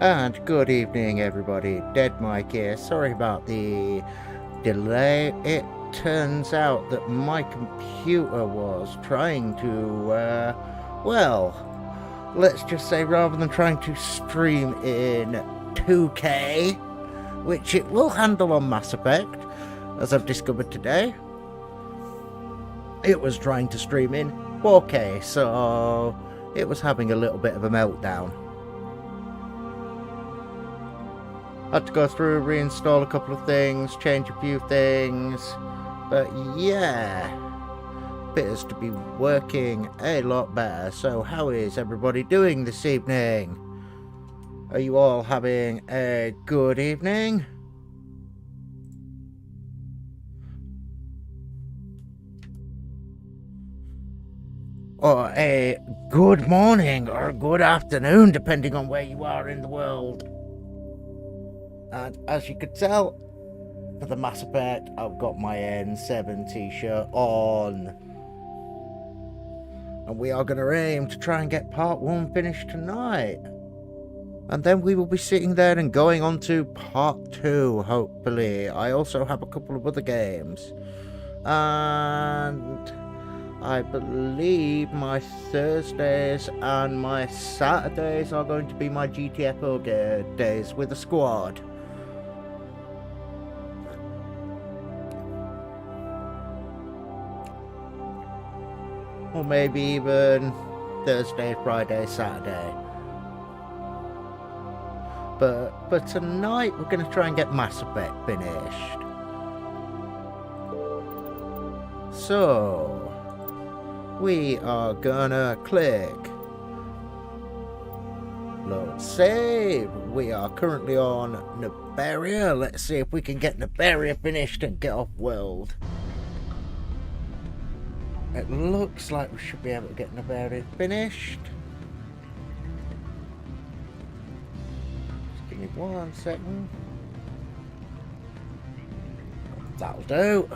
And good evening, everybody. Dead Mike here. Sorry about the delay. It turns out that my computer was trying to, well, let's just say rather than trying to stream in 2K, which it will handle on Mass Effect, as I've discovered today, it was trying to stream in 4K, so it was having a little bit of a meltdown. Had to go through, reinstall a couple of things, change a few things, but yeah, appears to be working a lot better. So how is everybody doing this evening? Are you all having a good evening? Or a good morning or a good afternoon, depending on where you are in the world. And as you could tell, for the Mass Effect, I've got my N7 t-shirt on. And we are going to aim to try and get part 1 finished tonight. And then we will be sitting there and going on to part 2, hopefully. I also have a couple of other games. And I believe my Thursdays and my Saturdays are going to be my GTFO days with the squad. Or maybe even Thursday, Friday, Saturday. But tonight we're going to try and get Mass Effect finished. So we are gonna click load save. We are currently on Noveria. Let's see if we can get Noveria finished and get off world. It looks like we should be able to get Noveria finished. Just give me 1 second. That'll do.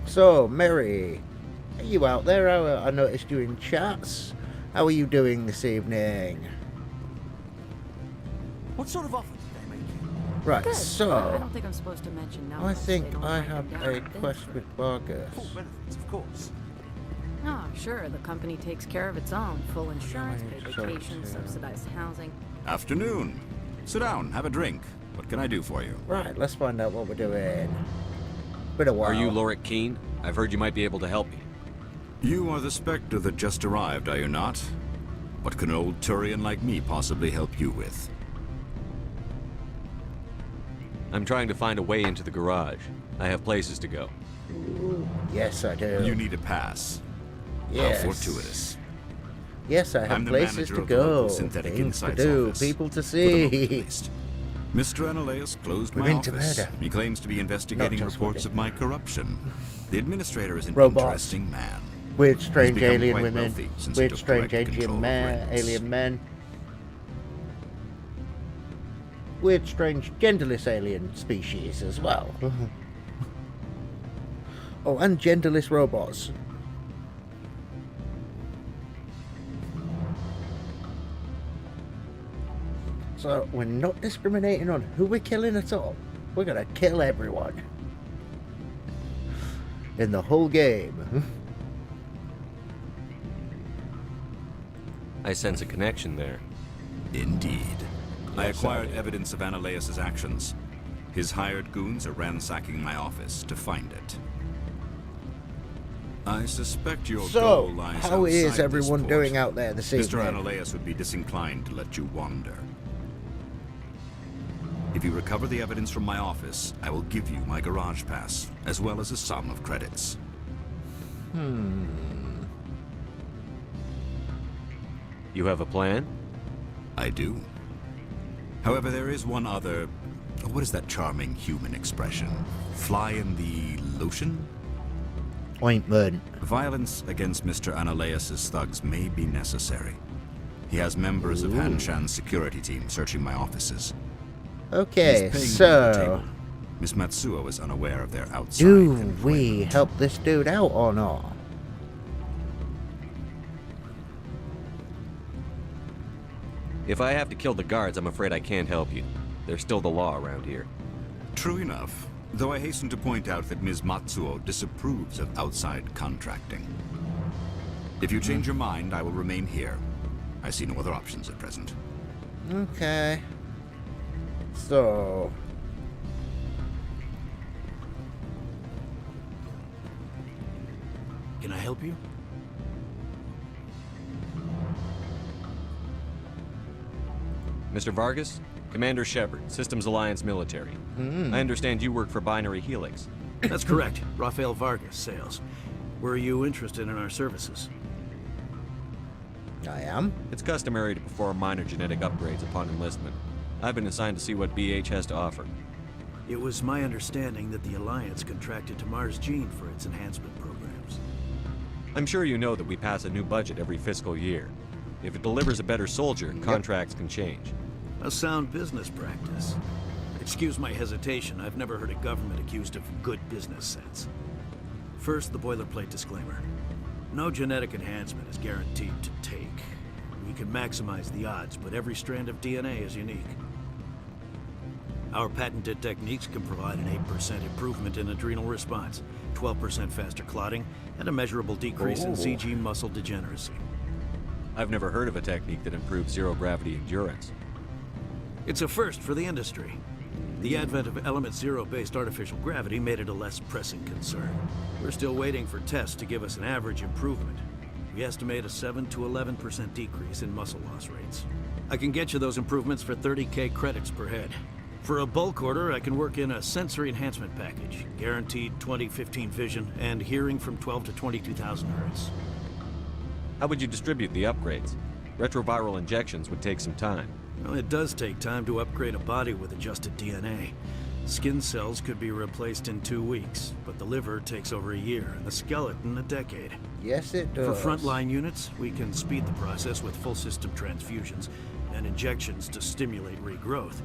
So, Mary, are you out there? I noticed you in chats. How are you doing this evening? What sort of offer did they make you? Right, Good. so I don't think I'm supposed to mention now. I think I have a quest with Vargas. Full benefits, of course. Oh, sure. The company takes care of its own. Full insurance, paid vacation, subsidized housing. Afternoon. Sit down, have a drink. What can I do for you? Right, let's find out what we're doing. Been a while. Are you Lorik Keen? I've heard you might be able to help me. You are the Spectre that just arrived, are you not? What can an old Turian like me possibly help you with? I'm trying to find a way into the garage. I have places to go. Ooh, yes, I do. You need a pass. Yes. How fortuitous. Yes, I have I'm the places manager to of the local go, synthetic things to insights do, office. people to For the moment, at see. least. Mr. Analeus closed We're my into office. murder. He claims to be investigating just reports women. of my corruption. The administrator is an Robots. interesting man. Weird, strange become alien quite women. wealthy since he Weird, took strange direct control of rings. alien men. Weird, strange, genderless alien species as well. Oh, and genderless robots. So, we're not discriminating on who we're killing at all. We're gonna kill everyone. In the whole game. I sense a connection there. Indeed. I Yes, acquired I do. evidence of Analeus' actions. His hired goons are ransacking my office to find it. I suspect your So, goal lies how outside is this everyone port. doing out there this Mr. evening? Analeus would be disinclined to let you wander. If you recover the evidence from my office, I will give you my garage pass, as well as a sum of credits. You have a plan? I do. However, there is one other... What is that charming human expression? Fly in the lotion? Ointment. Violence against Mr. Analeus' thugs may be necessary. He has members of Han Shan's security team searching my offices. Okay, He's paying me at the so table. Miss Matsuo is unaware of their outside Do employment. we help this dude out or not? If I have to kill the guards, I'm afraid I can't help you. There's still the law around here. True enough, though I hasten to point out that Ms. Matsuo disapproves of outside contracting. If you change your mind, I will remain here. I see no other options at present. Okay. So... Can I help you? Mr. Vargas? Commander Shepard, Systems Alliance Military. I understand you work for Binary Helix. That's correct. Rafael Vargas, sales. Were you interested in our services? I am. It's customary to perform minor genetic upgrades upon enlistment. I've been assigned to see what BH has to offer. It was my understanding that the Alliance contracted to Mars Gene for its enhancement programs. I'm sure you know that we pass a new budget every fiscal year. If it delivers a better soldier, contracts can change. A sound business practice. Excuse my hesitation, I've never heard a government accused of good business sense. First, the boilerplate disclaimer. No genetic enhancement is guaranteed to take. We can maximize the odds, but every strand of DNA is unique. Our patented techniques can provide an 8% improvement in adrenal response, 12% faster clotting, and a measurable decrease in CG muscle degeneracy. I've never heard of a technique that improves zero-gravity endurance. It's a first for the industry. The advent of element zero-based artificial gravity made it a less pressing concern. We're still waiting for tests to give us an average improvement. We estimate a 7 to 11% decrease in muscle loss rates. I can get you those improvements for 30K credits per head. For a bulk order, I can work in a sensory enhancement package, guaranteed 20/15 vision, and hearing from 12 to 22,000 hertz. How would you distribute the upgrades? Retroviral injections would take some time. Well, it does take time to upgrade a body with adjusted DNA. Skin cells could be replaced in 2 weeks, but the liver takes over a year, and the skeleton a decade. Yes, it does. For frontline units, we can speed the process with full system transfusions and injections to stimulate regrowth.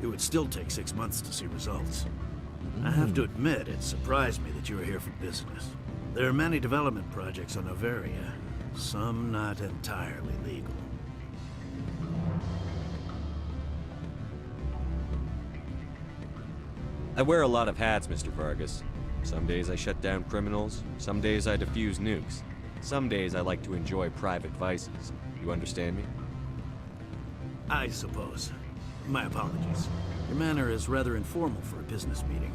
It would still take 6 months to see results. I have to admit, it surprised me that you were here for business. There are many development projects on Noveria, some not entirely legal. I wear a lot of hats, Mr. Vargas. Some days I shut down criminals, some days I defuse nukes. Some days I like to enjoy private vices. You understand me? I suppose. My apologies. Your manner is rather informal for a business meeting.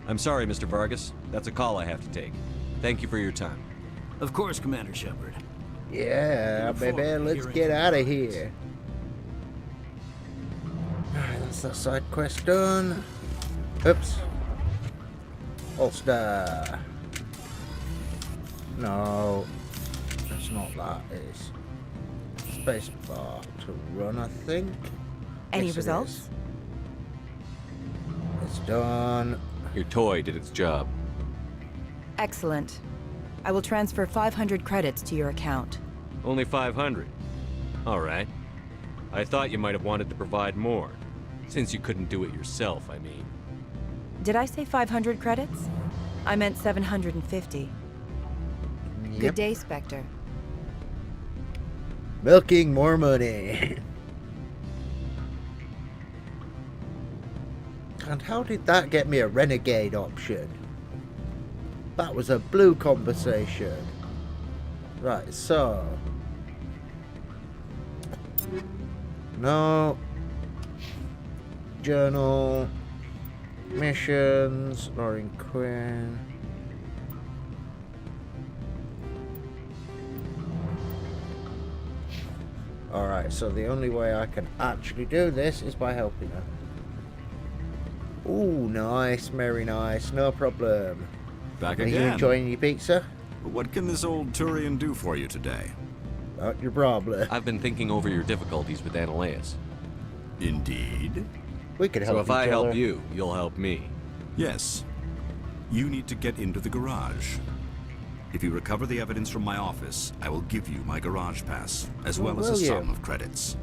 I'm sorry, Mr. Vargas. That's a call I have to take. Thank you for your time. Of course, Commander Shepard. Yeah, Look baby, forward to let's hearing get from out of you. here. Alright, that's that side quest done. Oops. Holster. No, that's not that. It's spacebar to run, I think. Any Yes, it results? is. It's done. Your toy did its job. Excellent. I will transfer 500 credits to your account. Only 500. All right. I thought you might have wanted to provide more. Since you couldn't do it yourself, I mean. Did I say 500 credits? I meant 750. Yep. Good day, Spectre. Milking more money. And how did that get me a renegade option? That was a blue conversation. Right, so... No. Journal. Missions. Lauren Quinn. Alright, so the only way I can actually do this is by helping her. Ooh, nice, very nice, no problem. Back Are you again. enjoying your pizza? What can this old Turian do for you today? Not your problem. I've been thinking over your difficulties with Analeus. Indeed. We could help So if each I help other. you, you'll help me. Yes. You need to get into the garage. If you recover the evidence from my office, I will give you my garage pass, as well as a will you? sum of credits.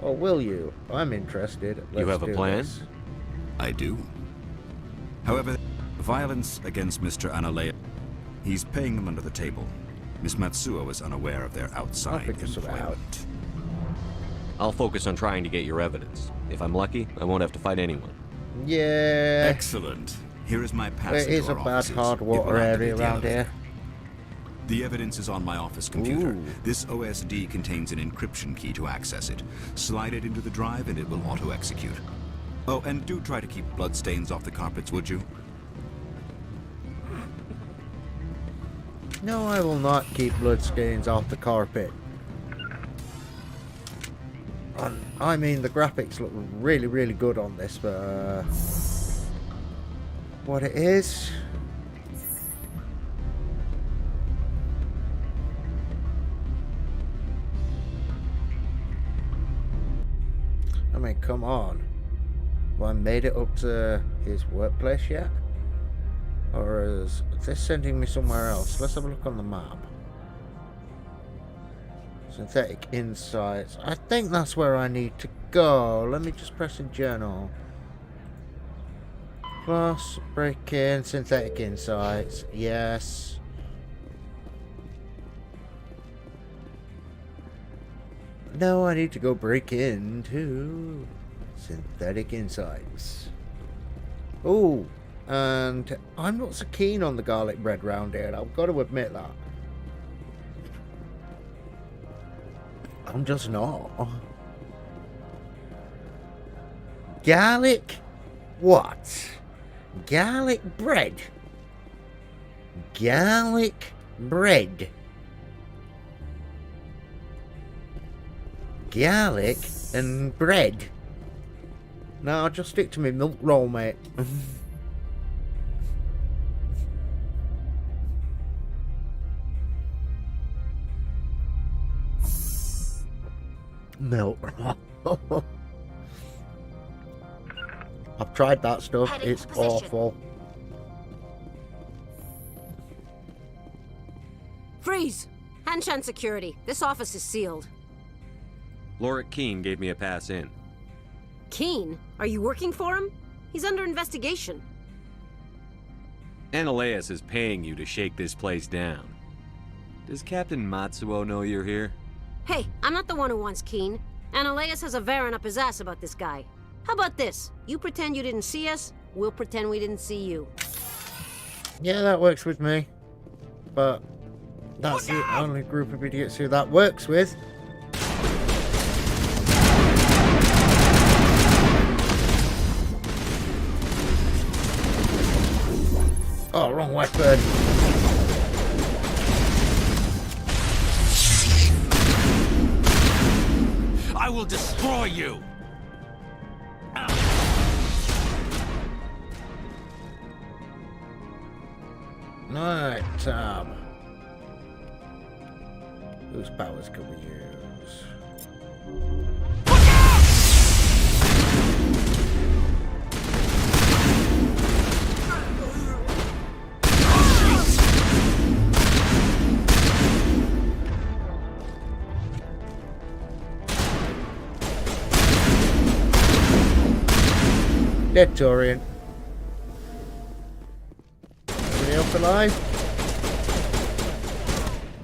Or will you? I'm interested. You have a plan? This. I do. However, violence against Mr. Analea, he's paying them under the table. Miss Matsuo is unaware of their outside employment. I'll focus on trying to get your evidence. If I'm lucky, I won't have to fight anyone. Yeah. Excellent. Here is my pass. It is a bad hard water area around here. The evidence is on my office computer. Ooh. This OSD contains an encryption key to access it. Slide it into the drive and it will auto-execute. Oh, and do try to keep bloodstains off the carpets, would you? No, I will not keep bloodstains off the carpet. I mean, the graphics look really, really good on this, but what it is... I mean, come on. Have I made it up to his workplace yet? Or is this sending me somewhere else? Let's have a look on the map. Synthetic insights. I think that's where I need to go. Let me just press a journal. Plus, break in, synthetic insights. Yes. No, I need to go break into synthetic insights. Oh, and I'm not so keen on the garlic bread round here. I've got to admit that. I'm just not. Garlic? What? Garlic bread? Garlic bread? Garlic and bread? No, I'll just stick to my milk roll, mate. Milk. I've tried that stuff. It's awful. Freeze! Hanshan security. This office is sealed. Lorik Keene gave me a pass in. Keene? Are you working for him? He's under investigation. Analeus is paying you to shake this place down. Does Captain Matsuo know you're here? Hey, I'm not the one who wants Keene. Analeus has a Varen up his ass about this guy. How about this? You pretend you didn't see us, we'll pretend we didn't see you. Yeah, that works with me. But that's the only group of idiots who that works with. Oh, wrong weapon. I will destroy you! Night time. Whose powers can we use? Dead Torian. Anybody else alive?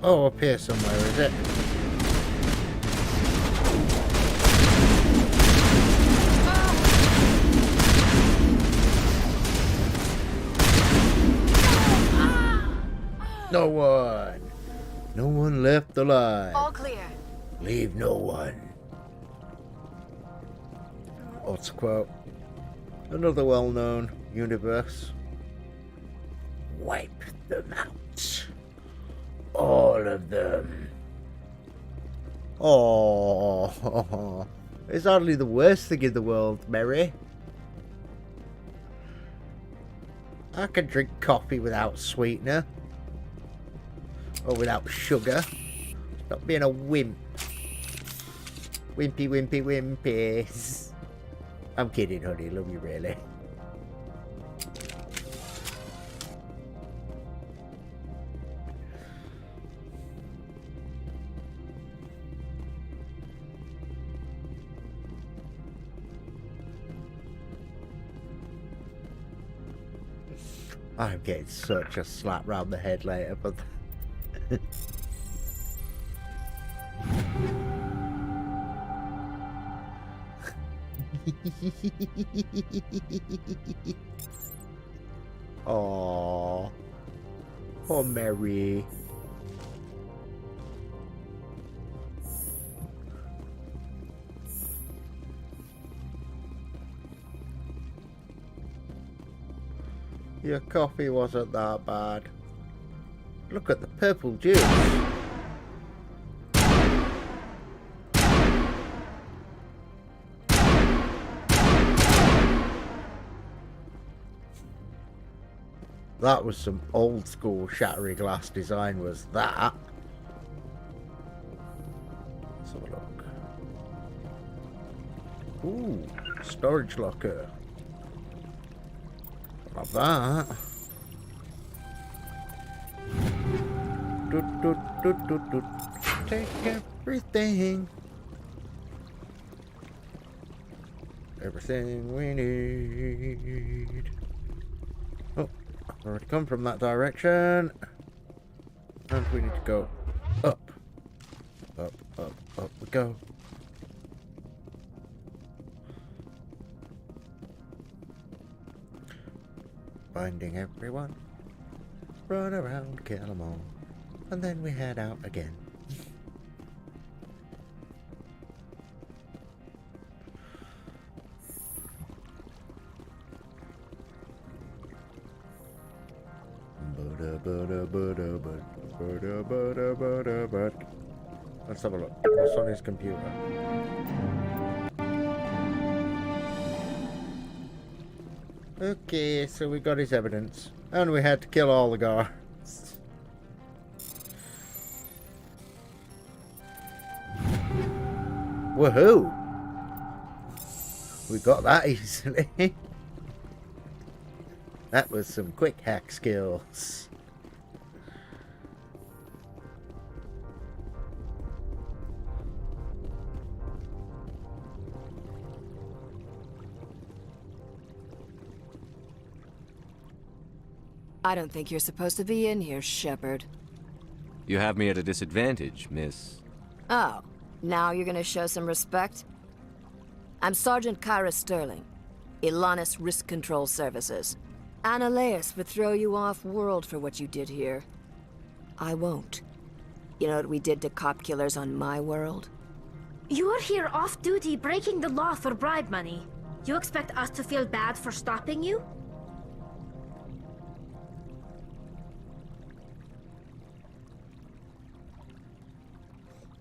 Oh, up here somewhere, is it? No one. No one left alive. All clear. Leave no one. Or to quote another well-known universe. Wipe them out. All of them. Oh, it's hardly the worst thing in the world, Mary. I can drink coffee without sweetener. Or without sugar. Stop being a wimp. Wimpy, wimpy, wimpy. I'm kidding, honey. Love you, really. I'm getting such a slap round the head later, but... Aww. Oh, Mary. Your coffee wasn't that bad. Look at the purple juice. That was some old school shattery glass design, was that? Let's have a look. Ooh, storage locker. Love that. Take everything. Everything we need. Oh, I've already come from that direction. And we need to go up. Up, up, up we go. Finding everyone, run around, kill them all, and then we head out again. Let's have a look. What's on his computer? Okay, so we got his evidence. And we had to kill all the guards. Woohoo! We got that easily. That was some quick hack skills. I don't think you're supposed to be in here, Shepard. You have me at a disadvantage, miss. Oh, now you're gonna show some respect? I'm Sergeant Kyra Sterling, Ilanis Risk Control Services. Ananias would throw you off-world for what you did here. I won't. You know what we did to cop killers on my world? You're here off-duty breaking the law for bribe money. You expect us to feel bad for stopping you?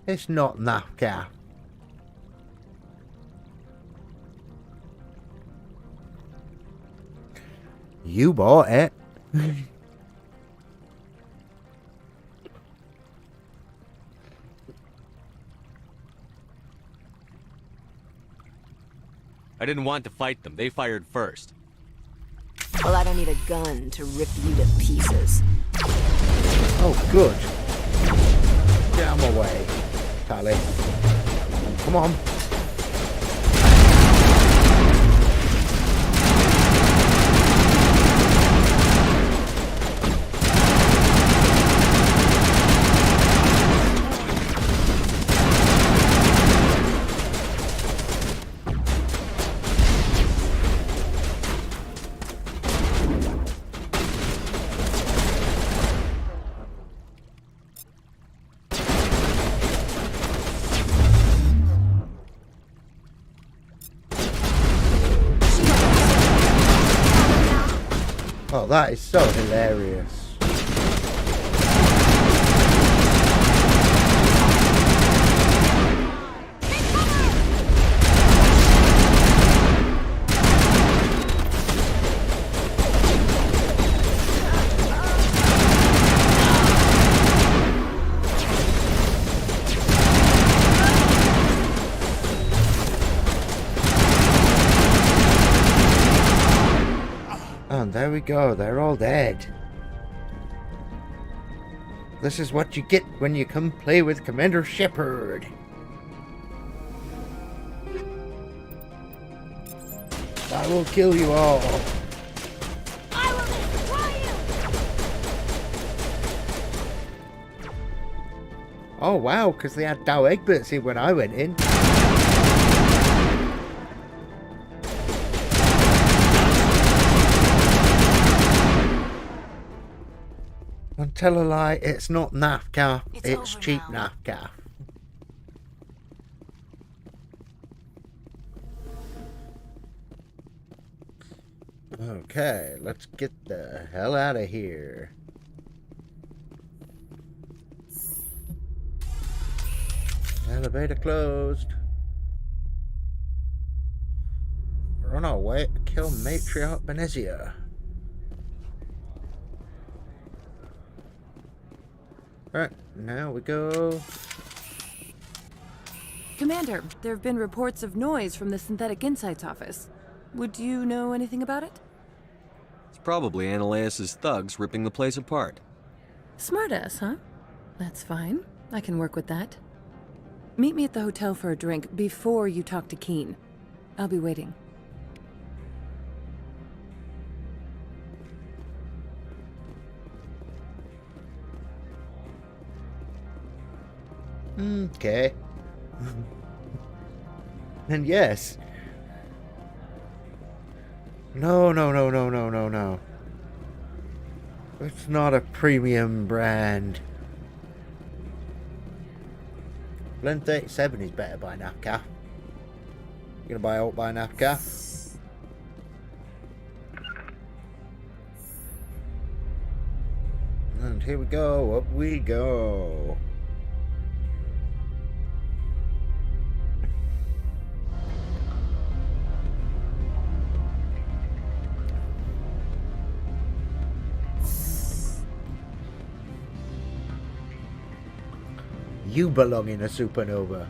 It's not napka. You bought it. I didn't want to fight them. They fired first. Well, I don't need a gun to rip you to pieces. Oh, good. Get out of my way, Tally. Come on. Oh, that is so hilarious. And there we go, they're all dead. This is what you get when you come play with Commander Shepard. I will kill you all. I will destroy you! Oh wow, because they had Dow Egberts in when I went in. Don't tell a lie, it's not napka, it's cheap napka. Okay, let's get the hell out of here. Elevator closed. We're on our way to kill Matriarch Benezia. Alright, now we go. Commander, there have been reports of noise from the Synthetic Insights office. Would you know anything about it? It's probably Ananias' thugs ripping the place apart. Smartass, huh? That's fine. I can work with that. Meet me at the hotel for a drink before you talk to Keen. I'll be waiting. Okay. And yes. No. It's not a premium brand. Blend 37 is better by Napka. You gonna buy alt by Napka? And here we go, up we go. You belong in a supernova.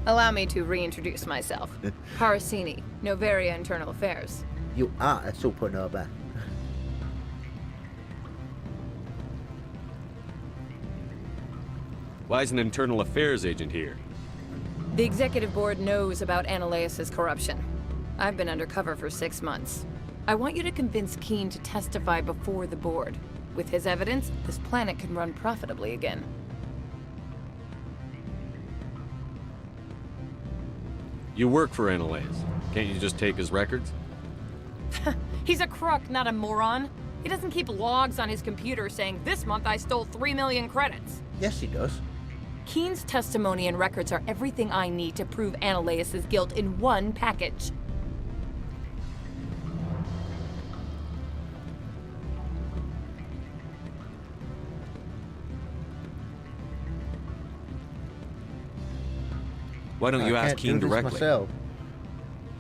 Allow me to reintroduce myself. Parasini, Noveria Internal Affairs. You are a supernova. Why is an internal affairs agent here? The executive board knows about Ananias' corruption. I've been undercover for 6 months. I want you to convince Keen to testify before the board. With his evidence, this planet can run profitably again. You work for Ananias. Can't you just take his records? He's a crook, not a moron. He doesn't keep logs on his computer saying, this month I stole 3 million credits. Yes, he does. Keen's testimony and records are everything I need to prove Ananias' guilt in one package. Why don't you ask Keen directly? Myself.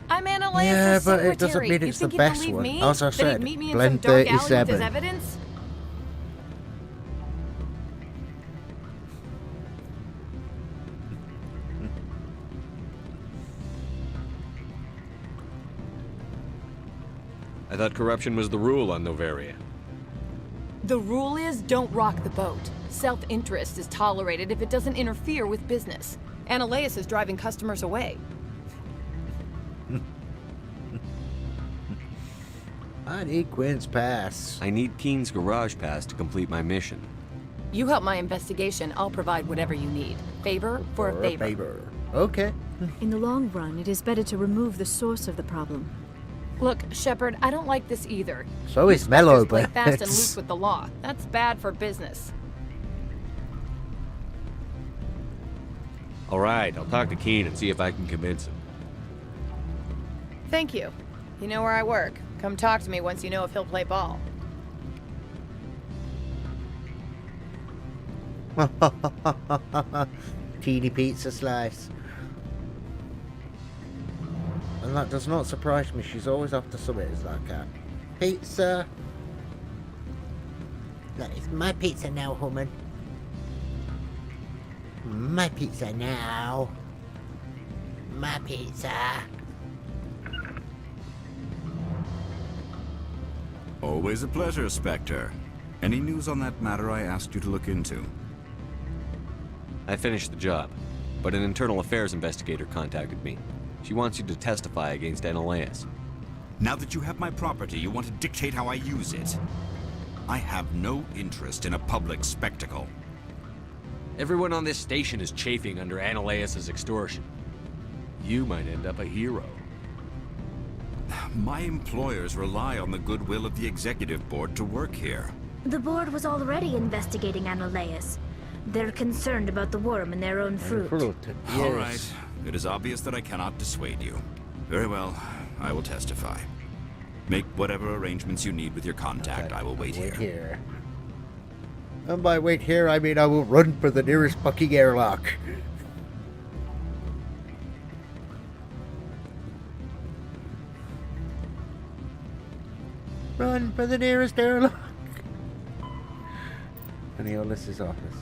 I'm Ananias' Yeah, but secretary. it doesn't mean You it's the think he'd best believe one. me? As I That said, he'd meet me in Blend some dark alley with 37. his evidence? I thought corruption was the rule on Noveria. The rule is don't rock the boat. Self-interest is tolerated if it doesn't interfere with business. Ananias is driving customers away. I need Quinn's pass. I need Keen's garage pass to complete my mission. You help my investigation, I'll provide whatever you need. Favor for a favor. Okay. In the long run, it is better to remove the source of the problem. Look, Shepard, I don't like this either. So is Mellow, play but fast and loose with the law. That's bad for business. All right, I'll talk to Keen and see if I can convince him. Thank you. You know where I work. Come talk to me once you know if he'll play ball. Teeny pizza slice. And that does not surprise me. She's always after something like that. Pizza. That is my pizza now, woman. My pizza now. My pizza. Always a pleasure, Spectre. Any news on that matter I asked you to look into? I finished the job, but an internal affairs investigator contacted me. She wants you to testify against Ananias. Now that you have my property, you want to dictate how I use it. I have no interest in a public spectacle. Everyone on this station is chafing under Ananias' extortion. You might end up a hero. My employers rely on the goodwill of the executive board to work here. The board was already investigating Ananias. They're concerned about the worm in their own fruit. Yes. All right. It is obvious that I cannot dissuade you. Very well. I will testify. Make whatever arrangements you need with your contact. Okay, I will wait here. And by wait here, I mean I will run for the nearest fucking airlock. Run for the nearest airlock. And Neolis's office.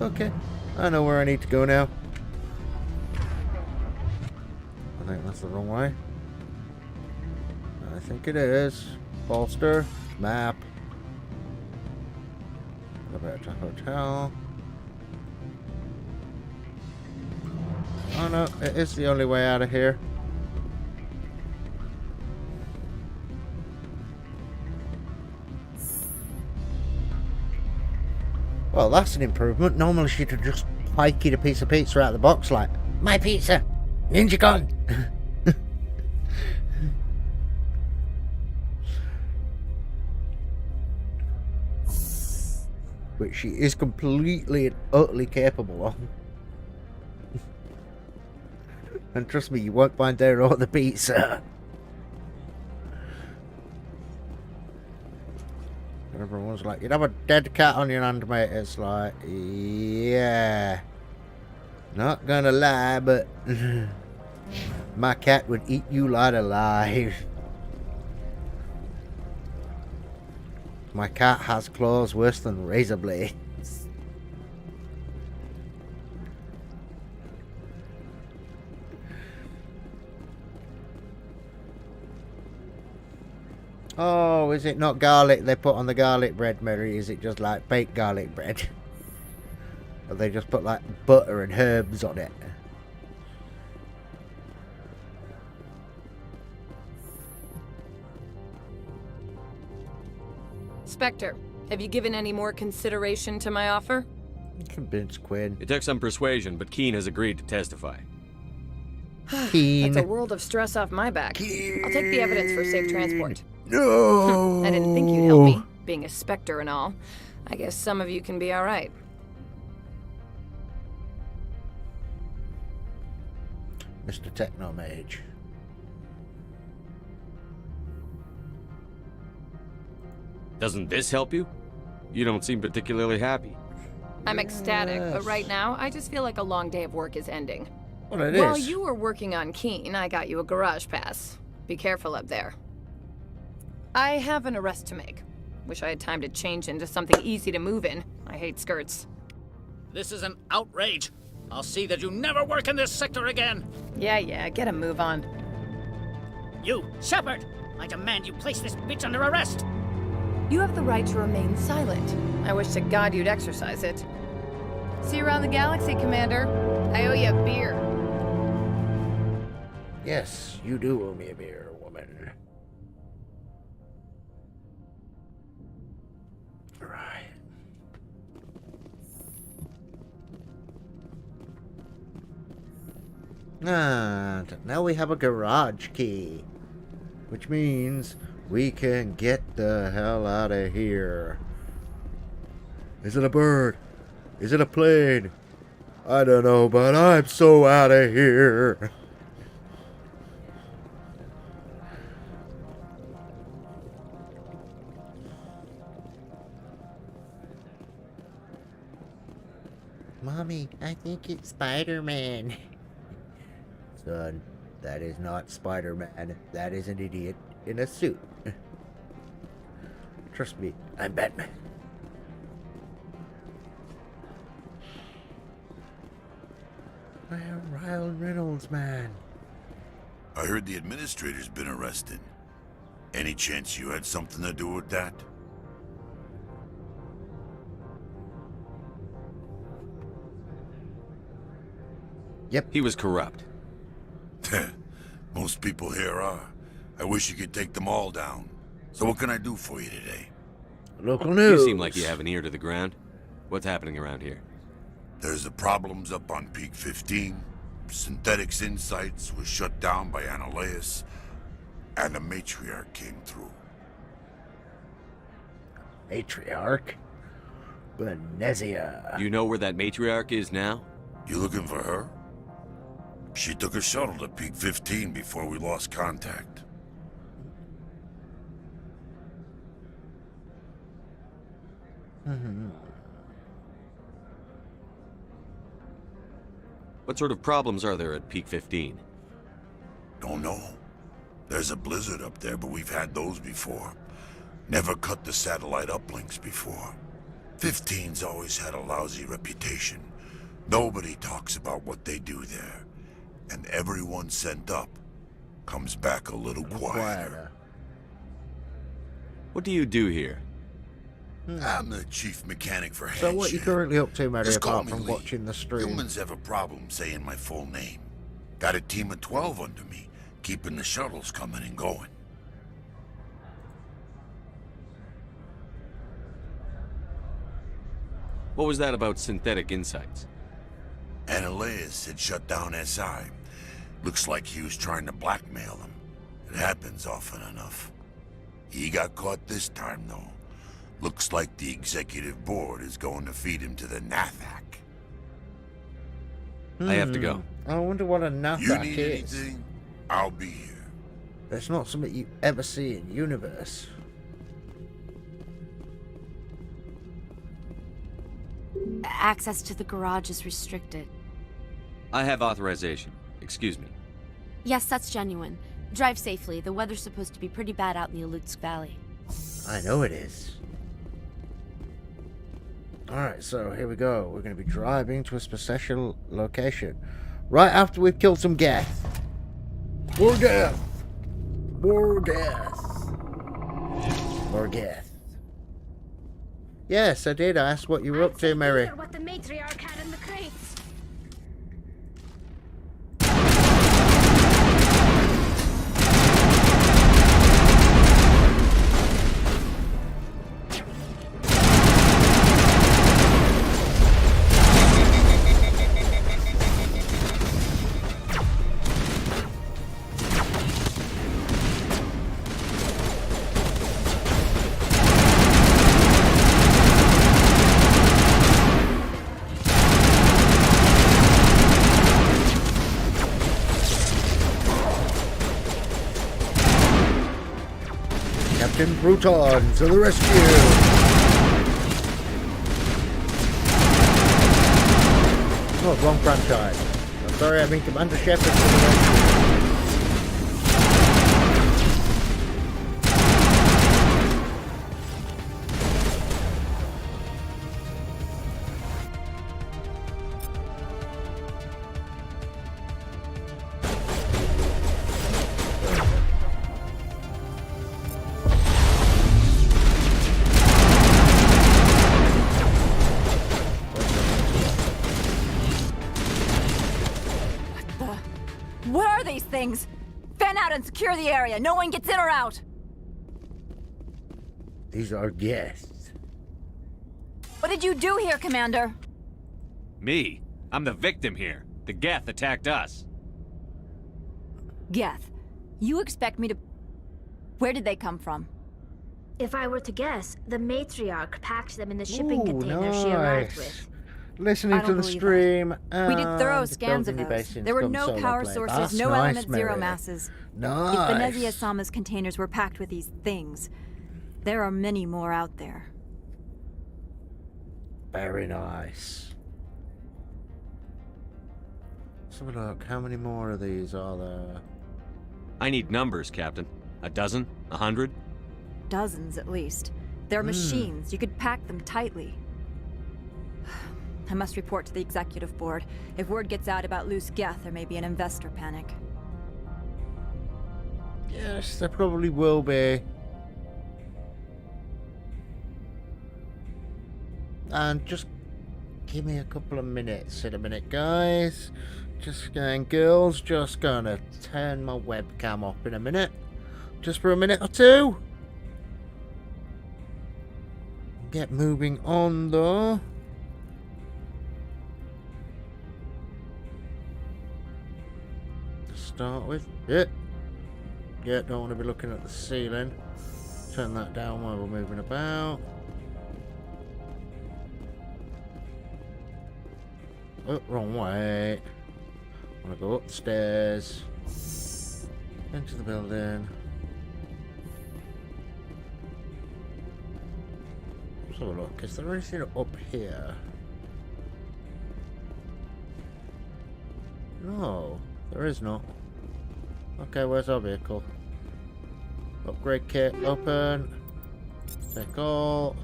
Okay, I know where I need to go now. I think that's the wrong way. I think it is. Bolster, map. Go back to hotel. Oh no, it is the only way out of here. Well, that's an improvement. Normally she'd have just piked a piece of pizza out of the box like, my pizza! Ninja gun! Which she is completely and utterly capable of. And trust me, you won't find her or the pizza. Everyone's like, you'd have a dead cat on your hand, mate. It's like, yeah. Not gonna lie, but my cat would eat you lot alive. My cat has claws worse than razor blades. Oh, is it not garlic they put on the garlic bread, Mary? Is it just like baked garlic bread? Or they just put like butter and herbs on it? Spectre, have you given any more consideration to my offer? Convince Quinn. It took some persuasion, but Keen has agreed to testify. Keen. That's a world of stress off my back. I'll take the evidence for safe transport. No! I didn't think you'd help me, being a Spectre and all. I guess some of you can be alright. Mr. Technomage. Doesn't this help you? You don't seem particularly happy. I'm ecstatic, but Yes. right now, I just feel like a long day of work is ending. Well, it While is. you were working on Keen, I got you a garage pass. Be careful up there. I have an arrest to make. Wish I had time to change into something easy to move in. I hate skirts. This is an outrage. I'll see that you never work in this sector again. Yeah, get a move on. You, Shepard! I demand you place this bitch under arrest. You have the right to remain silent. I wish to God you'd exercise it. See you around the galaxy, Commander. I owe you a beer. Yes, you do owe me a beer, woman. Right. And now we have a garage key, which means we can get the hell out of here. Is it a bird? Is it a plane? I don't know, but I'm so out of here. Mommy, I think it's Spider-Man. Son, that is not Spider-Man. That is an idiot in a suit. Trust me, I'm Batman. Well, Ryan Reynolds, man. I heard the administrator's been arrested. Any chance you had something to do with that? He was corrupt. Most people here are. I wish you could take them all down. So what can I do for you today? Local news. You seem like you have an ear to the ground. What's happening around here? There's the problems up on Peak 15. Synthetics Insights was shut down by Analeus. And the Matriarch came through. Matriarch? Benezia. You know where that matriarch is now? You looking for her? She took a shuttle to Peak 15 before we lost contact. What sort of problems are there at Peak 15? Don't know. There's a blizzard up there, but we've had those before. Never cut the satellite uplinks before. 15's always had a lousy reputation. Nobody talks about what they do there. And everyone sent up comes back a little quieter. What do you do here? I'm the chief mechanic for So what are you currently up to, Mary, Just call apart me from Lee. watching the stream? Humans have a problem saying my full name. Got a team of 12 under me, keeping the shuttles coming and going. What was that about Synthetic Insights? Analeus had shut down SI. Looks like he was trying to blackmail them. It happens often enough. He got caught this time, though. Looks like the executive board is going to feed him to the Nathak. I have to go. I wonder what a You Nathak need is. anything? I'll be here. That's not something you ever see in universe. Access to the garage is restricted. I have authorization. Excuse me. Yes, that's genuine. Drive safely. The weather's supposed to be pretty bad out in the Alutsk Valley. I know it is. Alright, so here we go. We're going to be driving to a special location. Right after we've killed some Geth. More Geth! More Geth! More Geth. Yes, I did ask what you were up to, Mary. What the matriarch had in the crates. Captain Bruton to the rescue! Oh, wrong franchise. I'm sorry, I mean Commander Shepard to the rescue. What are these things? Fan out and secure the area. No one gets in or out. These are guests. What did you do here, Commander? Me? I'm the victim here. The Geth attacked us. Geth. You expect me to... Where did they come from? If I were to guess, the matriarch packed them in the shipping Ooh, container she arrived nice. with. Listening to the stream. We did thorough and scans of building those. bases There were from no solar power plate. sources, That's no nice, element zero Mary. masses. Nice. If Venezia-sama's containers were packed with these things, there are many more out there. Very nice. Let's have a look. How many more of these are there? I need numbers, Captain. A dozen? 100? Dozens, at least. They're machines. You could pack them tightly. I must report to the executive board. If word gets out about loose Geth, there may be an investor panic. Yes, there probably will be. And just give me a couple of minutes in a minute, guys. just going, girls, just gonna turn my webcam off in a minute. Just for a minute or two. Get moving on though. To start with. Yeah, don't want to be looking at the ceiling. Turn that down while we're moving about. Oh, wrong way. I want to go upstairs. Into the building. Let's have a look. Is there anything up here? No, there is not. Okay, where's our vehicle? Upgrade kit, open. Take all.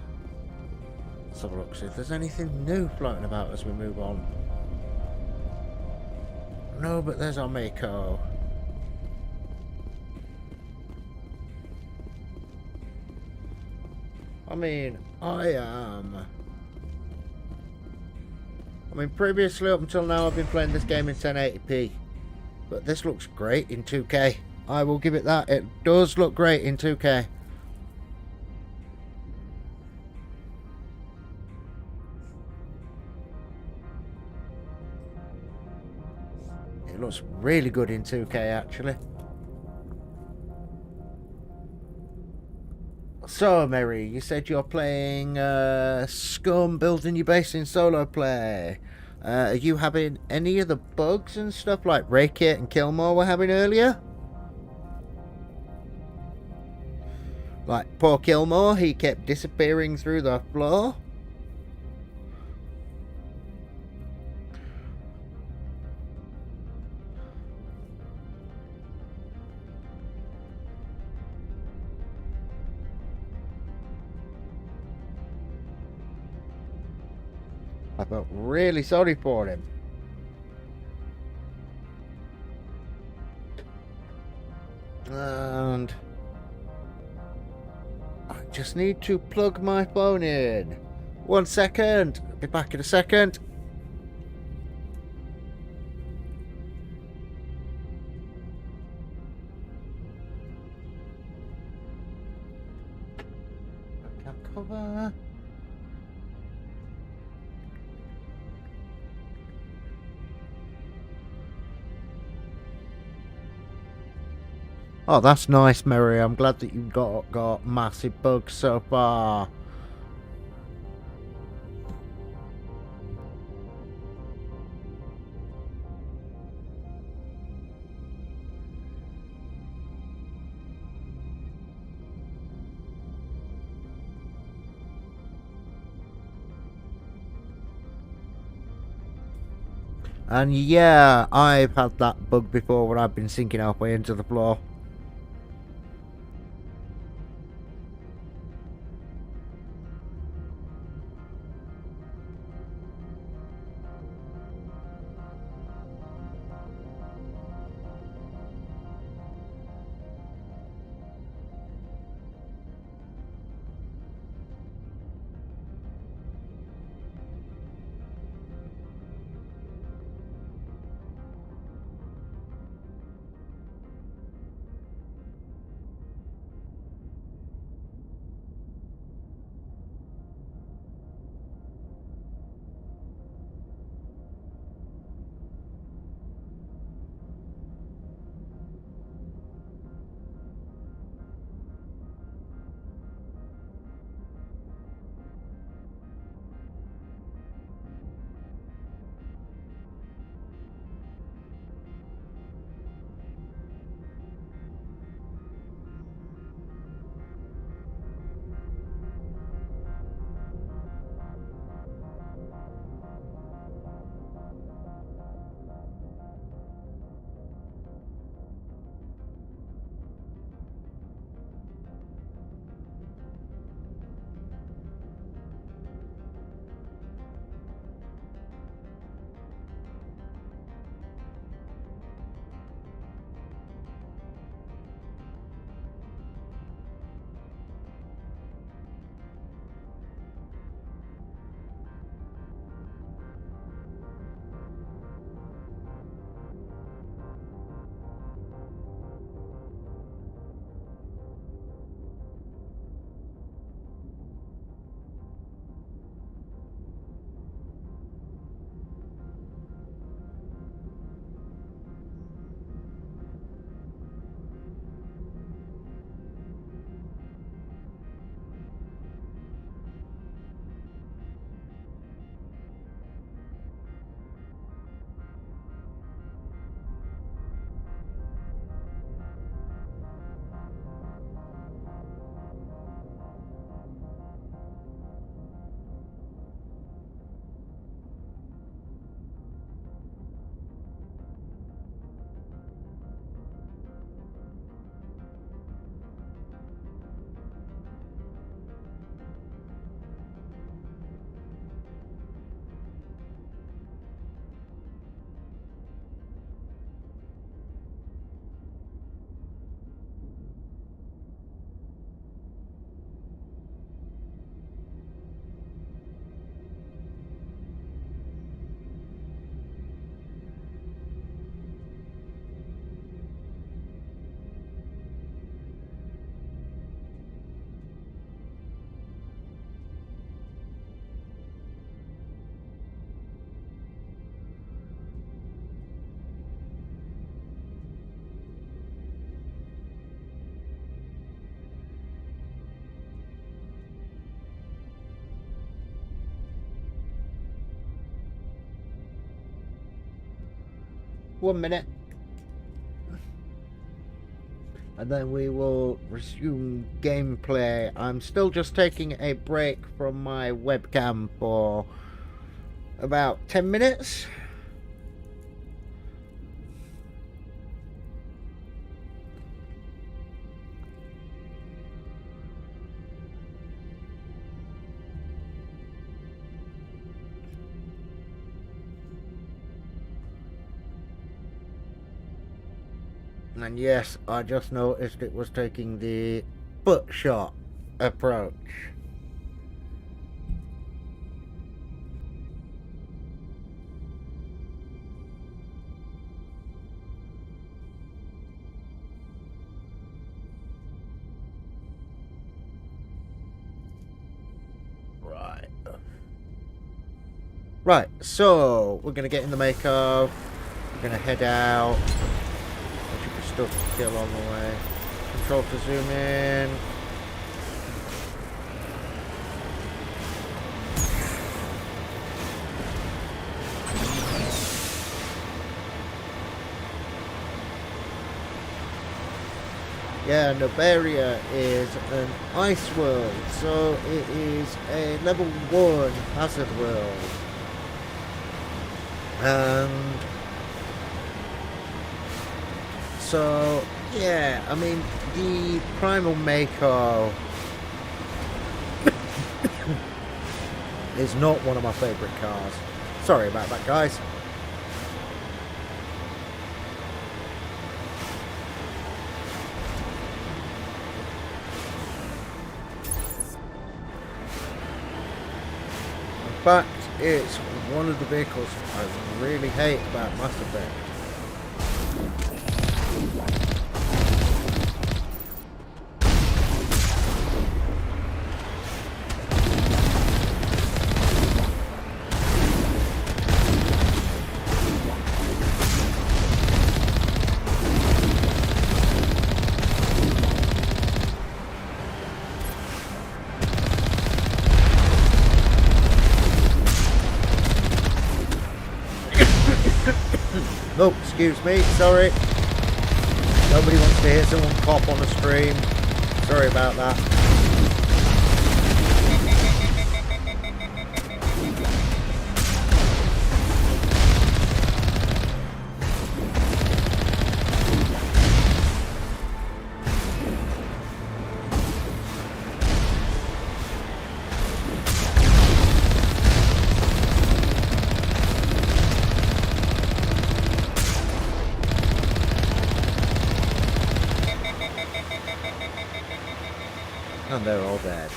Let's have a look, see if there's anything new floating about as we move on. No, but there's our Mako. I mean, previously up until now I've been playing this game in 1080p. But this looks great in 2K. I will give it that. It does look great in 2K. It looks really good in 2K actually. So, Mary, you said you're playing Scum, building your base in solo play. Are you having any of the bugs and stuff like Raykit and Killmore were having earlier? Like poor Killmore, he kept disappearing through the floor. I felt really sorry for him. And I just need to plug my phone in. 1 second. I'll be back in a second. Webcam cover. Oh, that's nice, Mary. I'm glad that you got massive bugs so far. And yeah, I've had that bug before when I've been sinking halfway into the floor. 1 minute. And then we will resume gameplay. I'm still just taking a break from my webcam for about 10 minutes. And yes, I just noticed it was taking the butt-shot approach. Right, so we're going to get in the Mako. We're going to head out. There should be stuff to kill on the way. Control to zoom in. Yeah, Noveria is an ice world, so it is a level 1 hazard world. And so, yeah, I mean, the Primal Mako is not one of my favourite cars. Sorry about that, guys. In fact, it's one of the vehicles I really hate about Mass Effect. Oh, excuse me, sorry. Nobody wants to hear someone cough on the stream. Sorry about that. And they're all dead.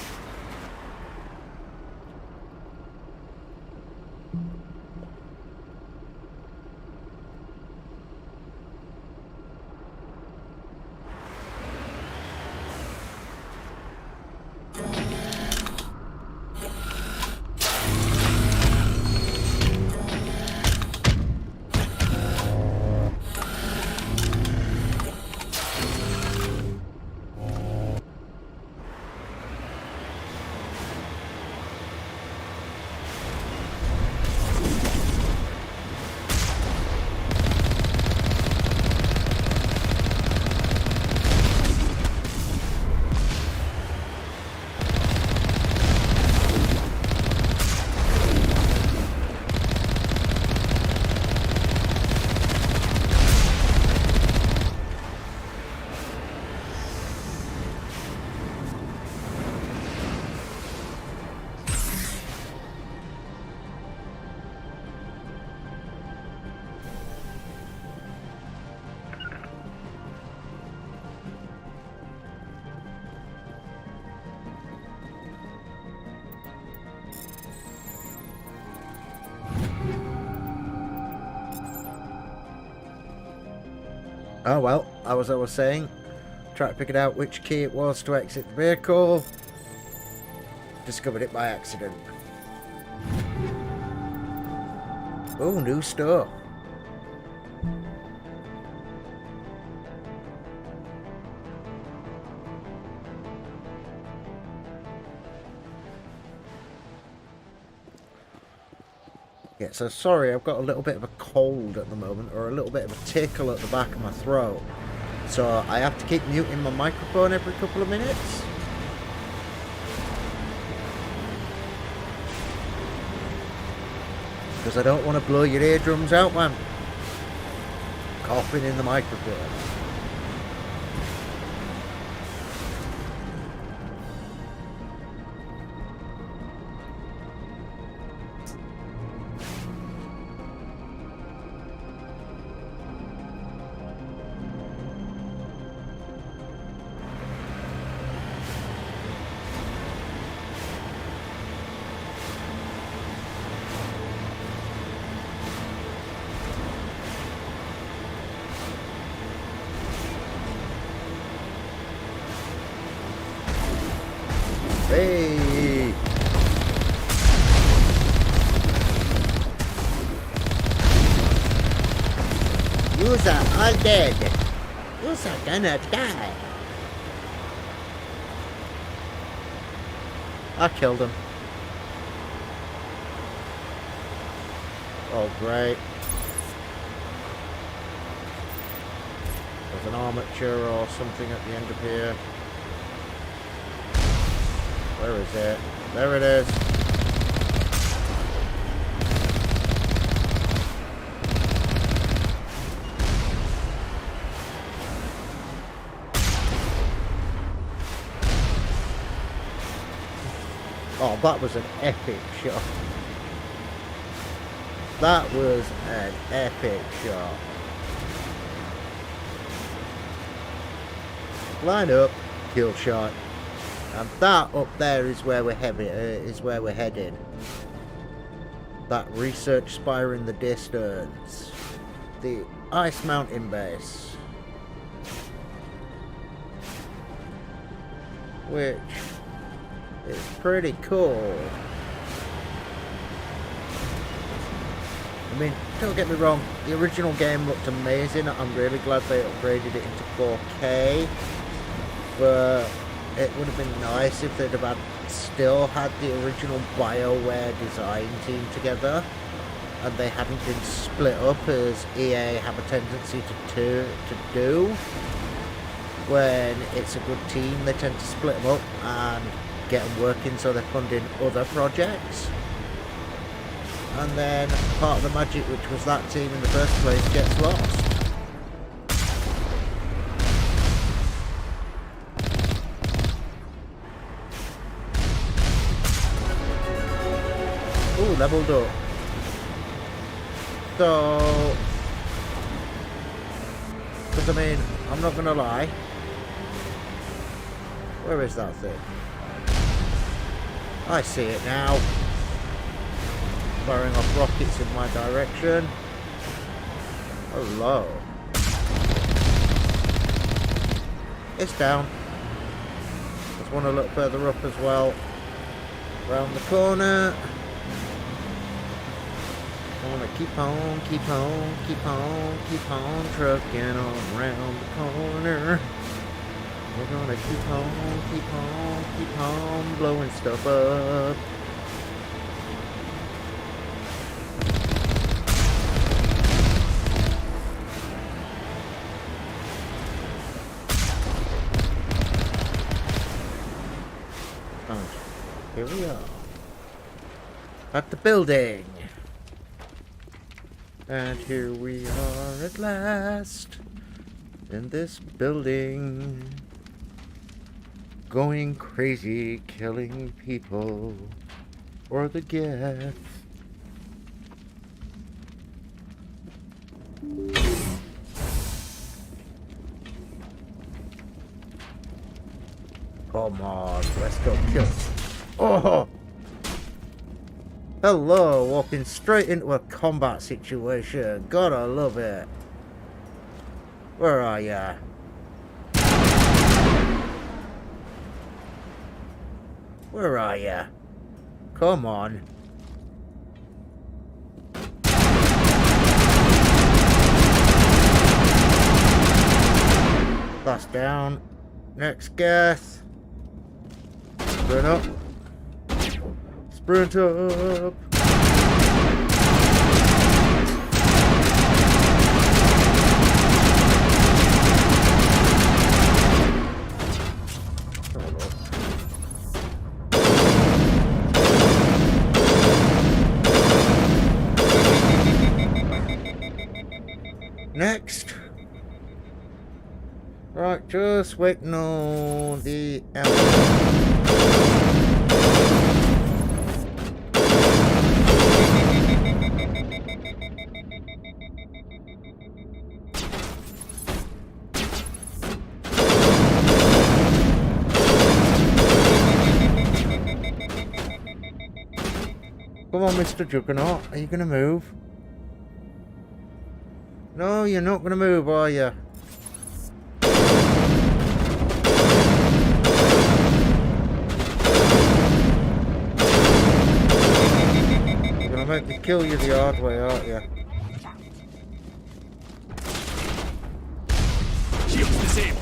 Oh well, as I was saying, try to figure out which key it was to exit the vehicle. Discovered it by accident. Oh, new stuff. Yeah, so sorry, I've got a little bit of a cold at the moment, or a little bit of a tickle at the back of my throat. So I have to keep muting my microphone every couple of minutes. Because I don't want to blow your eardrums out, man. Coughing in the microphone. Hey! Yous are all dead. Yous are gonna die. I killed him. Oh, great. There's an armature or something at the end of here. Where is it? There it is. Oh, that was an epic shot. That was an epic shot. Line up, kill shot. And that up there is where we're headed. That research spire in the distance. The Ice Mountain base. Which is pretty cool. I mean, don't get me wrong, the original game looked amazing. I'm really glad they upgraded it into 4K. But it would have been nice if they'd have still had the original BioWare design team together, and they hadn't been split up as EA have a tendency to do. When it's a good team, they tend to split them up and get them working so they're funding other projects. And then part of the magic, which was that team in the first place, gets lost. Ooh, leveled up. So, because I mean, I'm not gonna lie. Where is that thing? I see it now. Firing off rockets in my direction. Hello. It's down. There's one a little further up as well. Round the corner. I wanna keep on trucking on around the corner. We're gonna keep on blowing stuff up. Oh, here we are. At the building. And here we are at last. In this building. Going crazy, killing people, or the Geth. Come on, let's go kill. Oh! Hello, walking straight into a combat situation. Gotta love it. Where are ya? Where are ya? Come on. That's down. Next gas. Sprint up. Sprint up. Next. Right, just waiting on the Come on, Mr. Juggernaut. Are you going to move? No, you're not going to move, are you? You're going to make me kill you the hard way, aren't you? Shields disabled.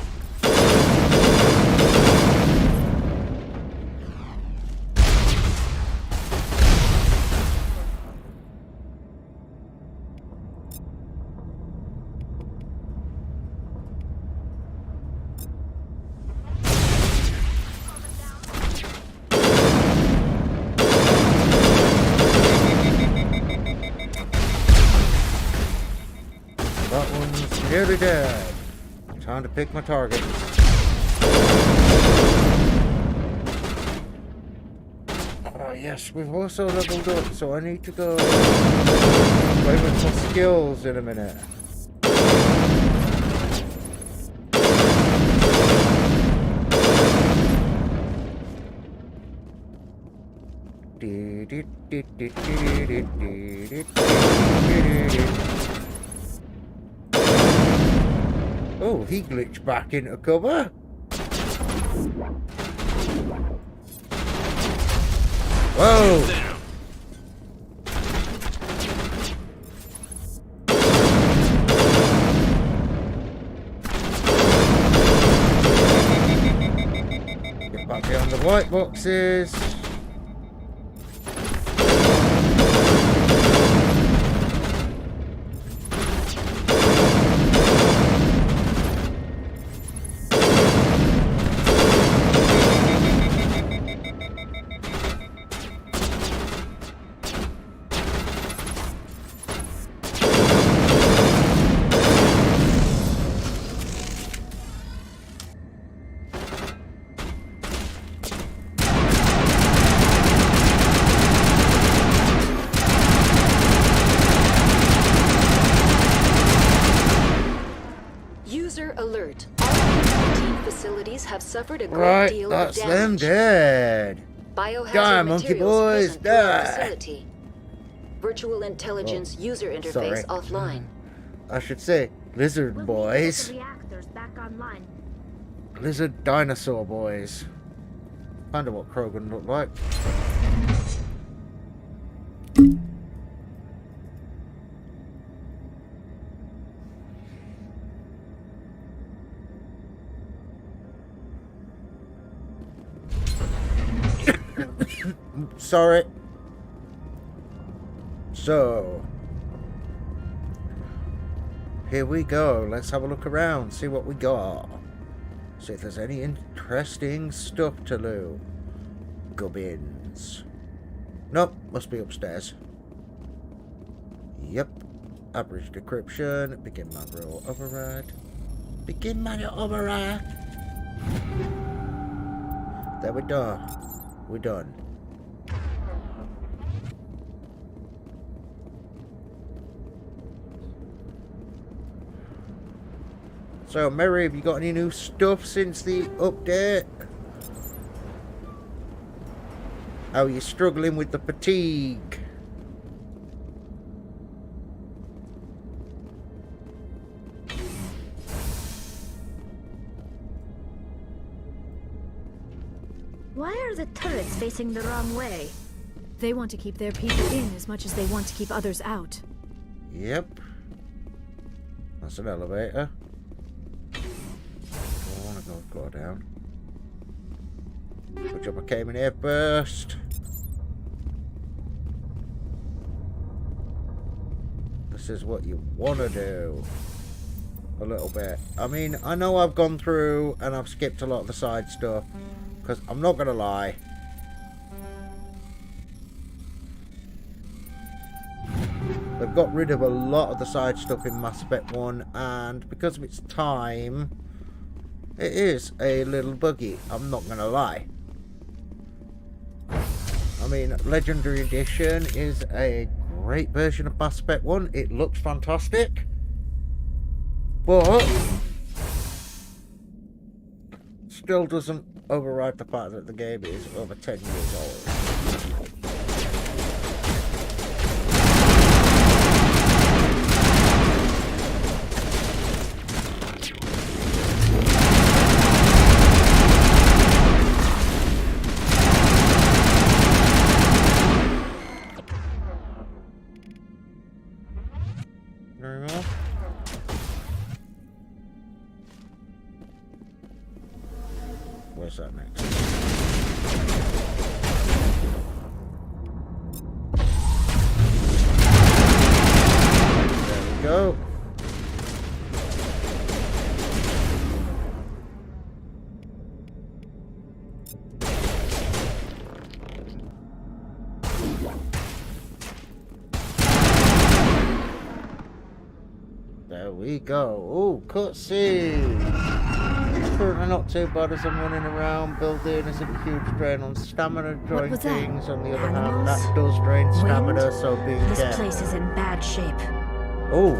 That one's nearly dead. Time to pick my target. Oh yes, we've also leveled up, so I need to go play with my skills in a minute. Oh, he glitched back into cover. Whoa! Get back behind the white boxes. Alert. All quarantine facilities have suffered a great deal of damage. Right, that's them dead. Biohazard Die, monkey boys, present throughout die. facility. Virtual intelligence user interface offline. I should say, lizard boys. The reactors back online. Lizard dinosaur boys. Kinda what Krogan looked like. Sorry. So, here we go. Let's have a look around, see what we got. See if there's any interesting stuff to loot. Gubbins. Nope, must be upstairs. Yep. Average decryption. Begin manual override. Begin manual override. There we're done. We're done. So, Mary, have you got any new stuff since the update? How are you struggling with the fatigue? Why are the turrets facing the wrong way? They want to keep their people in as much as they want to keep others out. Yep. That's an elevator. I want to go down. Good job I came in here first. This is what you want to do. A little bit. I mean, I know I've gone through and I've skipped a lot of the side stuff. Because I'm not going to lie. The got rid of a lot of the side stuff in Mass Effect 1, and because of its time, it is a little buggy, I'm not gonna lie. I mean, Legendary Edition is a great version of Mass Effect 1, it looks fantastic, but still doesn't override the fact that the game is over 10 years old. Where's that next? There we go. There we go. Oh, cutscene. Currently not too bad as I'm running around. Building isn't a huge drain on stamina. Drawing things, on the other hand, that does drain stamina, so be careful. This place is in bad shape. Oh.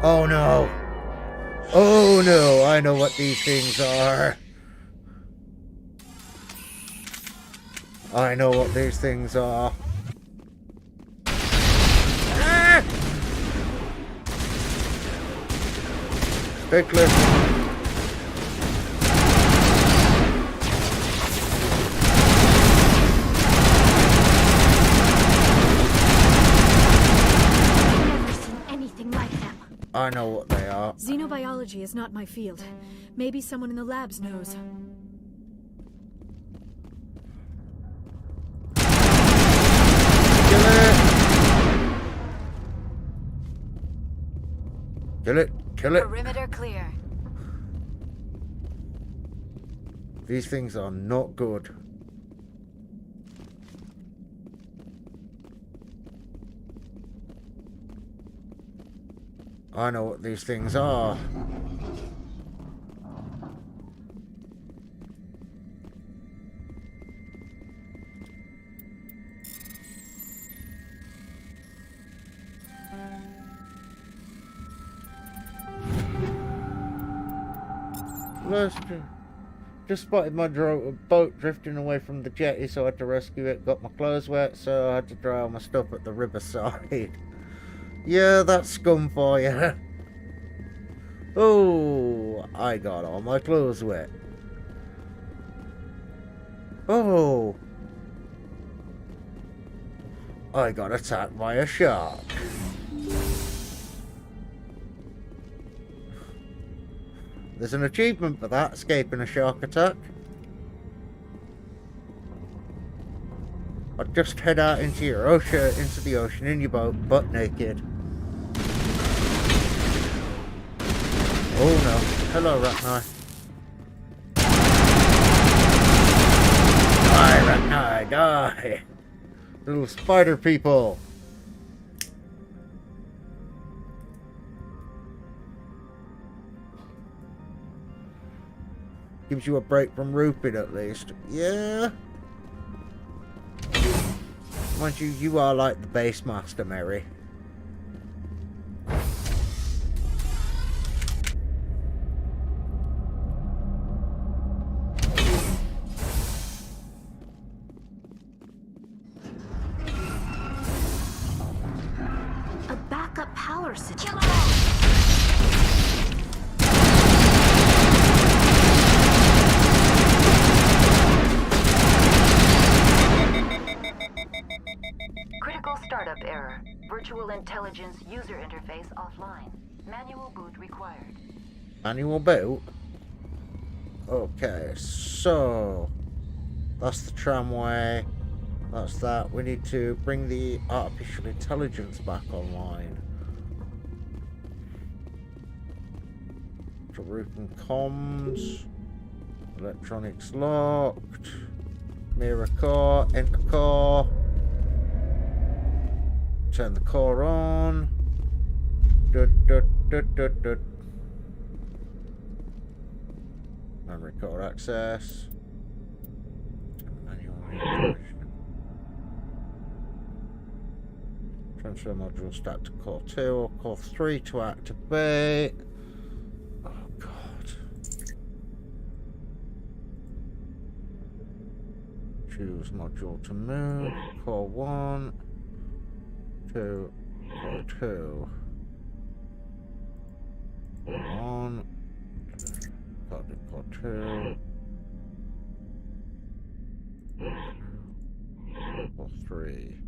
Oh no. Oh no, I know what these things are. I know what these things are. Ah! Spectre. I know what they are. Xenobiology is not my field. Maybe someone in the labs knows. Kill it! Kill it! Kill it! Perimeter clear. These things are not good. I know what these things are. Just spotted my boat drifting away from the jetty, so I had to rescue it. Got my clothes wet, so I had to dry all my stuff at the riverside. Yeah, that's scum for you. Oh, I got all my clothes wet. Oh, I got attacked by a shark. There's an achievement for that, escaping a shark attack. I'd just head out into the ocean in your boat, butt naked. Oh no. Hello, Ratnai. Die, Ratnai, die! Little spider people. Gives you a break from rooping at least. Yeah. Mind you, you are like the base master, Mary. A backup power system. Critical startup error. Virtual intelligence user interface offline. Manual boot required. Manual boot? Okay, so that's the tramway. That's that. We need to bring the artificial intelligence back online. To route and comms. Electronics locked. Mirror core. Enter core. Turn the core on. Memory card access. Manual integration. Transfer module stack to core 2 or core 3 to activate. Oh god. Choose module to move. Core 1 to core 2. Core 1. Core 2. Core 3.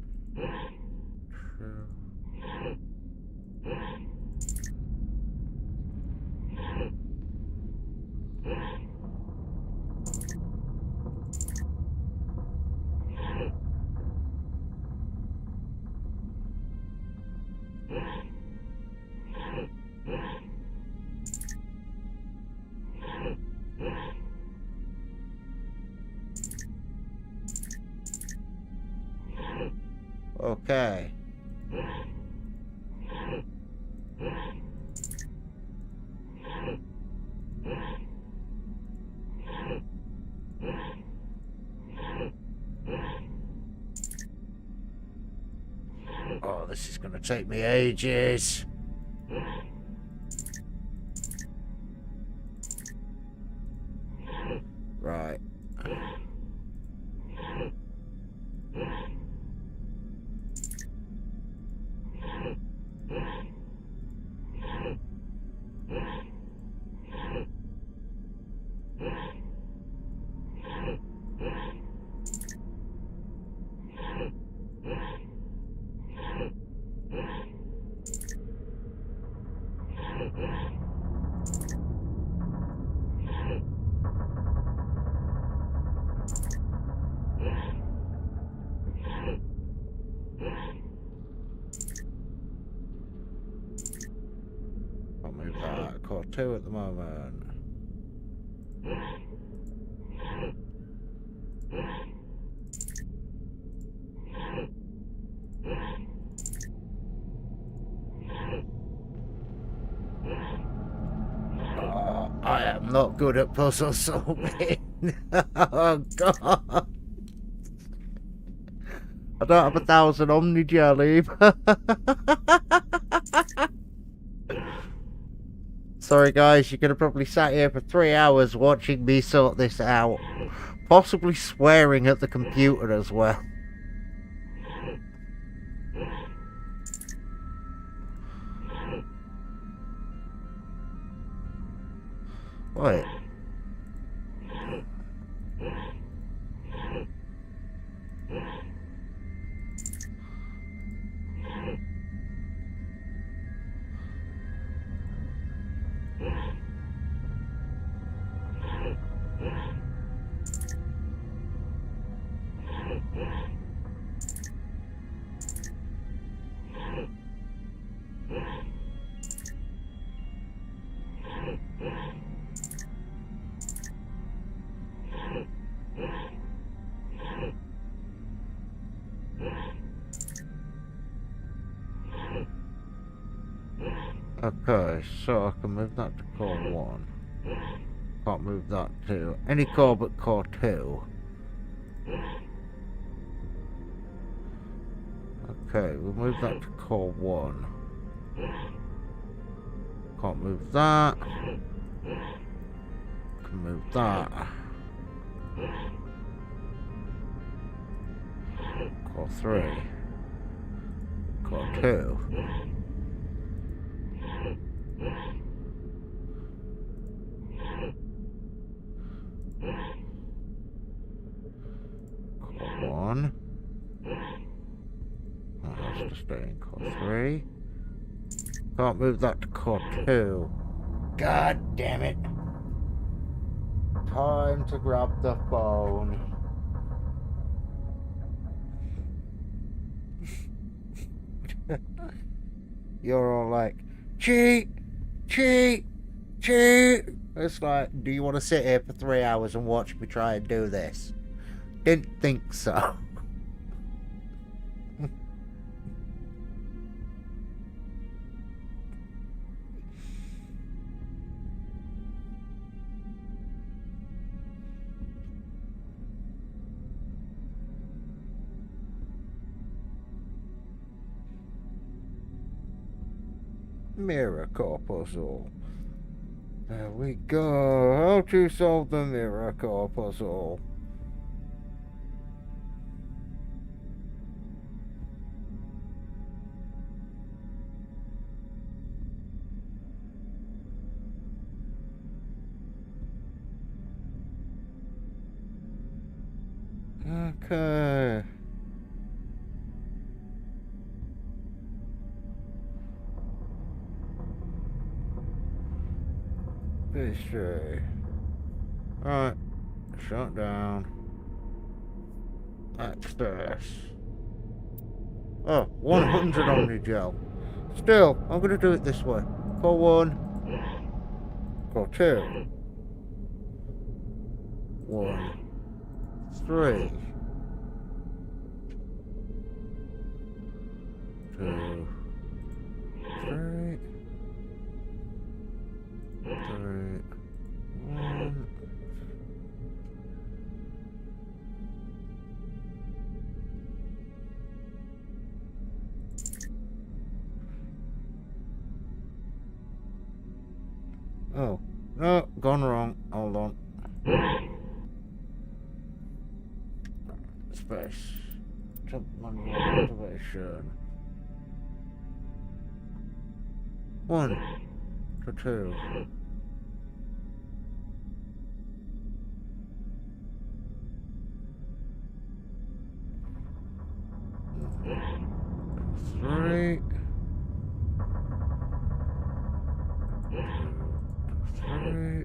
Okay. Oh, this is gonna take me ages. Right. I'll move that out of core 2 at the moment. Oh, I am not good at puzzle solving. Oh god. I don't have 1,000 Omni Jelly. Sorry guys, you could have probably sat here for 3 hours watching me sort this out. Possibly swearing at the computer as well. Wait. Okay, so I can move that to core 1. Can't move that to any core but core 2. Okay, we'll move that to core 1. Can't move that. Can move that. Core 3. Core 2. Core 1. That has to stay in core 3. Can't move that to core 2. God damn it. Time to grab the phone. You're all like, cheat, cheat, cheat. It's like, do you want to sit here for 3 hours and watch me try and do this? Didn't think so. mirror core puzzle. There we go. How to solve the mirror core puzzle. Okay. History. Right. Shut down. Access. Oh, 100 Omnigel. Still, I'm gonna do it this way. For 1. For 2. 1. 3. 2. 3. 3. 1. Oh, no, gone wrong. Hold on. Space. Jump manual activation. 1 to 2. 3. 3.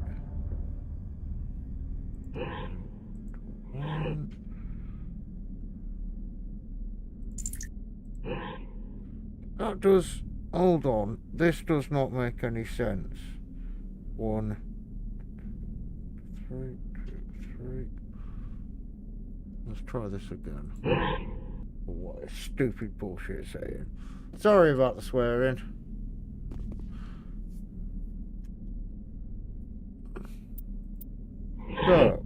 1. That does... Hold on. This does not make any sense. 1, 3, 2, 3. Let's try this again. Oh, what a stupid bullshit saying. Sorry about the swearing. So,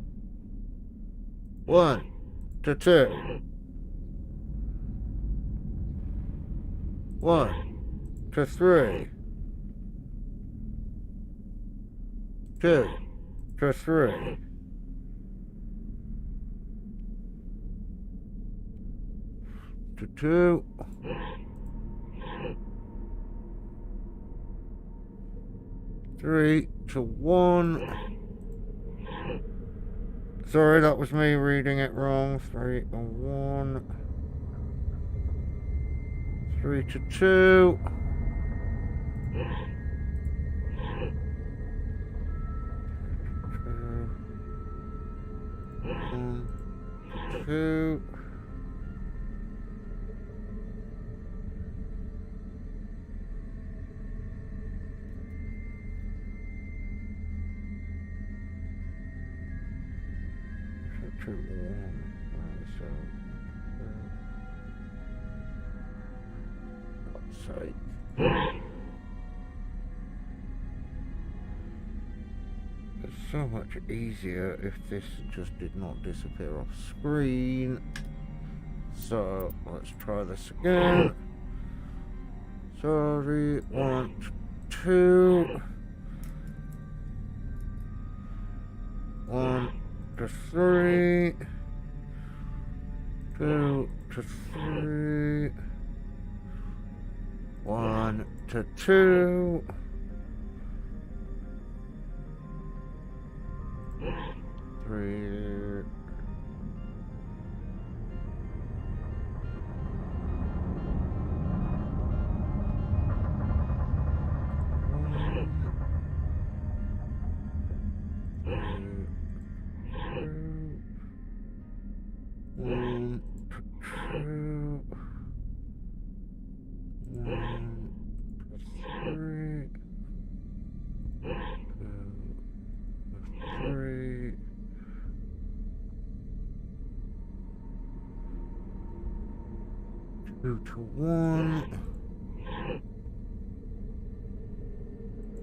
1 to 2. 1 to 3. 2 to 3. 2. 3 to 1. Sorry, that was me reading it wrong. 3 to 1. 3 to 2. 1 to 2. 2, 1. Right, so. God's sake. It's so much easier if this just did not disappear off screen. So, let's try this again. Sorry, 1 to 2. 1 to 3. 2 to 3. 1 to 2. 3. 1 to 2. 1 to 3. 3. 2 to 1.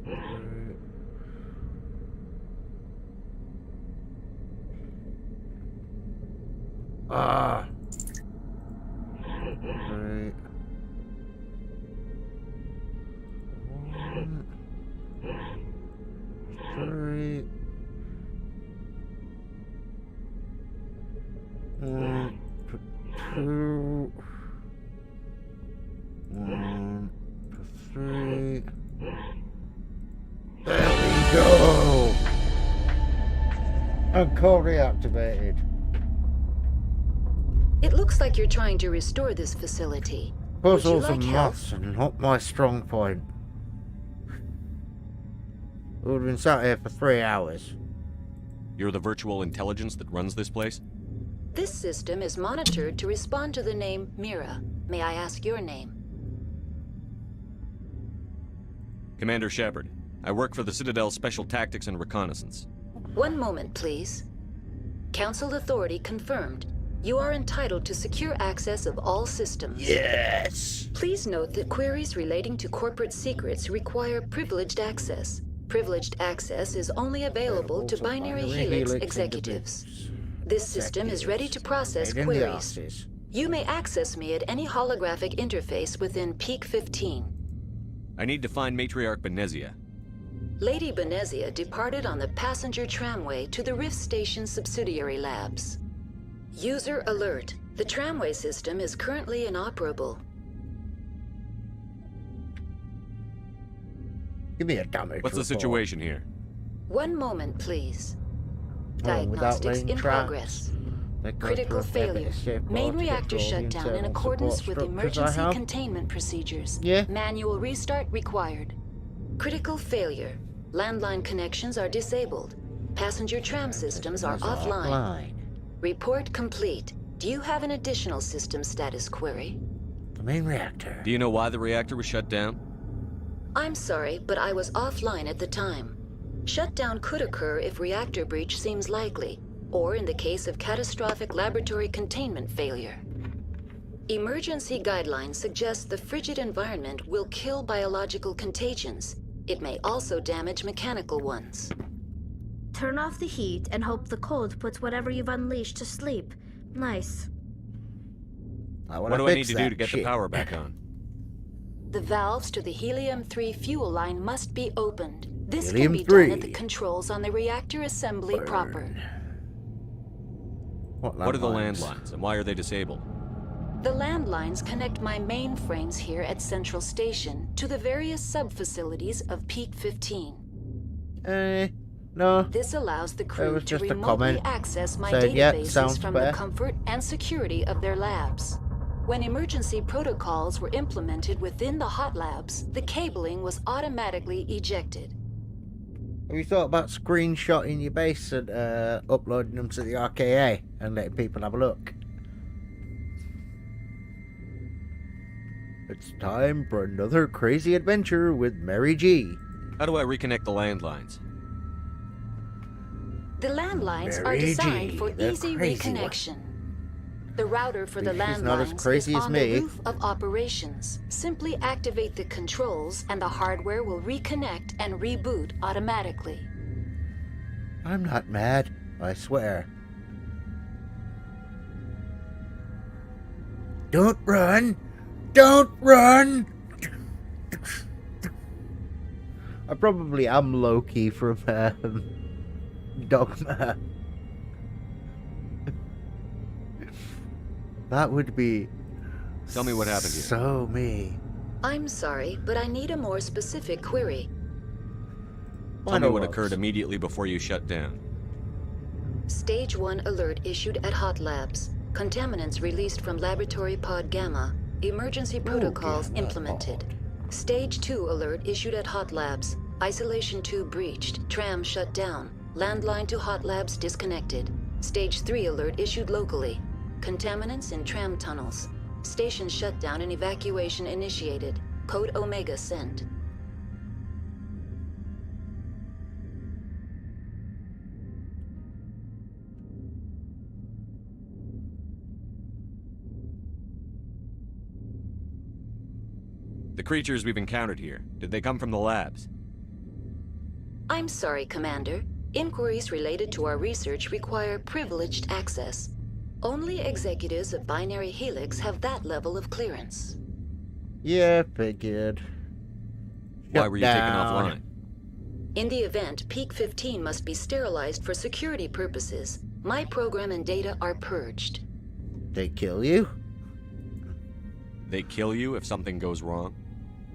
3. Ah. 3. 1. 3. 1 for 2. 1 for 3. There we go! And core reactivated. It looks like you're trying to restore this facility. Puzzles and maths are not my strong point. We've been sat here for 3 hours. You're the virtual intelligence that runs this place? This system is monitored to respond to the name Mira. May I ask your name? Commander Shepard. I work for the Citadel Special Tactics and Reconnaissance. One moment, please. Council authority confirmed. You are entitled to secure access of all systems. Yes! Please note that queries relating to corporate secrets require privileged access. Privileged access is only available to Binary Helix executives. This system is ready to process queries. You may access me at any holographic interface within Peak 15. I need to find Matriarch Benezia. Lady Benezia departed on the passenger tramway to the Rift Station subsidiary labs. User alert. The tramway system is currently inoperable. Give me a damage What's the situation here? One moment, please. Oh, Diagnostics in progress. Critical failure. Main reactor shut down in accordance with emergency containment procedures. Manual restart required. Critical failure. Landline connections are disabled. Passenger tram systems are offline. Report complete. Do you have an additional system status query? The main reactor. Do you know why the reactor was shut down? I'm sorry, but I was offline at the time. Shutdown could occur if reactor breach seems likely, or in the case of catastrophic laboratory containment failure. Emergency guidelines suggest the frigid environment will kill biological contagions. It may also damage mechanical ones. Turn off the heat and hope the cold puts whatever you've unleashed to sleep. Nice. What do I need to do to get the power back on? The valves to the Helium-3 fuel line must be opened. This can be Helium-3. done at the controls on the reactor assembly proper. What are the landlines, and why are they disabled? The landlines connect my mainframes here at Central Station to the various sub-facilities of Peak 15. No. This allows the It crew was to just a remotely comment. access my Said, yeah, databases sounds from fair. the comfort and security of their labs. When emergency protocols were implemented within the hot labs, the cabling was automatically ejected. Have you thought about screenshotting your base and uploading them to the RKA and letting people have a look? It's time for another crazy adventure with Mary G. How do I reconnect the landlines? The landlines are Mary designed G, for the easy crazy reconnection. The router for the She's not as landlines crazy is as on me. the roof of operations. Simply activate the controls and the hardware will reconnect and reboot automatically. I'm not mad, I swear. Don't run! Don't run! I probably am Loki from Dogma. That would be... Tell me what happened here. So me. I'm sorry, but I need a more specific query. Tell me what occurred immediately before you shut down. Stage 1 alert issued at Hot Labs. Contaminants released from Laboratory Pod Gamma. Emergency protocols implemented. Stage 2 alert issued at Hot Labs. Isolation tube breached. Tram shut down. Landline to Hot Labs disconnected. Stage 3 alert issued locally. Contaminants in tram tunnels. Station shutdown and evacuation initiated. Code Omega sent. The creatures we've encountered here, did they come from the labs? I'm sorry, Commander. Inquiries related to our research require privileged access. Only executives of Binary Helix have that level of clearance. Yeah, figured. Why were you taken offline? In the event, Peak 15 must be sterilized for security purposes. My program and data are purged. They kill you? They kill you if something goes wrong?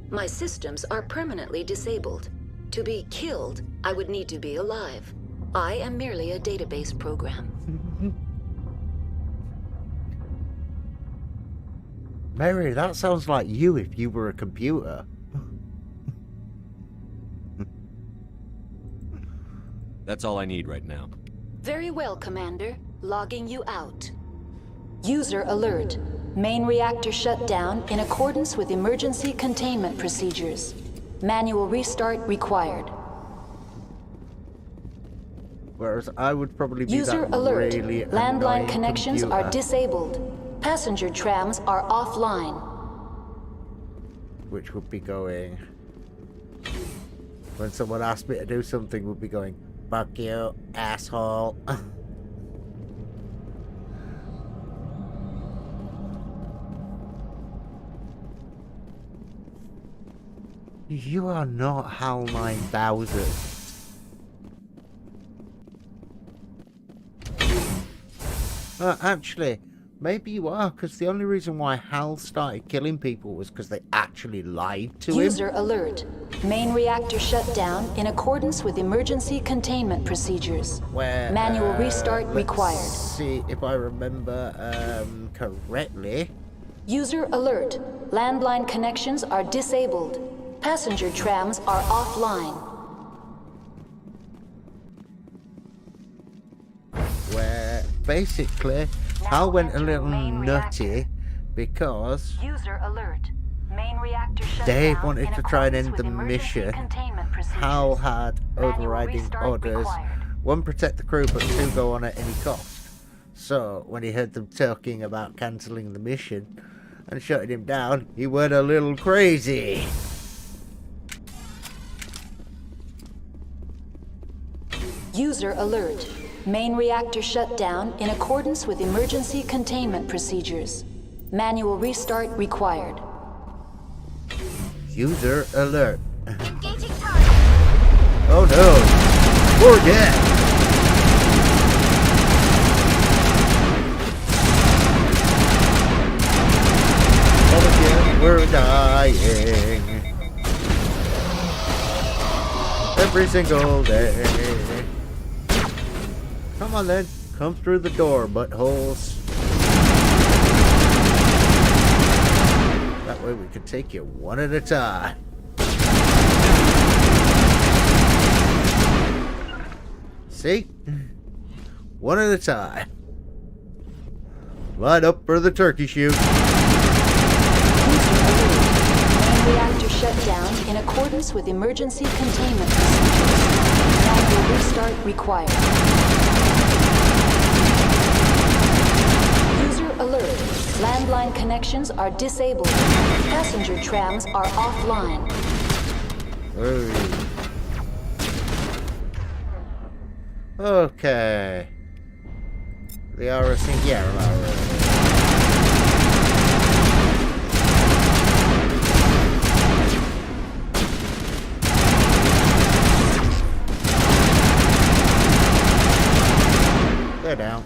My systems are permanently disabled. To be killed, I would need to be alive. I am merely a database program. Mary, that sounds like you if you were a computer. That's all I need right now. Very well, Commander. Logging you out. User alert. Main reactor shut down in accordance with emergency containment procedures. Manual restart required. Whereas I would probably be User that alert. really Landline annoying connections computer, are disabled. Passenger trams are offline. which would be going... When someone asked me to do something, would be going, "Fuck you, asshole." You are not HAL 9000. Actually, maybe you are, because the only reason why HAL started killing people was because they actually lied to him. User alert. Main reactor shut down in accordance with emergency containment procedures. Where, Manual restart required. See if I remember correctly. User alert. Landline connections are disabled. Passenger trams are offline. Where basically HAL went a little nutty because User alert. Main reactor shut Dave down wanted in to try and accordance end with the emergency mission. containment procedures. HAL had Manual overriding restart orders. required. One, protect the crew, but two, go on at any cost. So when he heard them talking about cancelling the mission and shutting him down, he went a little crazy. User alert. Main reactor shut down in accordance with emergency containment procedures. Manual restart required. User alert. Engaging target. Oh no! We're dead! Oh yeah, we're dying. Every single day. Come on then, come through the door, buttholes. That way we can take you one at a time. See? One at a time. Line up for the turkey shoot. Main reactor shut down in accordance with emergency containment procedures. Manual restart required. User alert. Landline connections are disabled. Passenger trams are offline. Okay. The Aura Singular. They're down.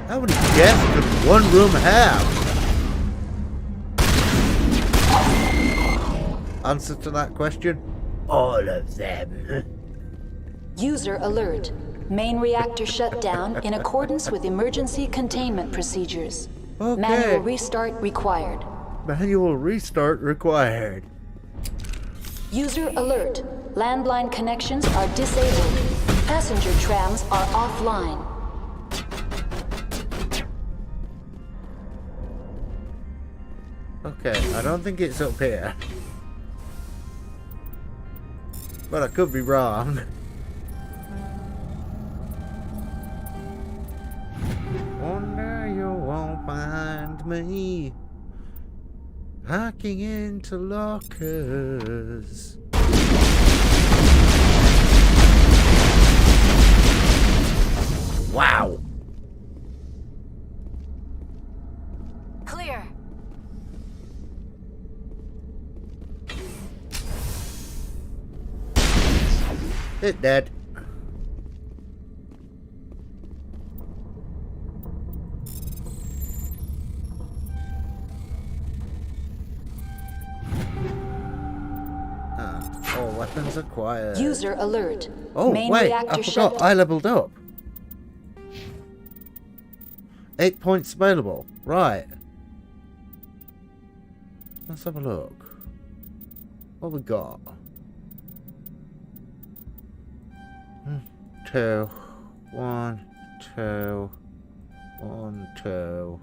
How many deaths could one room have? Answer to that question? All of them. User alert. Main reactor shut down in accordance with emergency containment procedures. Okay. Manual restart required. Manual restart required. User alert. Landline connections are disabled. Passenger trams are offline. Okay, I don't think it's up here. But I could be wrong. Wonder you won't find me hacking into lockers. Wow. Clear. It dead. All weapons acquired. User alert. Oh, Main wait, reactor I forgot. I leveled up. 8 points available. Right. Let's have a look. What we got? 2, 1, 2, 1, 2.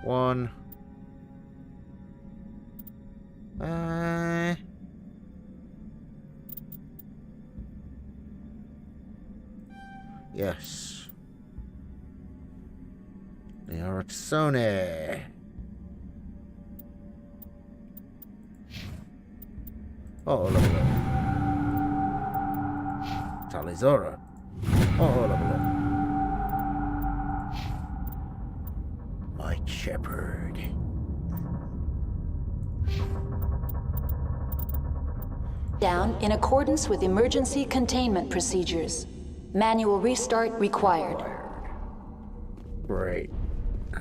One. Yes. They are at Sony. Oh, level up. Talizora. Oh, level up. White Shepherd. Down in accordance with emergency containment procedures. Manual restart required. Great.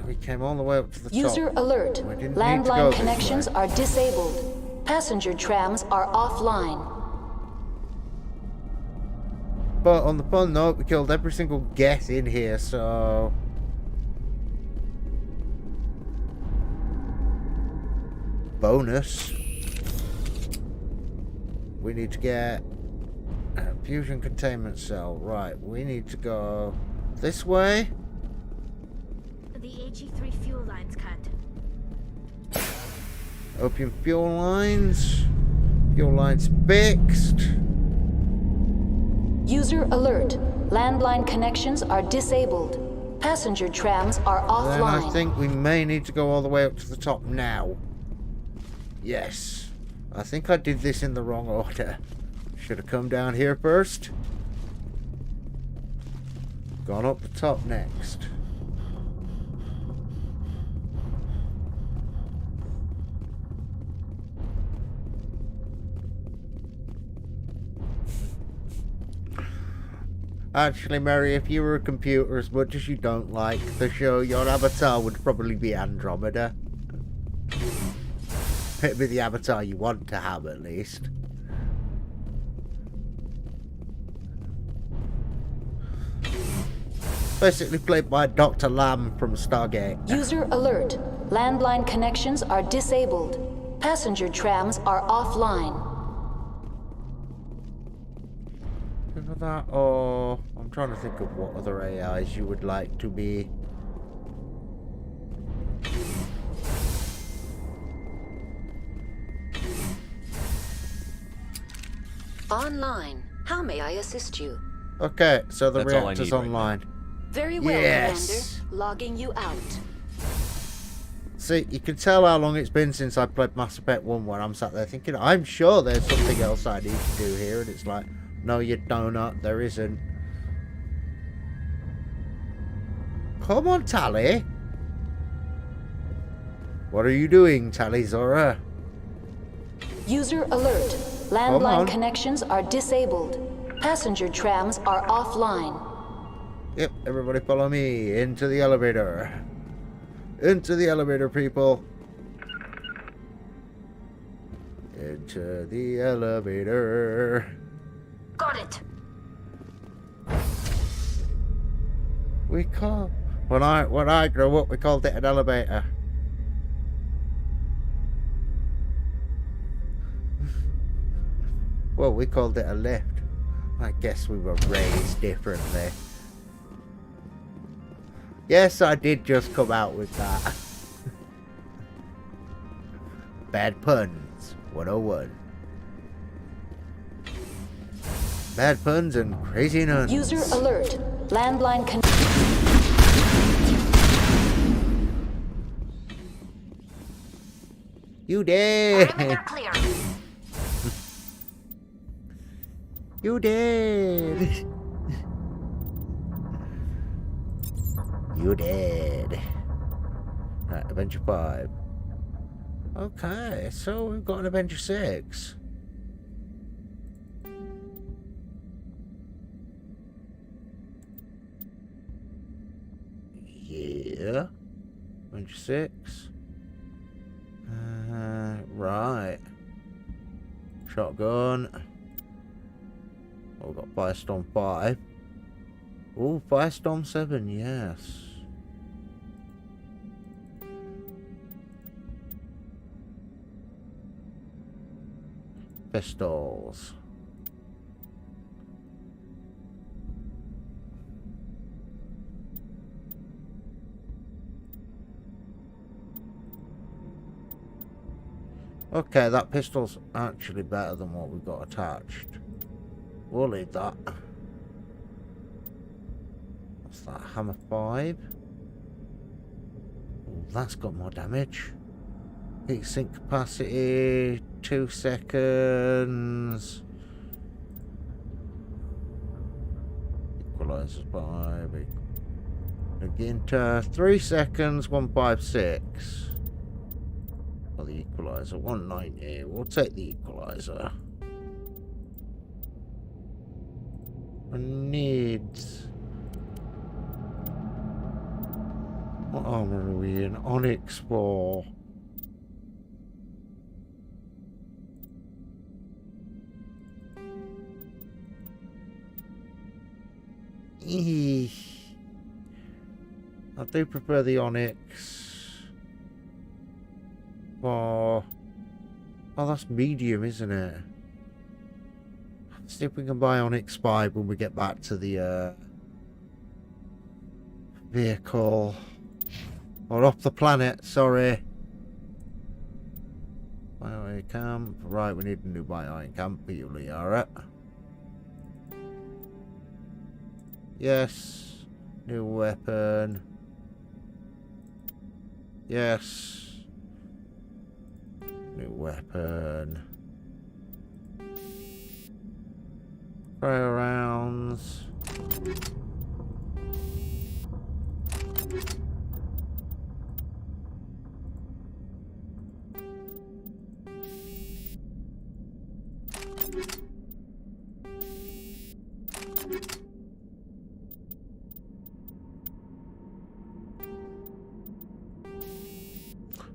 We came all the way up to the User top. alert. We didn't need to go Landline this connections way. are disabled. Passenger trams are offline. But on the fun note, we killed every single guest in here, so... bonus. We need to get a fusion containment cell. Right, we need to go this way. The AG3 fuel lines cut. Opium fuel lines. Fuel lines fixed. User alert. Landline connections are disabled. Passenger trams are Then I offline. think we may need to go all the way up to the top now. Yes. I think I did this in the wrong order. Should have come down here first. Gone up the top next. Actually, Mary, if you were a computer, as much as you don't like the show, your avatar would probably be Andromeda. It'd be the avatar you want to have, at least. Basically played by Dr. Lamb from Stargate. User alert. Landline connections are disabled. Passenger trams are offline. Either that, or I'm trying to think of what other AIs you would like to be. Online. How may I assist you? Okay, so the That's all I reactor's need right online. Very well, Yes. Commander. Logging you out. See, you can tell how long it's been since I played Mass Effect 1 when I'm sat there thinking, I'm sure there's something else I need to do here, and it's like, no, you donut, there isn't. Come on, Tally. What are you doing, Tally Zora? User alert. Come Landline on. connections are disabled. Passenger trams are offline. Yep, everybody follow me into the elevator. Into the elevator, people. Into the elevator. Got it. We call when I grew up, we called it an elevator. Well, we called it a lift. I guess we were raised differently. Yes, I did just come out with that. Bad puns 101. Bad puns and crazy nuns. User alert. Landline You did. Clear. You did. You did. Right, Avenger 5. Okay, so we've got an Avenger 6. Yeah. Avenger 6. Right. Shotgun. Oh, we've got Firestorm 5. Oh, Firestorm 7, yes. Pistols. Okay, that pistol's actually better than what we've got attached. We'll leave that. What's that? Hammer 5. Oh, that's got more damage. Heat sink capacity, 2 seconds. Equalizers 5. Again, 3 seconds, 156. For the equalizer, 190. We'll take the equalizer. I need. What armor are we in? Onyx 4. I do prefer the Onyx. Oh, that's medium, isn't it? Let's see if we can buy Onyx 5 when we get back to the vehicle. Or off the planet, sorry. Bio camp. Right, we need a new bio camp. You are it. Yes. New weapon. Yes. New weapon. Cryo rounds.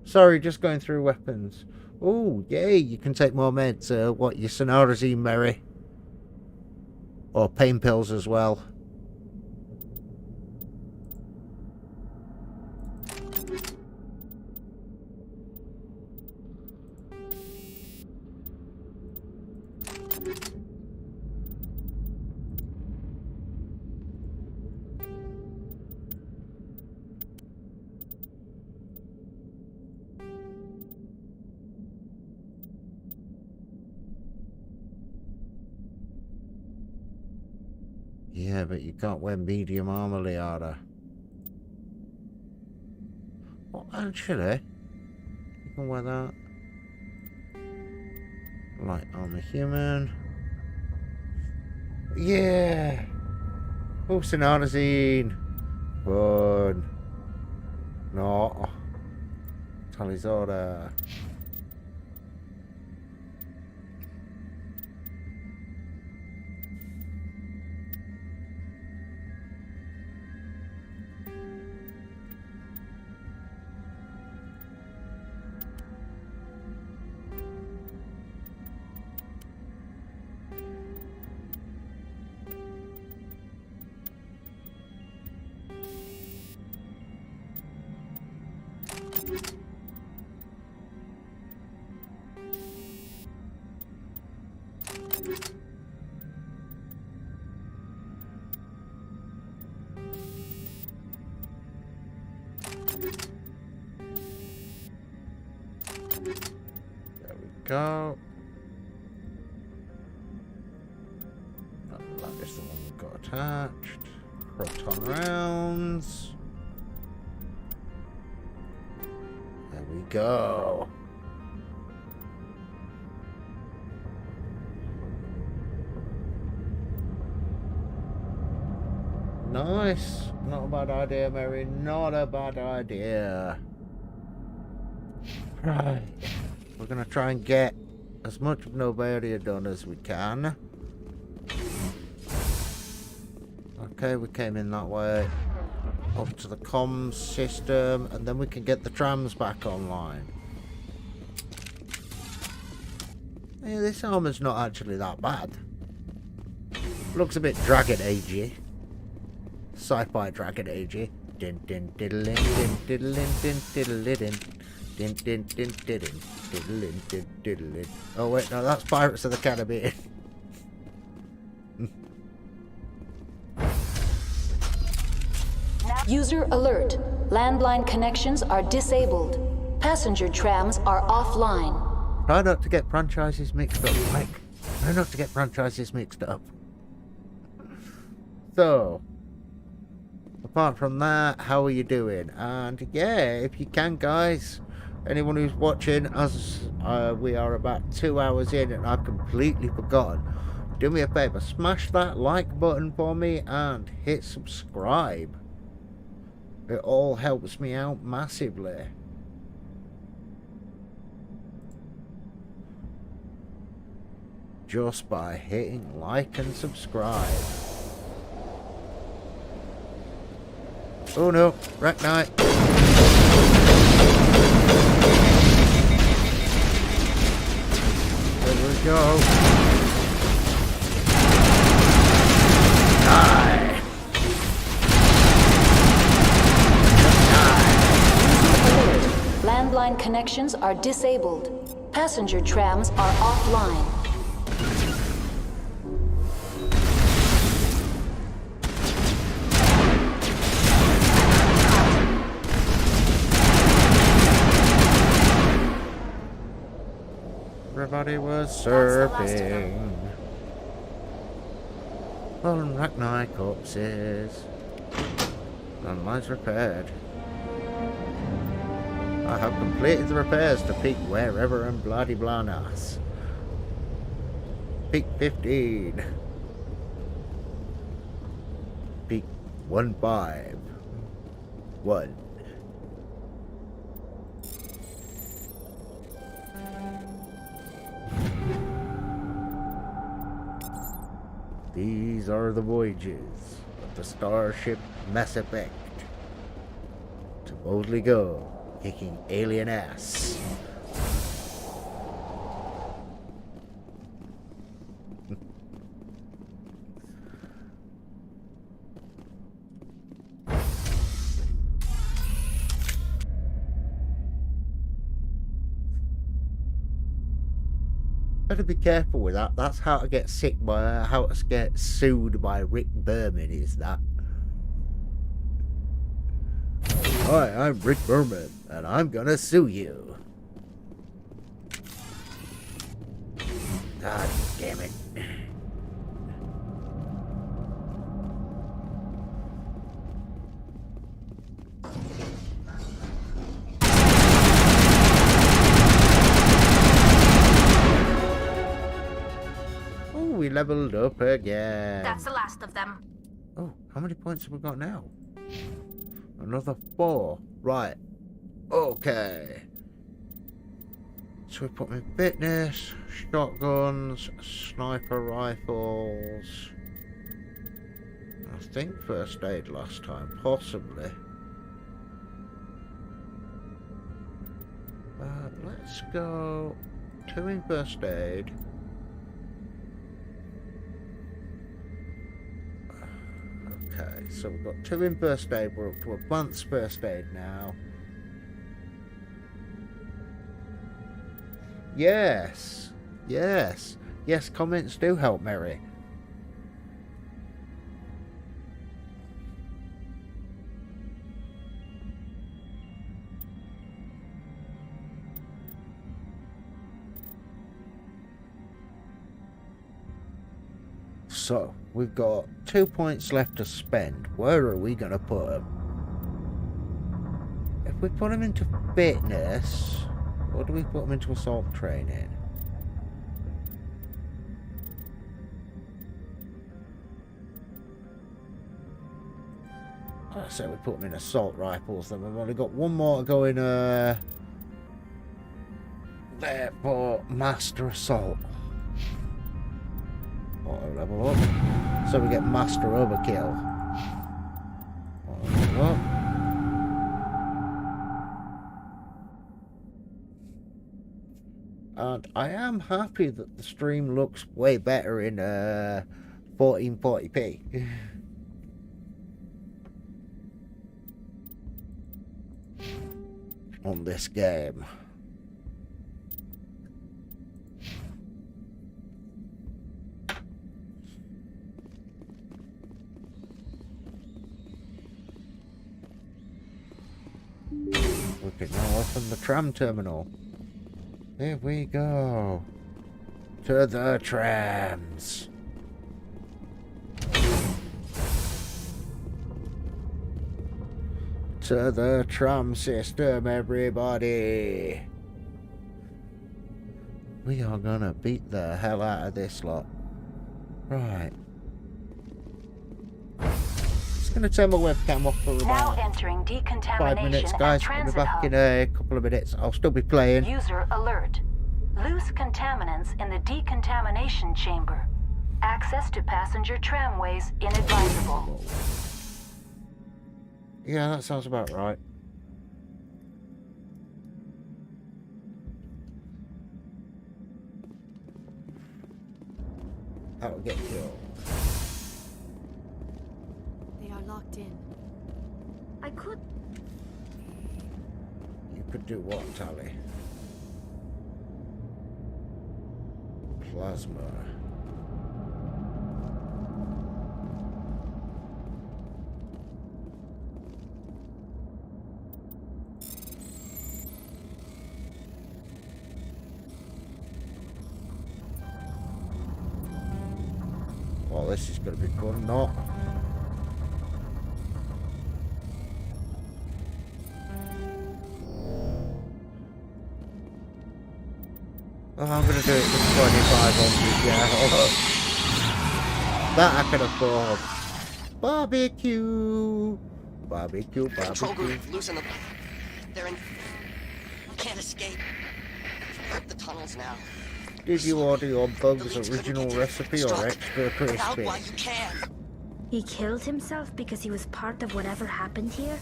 Sorry, just going through weapons. Oh, yay, you can take more meds. What, your Sonorazine, Mary? Or pain pills as well. Yeah, but you can't wear medium armor, Liara. Well, actually, you can wear that. Light armor human. Yeah! Oh, Sonorazine! Fun. No. Tally's order. There we go. That is the one we've got attached. Proton rounds. There we go. Nice. Not a bad idea, Mary. Not a bad idea. Right. We're gonna try and get as much of noveria done as we can. Okay, we came in that way. Up to the comms system, and then we can get the trams back online. Yeah, this armor's not actually that bad. Looks a bit Dragon Agey. Sci-Fi Dragon Agey. Din din diddlin din diddlin din diddlin din din din diddlin diddlin din diddlin. Oh wait, no, that's Pirates of the Caribbean. User alert. Landline connections are disabled. Passenger trams are offline. Try not to get franchises mixed up, Mike. Try not to get franchises mixed up. So, apart from that, how are you doing? And yeah, if you can, guys, anyone who's watching, as we are about 2 hours in and I've completely forgotten, do me a favor, smash that like button for me and hit subscribe. It all helps me out massively. Just by hitting like and subscribe. Oh no, wreck night. There we go. Die. Landline connections are disabled. Passenger trams are offline. Everybody was surfing. On Ragnai corpses. Landlines repaired. I have completed the repairs to peak wherever and bloody blah nas. Peak 15. Peak 15. 1. These are the voyages of the starship Mass Effect. To boldly go, kicking alien ass. Better be careful with that. That's how to get sick by, how to get sued by Rick Berman, is that. Hi, I'm Rick Berman, and I'm gonna sue you. God damn it. We leveled up again. That's the last of them. Oh, how many points have we got now? Another 4. Right. Okay. So we put in fitness, shotguns, sniper rifles. I think first aid last time, possibly. Let's go 2 in first aid. Okay, so we've got 2 in first aid, we're up to advanced first aid now. Yes, yes, yes, comments do help, Mary. So, we've got 2 points left to spend. Where are we going to put them? If we put them into fitness, or do we put them into assault training? I say we put them in assault rifles, then we've only got 1 more to go in there for Master Assault. Auto level up. So we get Master Overkill. Auto level up. And I am happy that the stream looks way better in 1440p. On this game. We can now open the tram terminal. Here we go. To the trams. To the tram system, everybody. We are gonna beat the hell out of this lot. Right. Just gonna turn my webcam off for about entering decontamination 5 minutes, guys. I'll be back in a couple of minutes. I'll still be playing. User alert. Loose contaminants in the decontamination chamber. Access to passenger tramways inadvisable. Yeah, that sounds about right. That'll get killed. They are locked in. I could... You could do what, Tally? Plasma. Well, this is going to be fun, not. Oh, I'm going to do it for 25 yeah. That I can afford. Barbecue! Barbecue, Control barbecue. group, loosen them. They're in... Can't escape. Rip the tunnels now. Did you order your Bug's original recipe or extra crispy? While you can. He killed himself because he was part of whatever happened here?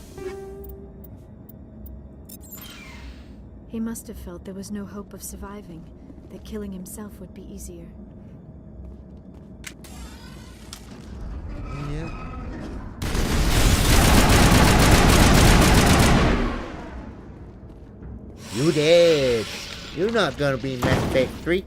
He must have felt there was no hope of surviving, that killing himself would be easier. Yeah. You dead. You're not gonna be in that factory.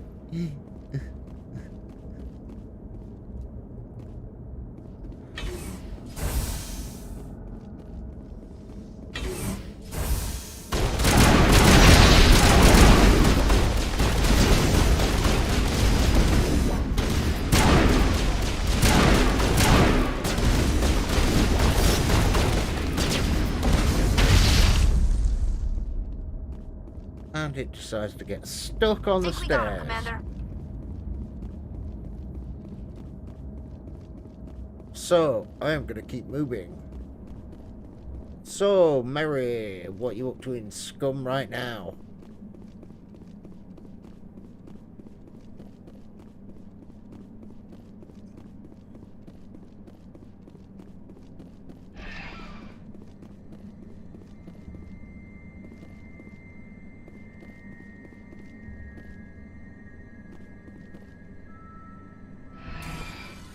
And it decides to get stuck on the stairs. Commander. So, I am going to keep moving. So, Mary, what you up to in Scum right now?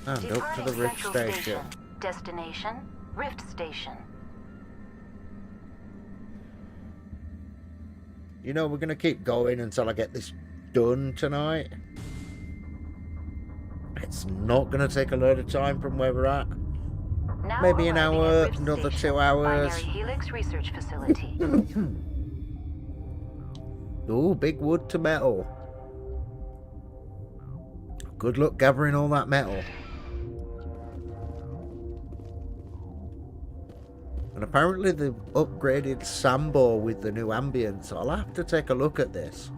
And up to the Rift Station. Destination, Rift Station. You know, we're going to keep going until I get this done tonight. It's not going to take a load of time from where we're at. Now Maybe an arriving hour, at Rift another Station, 2 hours. Binary Helix Research Facility. Ooh, big wood to metal. Good luck gathering all that metal. And apparently they've upgraded Sambo with the new ambience. I'll have to take a look at this.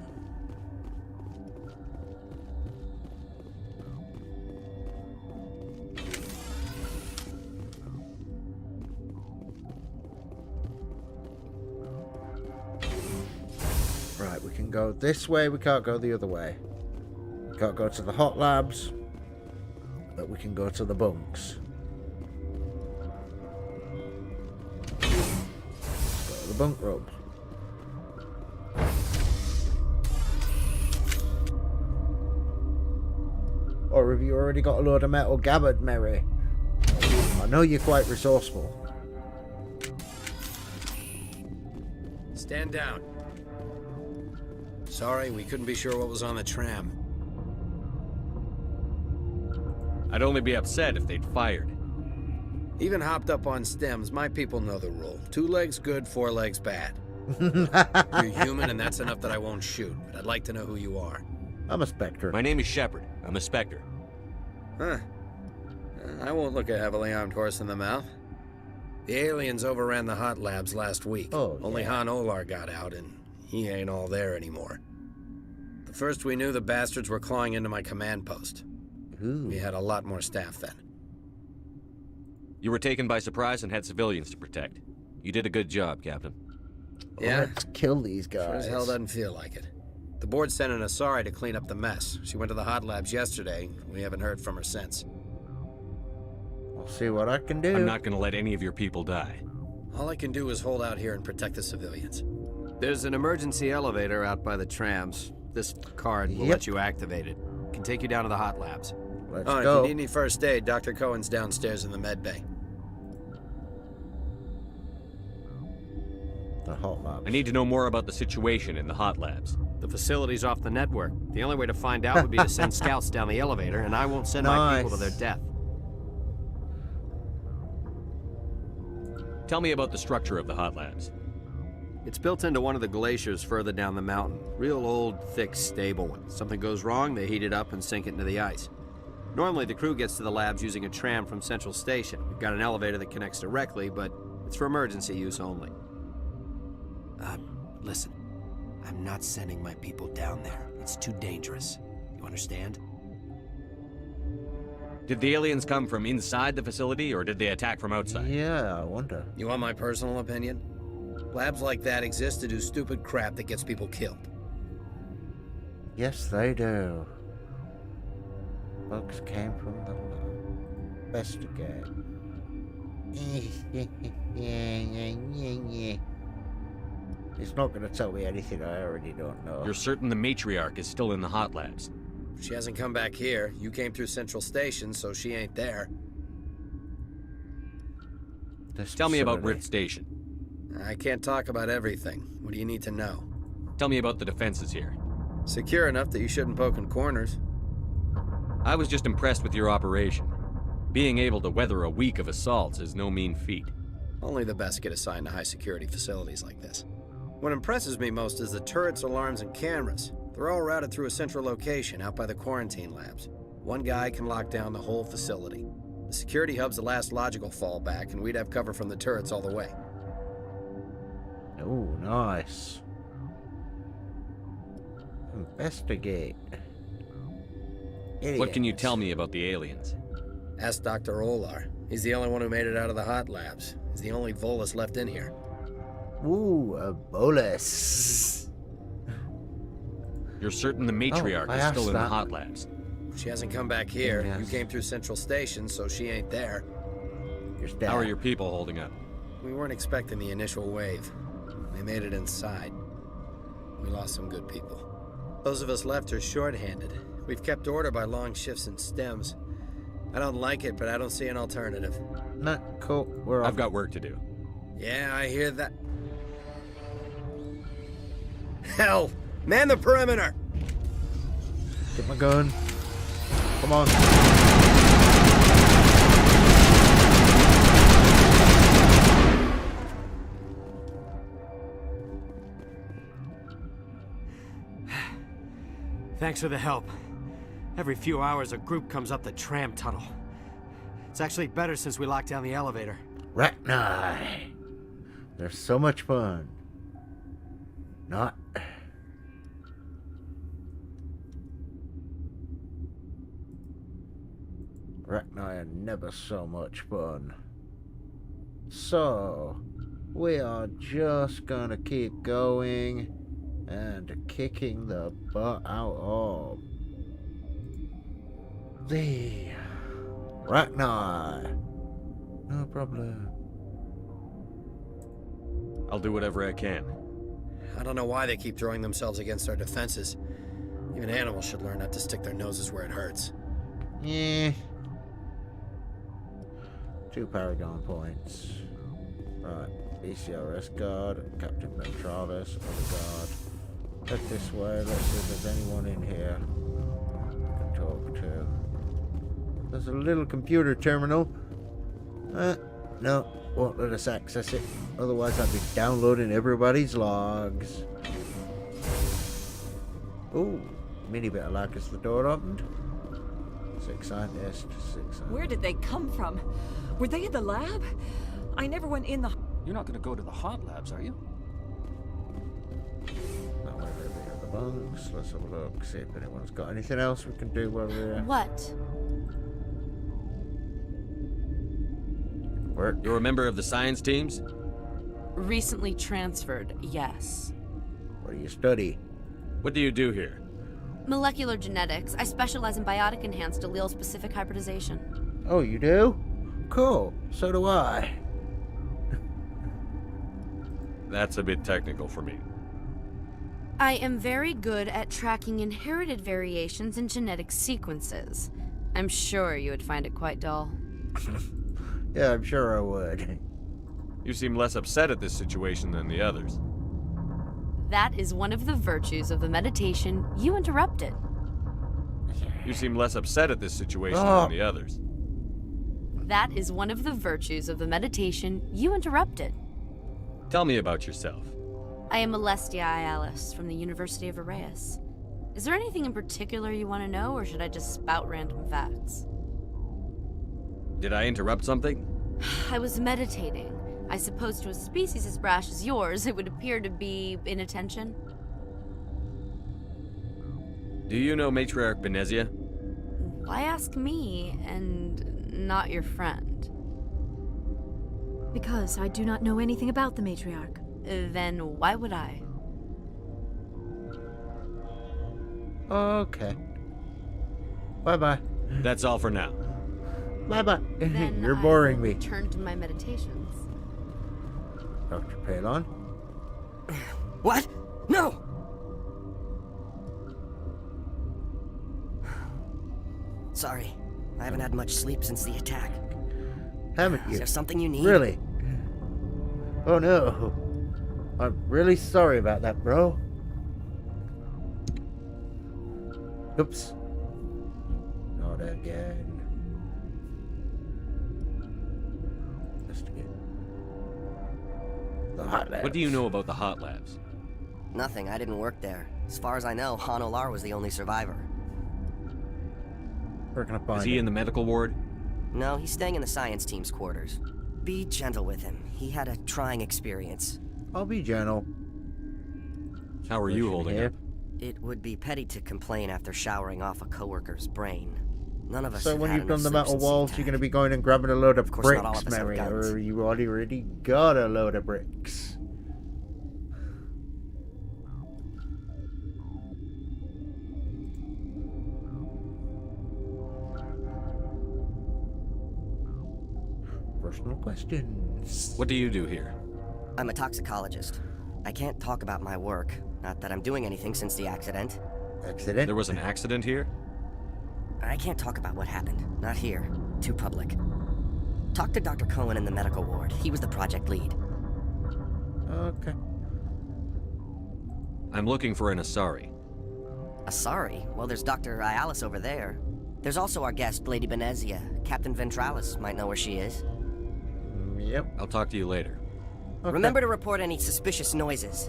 Right, we can go this way, we can't go the other way. We can't go to the hot labs, but we can go to the bunks. Go to the bunk room. Or have you already got a load of metal gabbard, Mary? I know you're quite resourceful. Stand down. Sorry, we couldn't be sure what was on the tram. I'd only be upset if they'd fired. Even hopped up on stems, my people know the rule. 2 legs good, 4 legs bad. You're human, and that's enough that I won't shoot, but I'd like to know who you are. I'm a Spectre. My name is Shepard. I'm a Spectre. Huh. I won't look a heavily armed horse in the mouth. The aliens overran the hot labs last week. Only Han Olar got out, and he ain't all there anymore. The first we knew, the bastards were clawing into my command post. We had a lot more staff then. You were taken by surprise and had civilians to protect. You did a good job, Captain. Yeah? Let's kill these guys. Sure as hell doesn't feel like it. The board sent an Asari to clean up the mess. She went to the hot labs yesterday. We haven't heard from her since. I'll see what I can do. I'm not going to let any of your people die. All I can do is hold out here and protect the civilians. There's an emergency elevator out by the trams. This card will let you activate it. Can take you down to the hot labs. Let's If go. you need any first aid, Dr. Cohen's downstairs in the med bay. The hot labs. I need to know more about the situation in the hot labs. The facility's off the network. The only way to find out would be to send scouts down the elevator, and I won't send my people to their death. Tell me about the structure of the hot labs. It's built into one of the glaciers further down the mountain. Real old, thick, stable one. Something goes wrong, they heat it up and sink it into the ice. Normally, the crew gets to the labs using a tram from Central Station. We've got an elevator that connects directly, but it's for emergency use only. Listen. I'm not sending my people down there. It's too dangerous. You understand? Did the aliens come from inside the facility, or did they attack from outside? Yeah, I wonder. You want my personal opinion? Labs like that exist to do stupid crap that gets people killed. Yes, they do. Bugs came from the lab. Investigate. He's not going to tell me anything I already don't know. You're certain the matriarch is still in the hot labs? She hasn't come back here. You came through Central Station, so she ain't there. Tell me about Rift Station. I can't talk about everything. What do you need to know? Tell me about the defenses here. Secure enough that you shouldn't poke in corners. I was just impressed with your operation. Being able to weather a week of assaults is no mean feat. Only the best get assigned to high-security facilities like this. What impresses me most is the turrets, alarms, and cameras. They're all routed through a central location out by the quarantine labs. One guy can lock down the whole facility. The security hub's the last logical fallback, and we'd have cover from the turrets all the way. Oh, nice. Investigate. What can you tell me about the aliens? Ask Dr. Olar. He's the only one who made it out of the hot labs. He's the only Volus left in here. Ooh, a bolus. You're certain the matriarch is still in the hot labs? She hasn't come back here. Yes. You came through Central Station, so she ain't there. How are your people holding up? We weren't expecting the initial wave. They made it inside. We lost some good people. Those of us left are short-handed. We've kept order by long shifts and stems. I don't like it, but I don't see an alternative. Not cool. I've got work to do. Yeah, I hear that. Hell! Man the perimeter! Get my gun. Come on. Thanks for the help. Every few hours, a group comes up the tram tunnel. It's actually better since we locked down the elevator. Rachni. They're so much fun. Not. Rachni are never so much fun. So, we are just gonna keep going. and kicking the butt out of the Rachni. No problem. I'll do whatever I can. I don't know why they keep throwing themselves against our defenses. Even animals should learn not to stick their noses where it hurts. Yeah. 2 Paragon points. Right. ECRS guard, Captain Ventralis, other guard. Head this way. Let's see if there's anyone in here we can talk to. There's a little computer terminal. No, won't let us access it. Otherwise, I'd be downloading everybody's logs. Ooh, mini bit of luck as the door opened. 6 scientists, 6 scientists. Where did they come from? Were they in the lab? I never went in the... You're not going to go to the hot labs, are you? Not where they are the bunks. Let's have a look, see if anyone's got anything else we can do while we're here. What? Work. You're a member of the science teams? Recently transferred, yes. What do you study? What do you do here? Molecular genetics. I specialize in biotic-enhanced allele-specific hybridization. Oh, you do? Cool. So do I. That's a bit technical for me. I am very good at tracking inherited variations in genetic sequences. I'm sure you would find it quite dull. Yeah, I'm sure I would. You seem less upset at this situation than the others. That is one of the virtues of the meditation you interrupted. You seem less upset at this situation than the others. That is one of the virtues of the meditation you interrupted. Tell me about yourself. I am Alestia Ialis from the University of Arraeus. Is there anything in particular you want to know, or should I just spout random facts? Did I interrupt something? I was meditating. I suppose to a species as brash as yours, it would appear to be inattention. Do you know Matriarch Benezia? Why ask me, and not your friend? Because I do not know anything about the Matriarch. Then why would I? Okay. Bye-bye. That's all for now. Bye-bye. Then You're boring me. Turn to my meditations. Dr. Palon? What? No! Sorry, I haven't had much sleep since the attack. Haven't you? Is there something you need? Really? Oh no. I'm really sorry about that, bro. Oops. Not again. Investigate. The hot labs. What do you know about the hot labs? Nothing, I didn't work there. As far as I know, Han Olar was the only survivor. Where can I find Is he in the medical ward? No, he's staying in the science team's quarters. Be gentle with him. He had a trying experience. I'll be gentle. How are you holding up? It would be petty to complain after showering off a coworker's brain. None of us So have when had you've done enough the sleep metal since the walls, attack. you're going to be going and grabbing a load of course, not all bricks, of us have Mary, guns. or you already got a load of bricks. Personal questions. What do you do here? I'm a toxicologist. I can't talk about my work. Not that I'm doing anything since the accident. Accident? There was an accident here? I can't talk about what happened. Not here. Too public. Talk to Dr. Cohen in the medical ward. He was the project lead. Okay. I'm looking for an Asari. Asari? Well, there's Dr. Ialis over there. There's also our guest, Lady Benezia. Captain Ventralis might know where she is. Yep. I'll talk to you later. Okay. Remember to report any suspicious noises.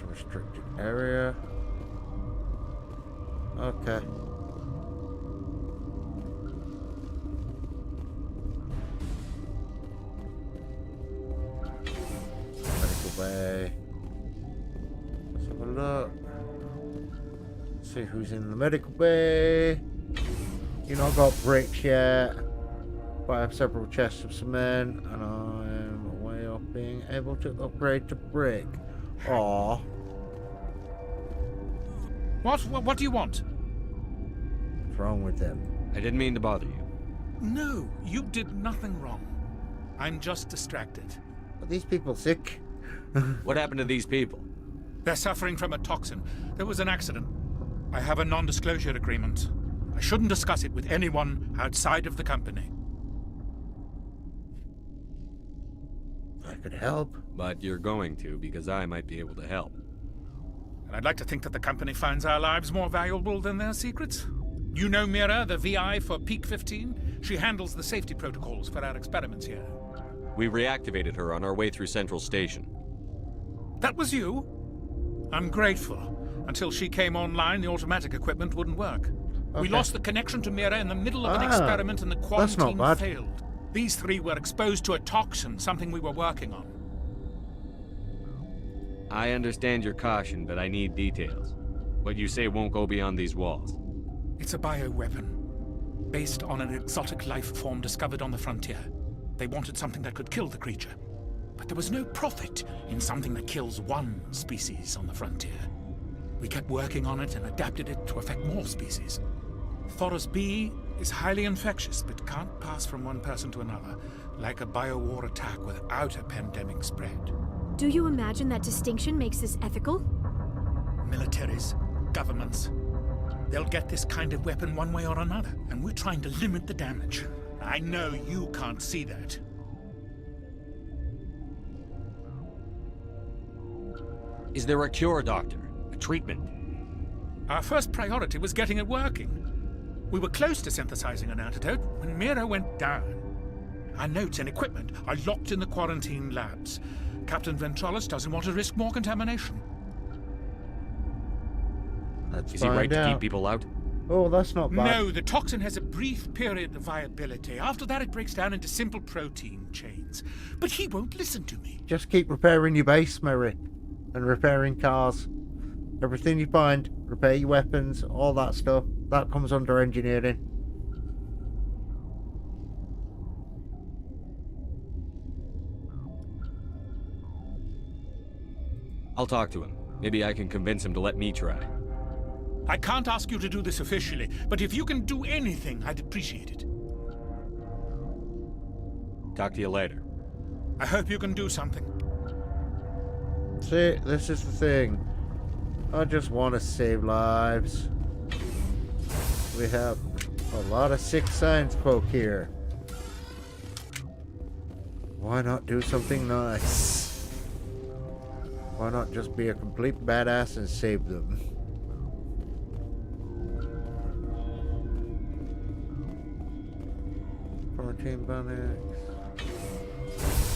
Restricted area. Okay. Medical bay. Let's have a look. See who's in the medical bay. You not got bricks yet. But I have several chests of cement, and I'm way up being able to upgrade to brick. Aww. What do you want? What's wrong with them? I didn't mean to bother you. No, you did nothing wrong. I'm just distracted. Are these people sick? What happened to these people? They're suffering from a toxin. There was an accident. I have a non-disclosure agreement. I shouldn't discuss it with anyone outside of the company. I could help. But you're going to, because I might be able to help. And I'd like to think that the company finds our lives more valuable than their secrets. You know Mira, the VI for Peak 15? She handles the safety protocols for our experiments here. We reactivated her on our way through Central Station. That was you? I'm grateful. Until she came online, the automatic equipment wouldn't work. Okay. We lost the connection to Mira in the middle of an experiment and the that's not quarantine bad. failed. These three were exposed to a toxin, something we were working on. I understand your caution, but I need details. What you say won't go beyond these walls. It's a bioweapon, based on an exotic life form discovered on the frontier. They wanted something that could kill the creature. But there was no profit in something that kills one species on the frontier. We kept working on it and adapted it to affect more species. Thoros B is highly infectious, but can't pass from one person to another, like a biowar attack without a pandemic spread. Do you imagine that distinction makes this ethical? Militaries, governments, they'll get this kind of weapon one way or another, and we're trying to limit the damage. I know you can't see that. Is there a cure, Doctor? A treatment? Our first priority was getting it working. We were close to synthesizing an antidote when Mira went down. Our notes and equipment are locked in the quarantine labs. Captain Ventrolis doesn't want to risk more contamination. Is he right to keep people out? Oh, that's not bad. No, the toxin has a brief period of viability. After that, it breaks down into simple protein chains. But he won't listen to me. Just keep repairing your base, Mary. And repairing cars. Everything you find, repair your weapons, all that stuff. That comes under engineering. I'll talk to him. Maybe I can convince him to let me try. I can't ask you to do this officially, but if you can do anything, I'd appreciate it. Talk to you later. I hope you can do something. See, this is the thing. I just want to save lives. We have a lot of sick science folk here. Why not do something nice? Why not just be a complete badass and save them? Quarantine barracks.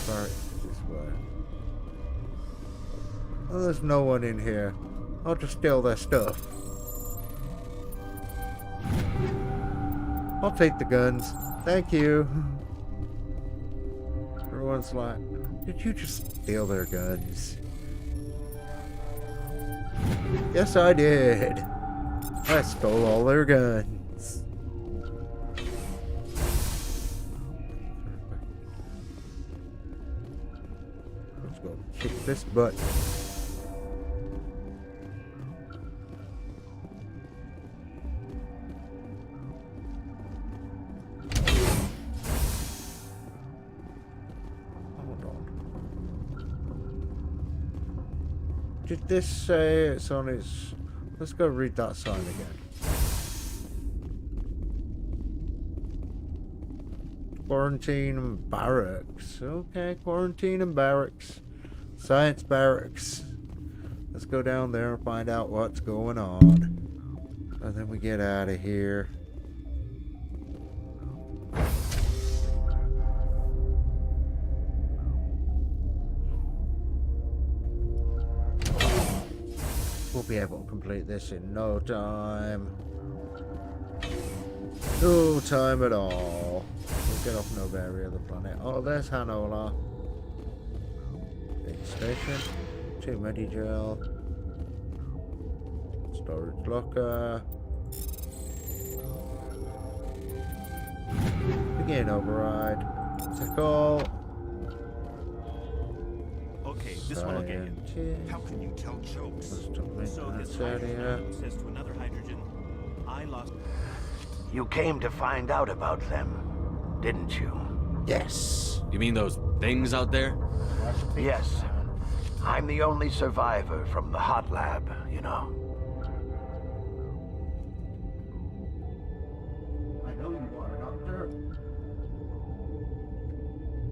Barracks this way. Oh, there's no one in here. I'll just steal their stuff. I'll take the guns. Thank you. Everyone's like, did you just steal their guns? Yes, I did. I stole all their guns. Let's go kick this butt. Did this say it's on its... Let's go read that sign again. Quarantine and barracks. Okay, quarantine and barracks. Science barracks. Let's go down there and find out what's going on. And then we get out of here. We'll be able to complete this in no time. No time at all. We'll get off noveria, the planet. Oh, there's Hanola. Big station. 2 Medigel. Storage locker. Begin override. Take all. Okay, this one will get you. How can you tell jokes? So this hydrogen says to another hydrogen, I lost... You came to find out about them, didn't you? Yes. You mean those things out there? Yes. I'm the only survivor from the hot lab, you know. I know you are, Doctor.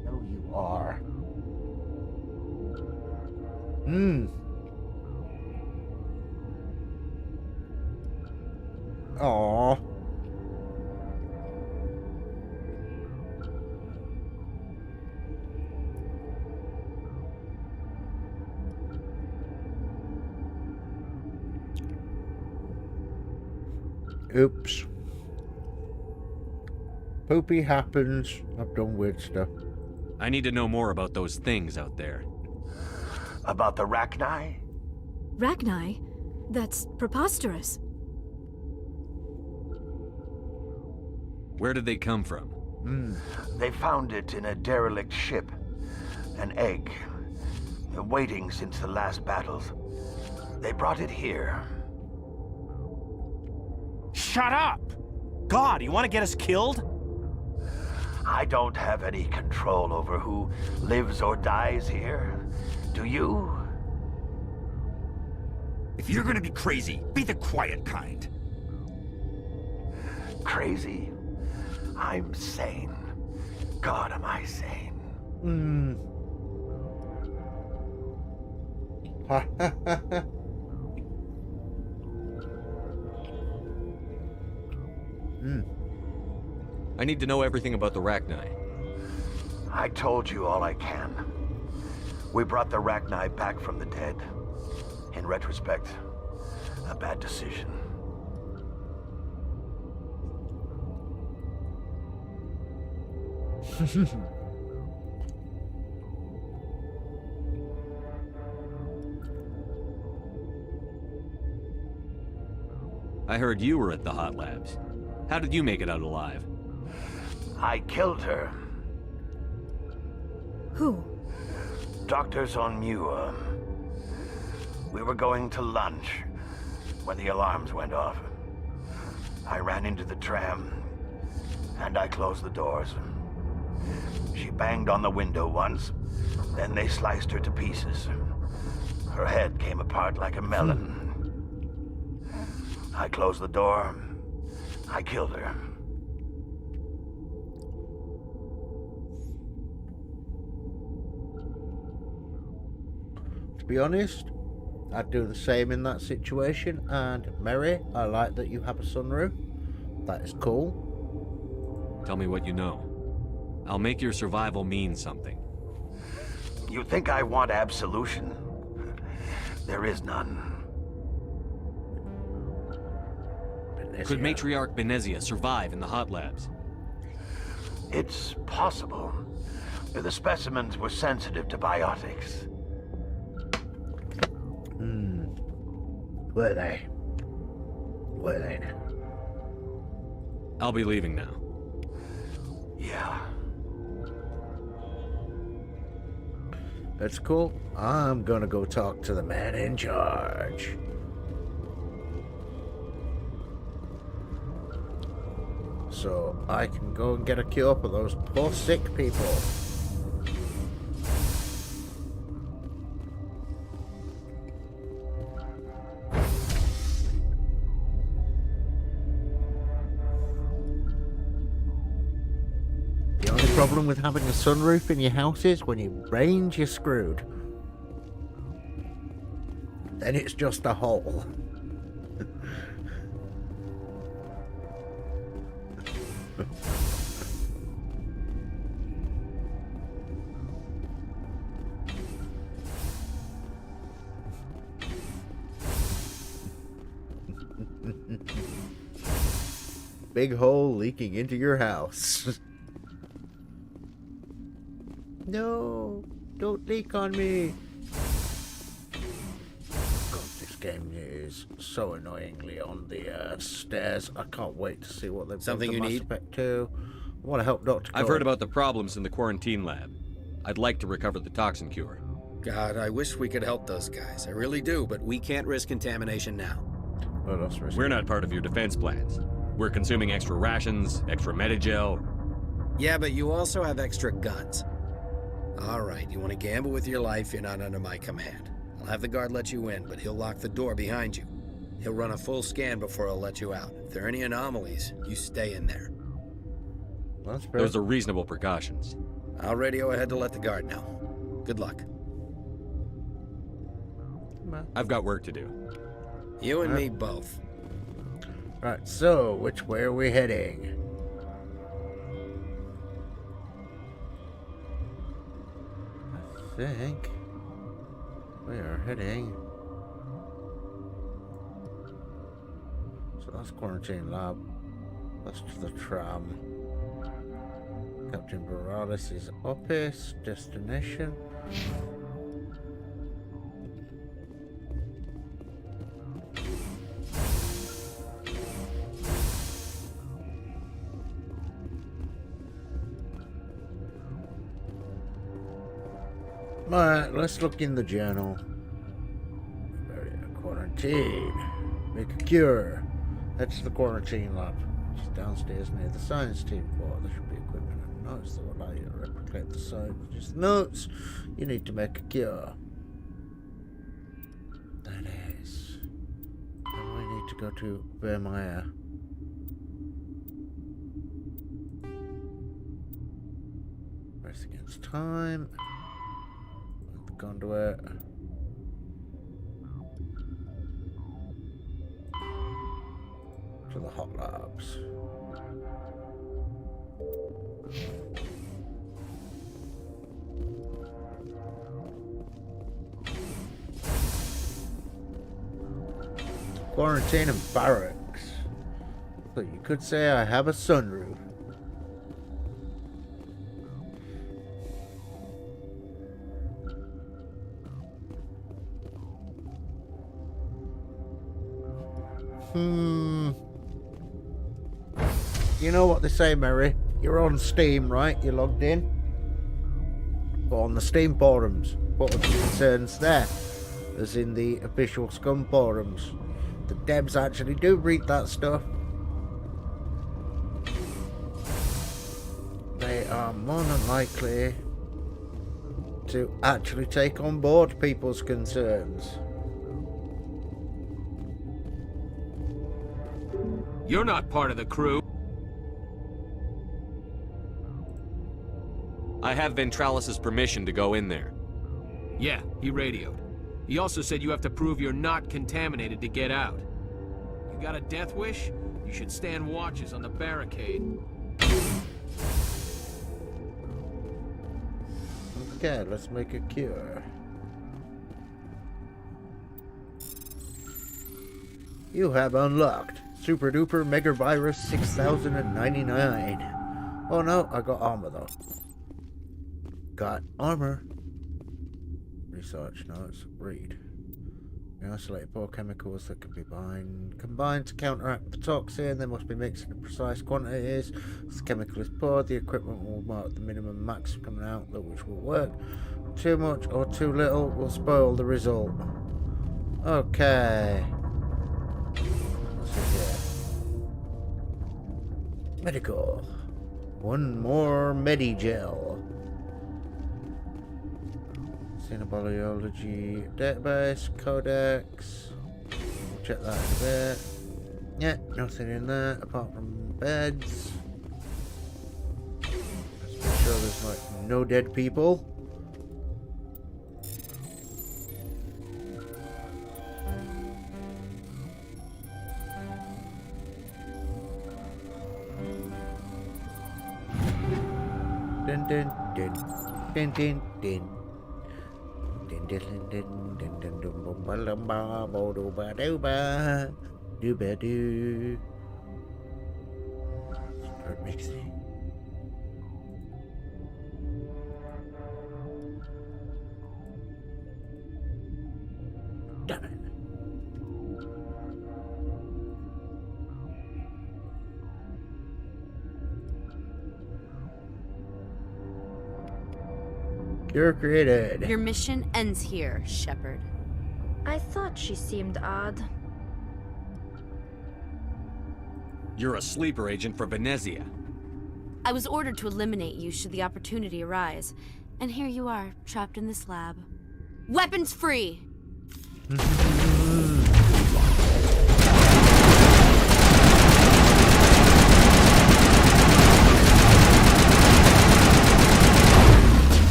I know you are. Aww. Oops. Poopy happens. I've done weird stuff. I need to know more about those things out there. About the Rachni? Rachni? That's preposterous. Where did they come from? They found it in a derelict ship. An egg. Waiting since the last battles. They brought it here. Shut up! God, you want to get us killed? I don't have any control over who lives or dies here. Do you? If you're gonna be crazy, be the quiet kind. Crazy? I'm sane. God, am I sane? I need to know everything about the Rachni. I told you all I can. We brought the Rachni back from the dead. In retrospect, a bad decision. I heard you were at the hot labs. How did you make it out alive? I killed her. Who? Doctors on Muir. We were going to lunch when the alarms went off. I ran into the tram, and I closed the doors. She banged on the window once, then they sliced her to pieces. Her head came apart like a melon. I closed the door. I killed her. To be honest, I'd do the same in that situation. And Mary, I like that you have a sunroof. That is cool. Tell me what you know. I'll make your survival mean something. You think I want absolution? There is none. Could Matriarch Benezia survive in the hot labs? It's possible. The specimens were sensitive to biotics. Were they? Were they now? I'll be leaving now. Yeah. That's cool. I'm gonna go talk to the man in charge. So I can go and get a cure for those poor sick people. The only problem with having a sunroof in your house is when it rains, you're screwed. Then it's just a hole. Big hole leaking into your house. No, don't leak on me. God, this game is so annoyingly on the stairs. I can't wait to see what they've done to Mass Effect 2. I want to help Dr. I've heard about the problems in the quarantine lab. I'd like to recover the toxin cure. God, I wish we could help those guys. I really do, but we can't risk contamination now. What else risky? We're not part of your defense plans. We're consuming extra rations, extra Medigel. Yeah, but you also have extra guns. All right, you want to gamble with your life, you're not under my command. I'll have the guard let you in, but he'll lock the door behind you. He'll run a full scan before he'll let you out. If there are any anomalies, you stay in there. Those are reasonable precautions. I'll radio ahead to let the guard know. Good luck. I've got work to do. You and me both. Right, so which way are we heading? I think we are heading. So that's quarantine lab. That's to the tram. Captain Borealis' office, destination. Alright, let's look in the journal. Quarantine. Make a cure. That's the quarantine lab. It's downstairs near the science team floor. There should be equipment and notes that will allow you to replicate the science notes. You need to make a cure. That is. And we need to go to Vermeer. Race against time. Conduit. To the hot labs. Quarantine and barracks. But you could say I have a sunroof. You know what they say, Mary? You're on Steam, right? You're logged in? But on the Steam forums, what are the concerns there? As in the official Scum forums. The devs actually do read that stuff. They are more than likely to actually take on board people's concerns. You're not part of the crew. I have Ventralis' permission to go in there. Yeah, he radioed. He also said you have to prove you're not contaminated to get out. You got a death wish? You should stand watches on the barricade. Okay, let's make a cure. You have unlocked Super Duper Mega Virus 6099. Oh no, I got armor though. Got armor. Research notes. Read. We isolate four chemicals that can be combined to counteract the toxin. They must be mixed in precise quantities. As the chemical is poured, the equipment will mark the minimum max coming out, which will work. Too much or too little will spoil the result. Okay. What's in here? Medical. One more Medigel. Xenobiology database, codex. We'll check that in a bit. Yeah, nothing in there apart from beds. Let's make sure there's like no dead people. Dun dun dun dun dun dun. Start mixing. Damn it. You're created. Your mission ends here, Shepard. I thought she seemed odd. You're a sleeper agent for Venezia. I was ordered to eliminate you should the opportunity arise. And here you are, trapped in this lab. Weapons free!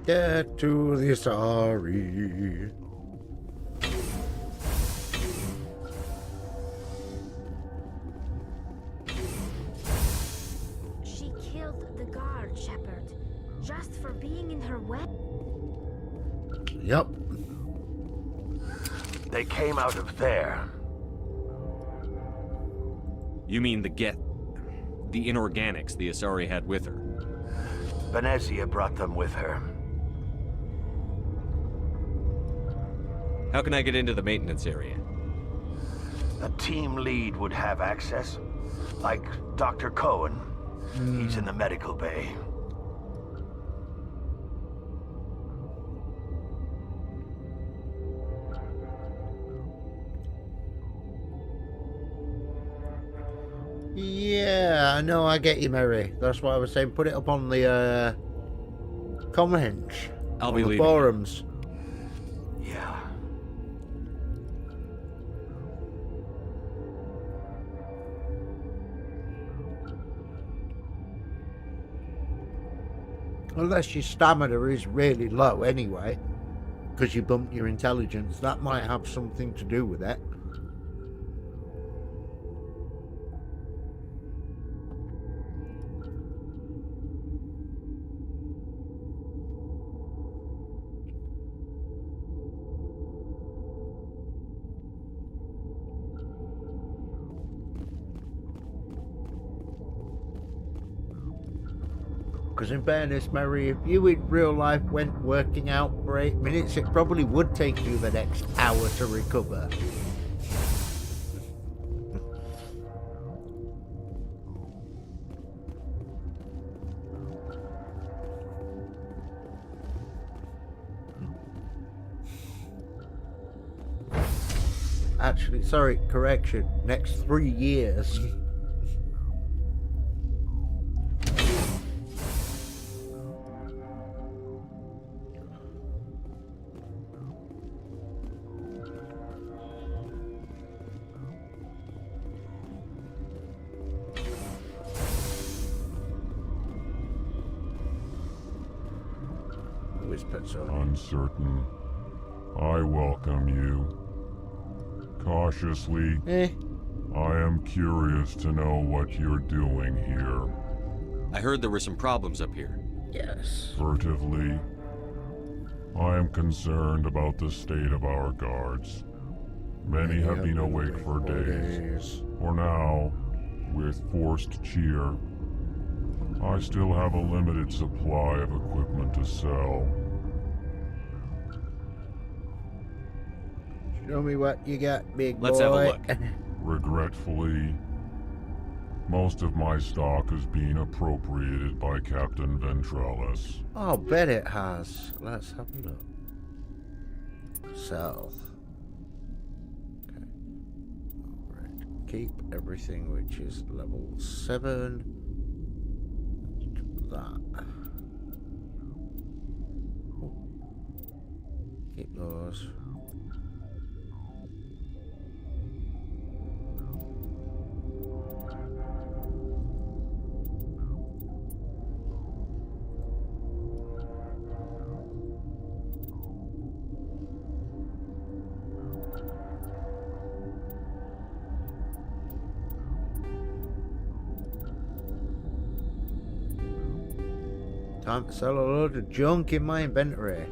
Get to the sorry. She killed the guard, Shepard, just for being in her way. Yep. They came out of there. You mean the inorganics the Asari had with her? Venezia brought them with her. How can I get into the maintenance area? A team lead would have access. Like Dr. Cohen. He's in the medical bay. Yeah, I know, I get you, Mary. That's why I was saying put it up on the comments. I'll be the leaving. Forums. Yeah. Unless your stamina is really low anyway, because you bumped your intelligence, that might have something to do with it. Because in fairness, Mary, if you in real life went working out for 8 minutes, it probably would take you the next hour to recover. Actually, sorry, correction, next 3 years. Uncertain. I welcome you. Cautiously. I am curious to know what you're doing here. I heard there were some problems up here. Yes. Furtively. I am concerned about the state of our guards. Many have been awake for days. For now, with forced cheer, I still have a limited supply of equipment to sell. Show me what you got, big boy. Let's have a look. Regretfully, most of my stock has been appropriated by Captain Ventrellis. Oh, bet it has. Let's have a look. Sell. Okay. Alright. Keep everything which is level 7. That. Keep those. Time to sell a load of junk in my inventory.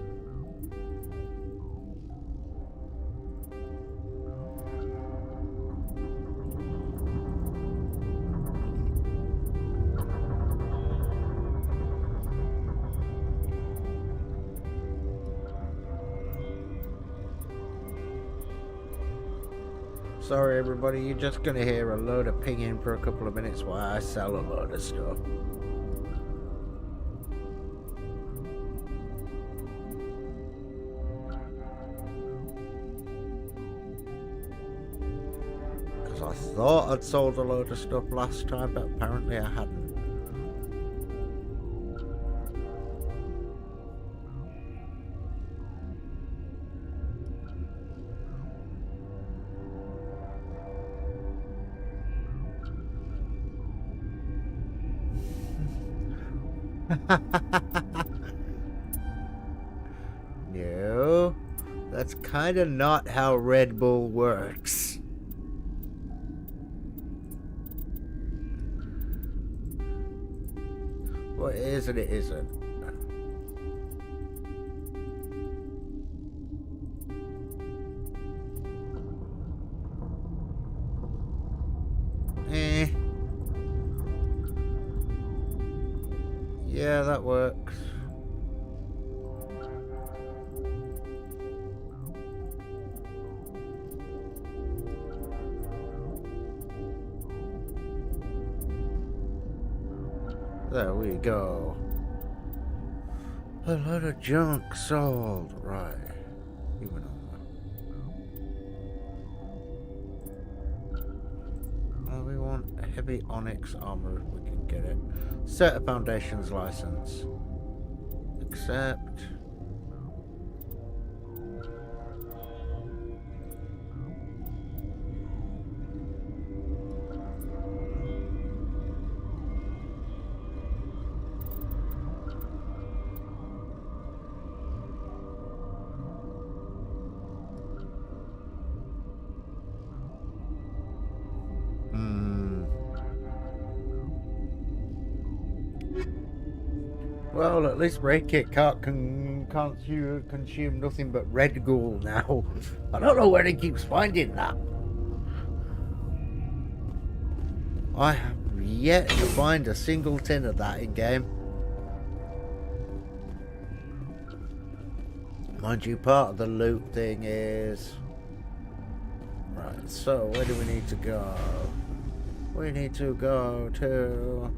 Sorry everybody, you're just gonna hear a load of pinging for a couple of minutes while I sell a load of stuff. Because I thought I'd sold a load of stuff last time, but apparently I hadn't. No, that's kind of not how Red Bull works. What it is and it isn't. Yeah, that works. There we go. A lot of junk sold. Right. Moving on. We want a heavy onyx armor if we can get it. Set a foundations license. Accept. Well, at least Redkit can't consume nothing but red ghoul now. I don't know where he keeps finding that. I have yet to find a single tin of that in game. Mind you, part of the loot thing is... Right, so where do we need to go? We need to go to...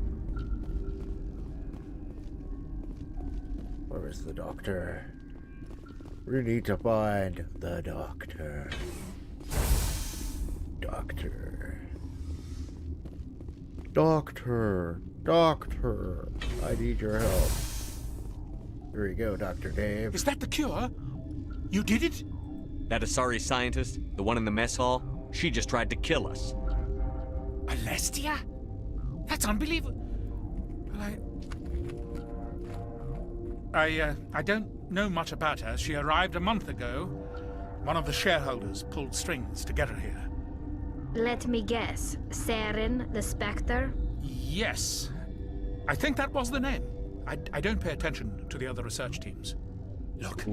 Where is the doctor? We need to find the doctor. Doctor. Doctor. Doctor. I need your help. Here we go, Dr. Dave. Is that the cure? You did it? That Asari scientist, the one in the mess hall, she just tried to kill us. Alestia? That's unbelievable. Well, I don't know much about her. She arrived a month ago. One of the shareholders pulled strings to get her here. Let me guess. Saren, the Spectre? Yes. I think that was the name. I don't pay attention to the other research teams. Look,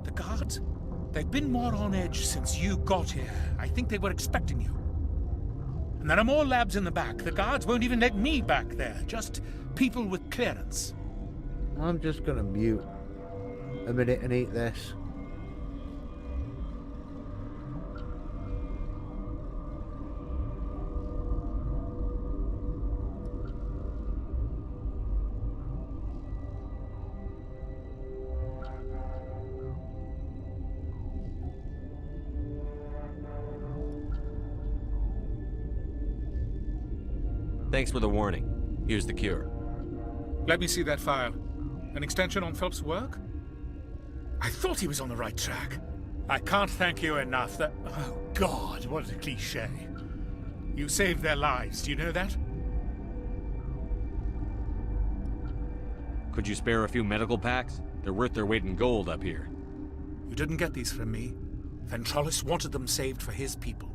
the guards, they've been more on edge since you got here. I think they were expecting you. And there are more labs in the back. The guards won't even let me back there. Just people with clearance. I'm just gonna mute a minute and eat this. Thanks for the warning. Here's the cure. Let me see that file. An extension on Phelps' work? I thought he was on the right track. I can't thank you enough. That... Oh, God, what a cliché. You saved their lives, do you know that? Could you spare a few medical packs? They're worth their weight in gold up here. You didn't get these from me. Ventrolis wanted them saved for his people.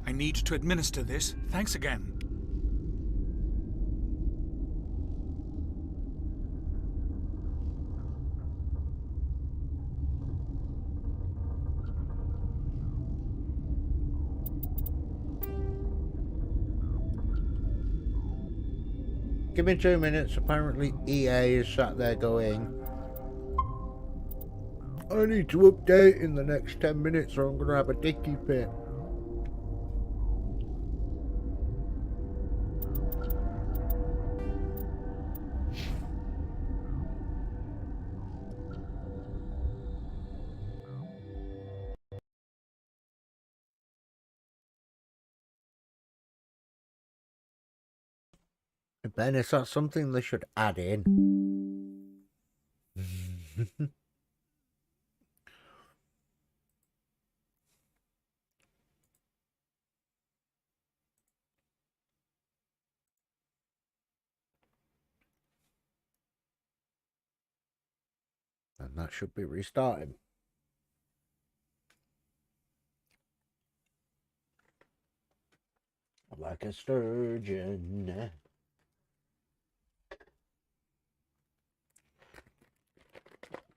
I need to administer this. Thanks again. Give me 2 minutes. Apparently EA is sat there going, I need to update in the next 10 minutes or I'm going to have a dicky fit. Ben, is that something they should add in? And that should be restarting. Like a sturgeon.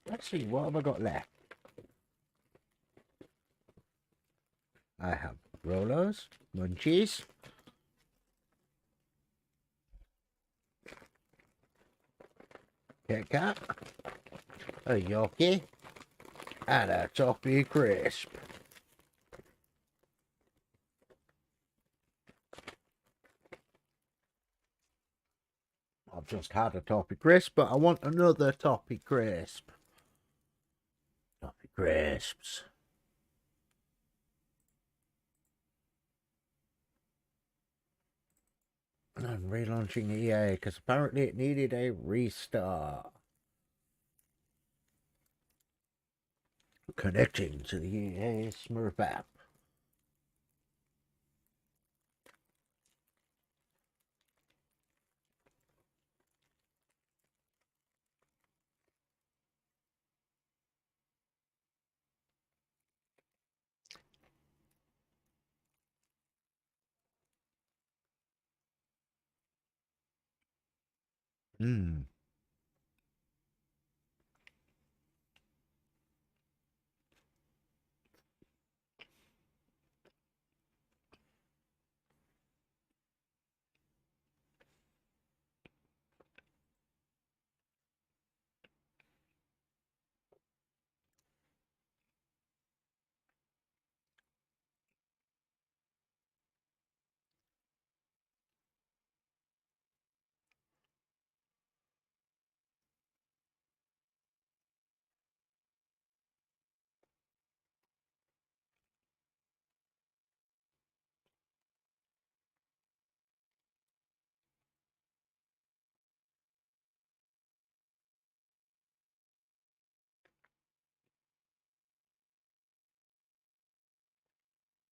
Let's see, what have I got left? I have Rolos, Munchies, Kit Kat, a Yoki, and a Toffee Crisp. I've just had a Toffee Crisp, but I want another Toffee Crisp. Toffee Crisps. I'm relaunching EA because apparently it needed a restart. Connecting to the EA Smurf app. Hmm.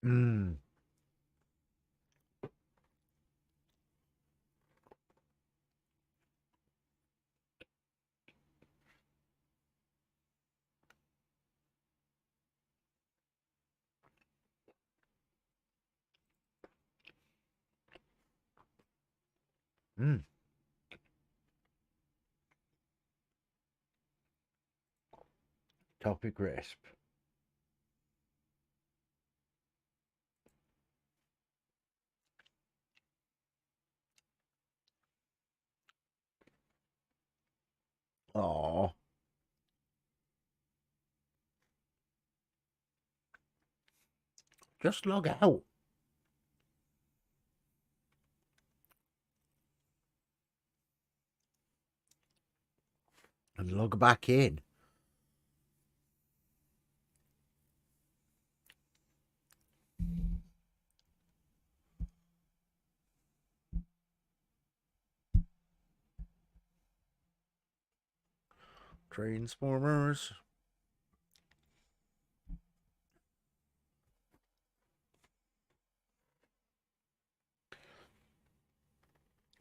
Hmm. Hmm. Toffee Crisp. Oh. Just log out. And log back in. Transformers.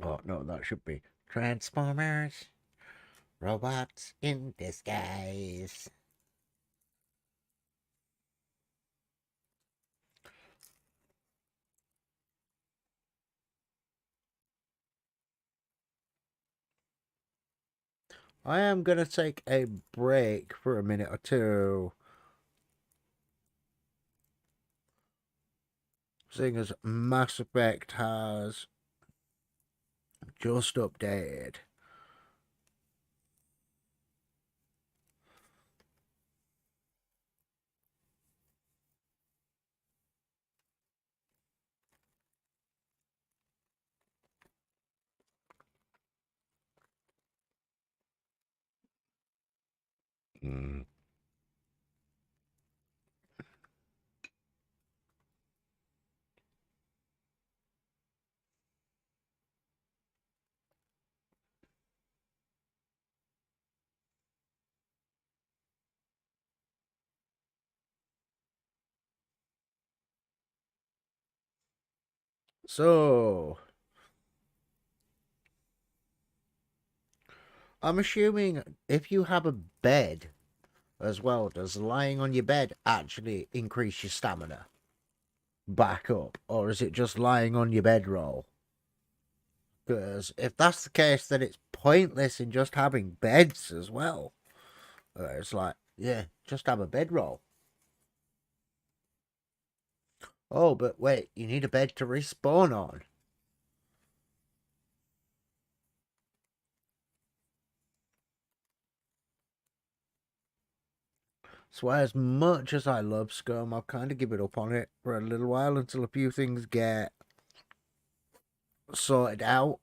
Oh, no, that should be Transformers. Robots in disguise. I am going to take a break for a minute or two. Seeing as Mass Effect has just updated. Mm. So, I'm assuming if you have a bed as well, does lying on your bed actually increase your stamina back up? Or is it just lying on your bedroll? Because if that's the case, then it's pointless in just having beds as well. It's like, yeah, just have a bedroll. Oh, but wait, you need a bed to respawn on. So as much as I love Scum, I'll kind of give it up on it for a little while until a few things get sorted out.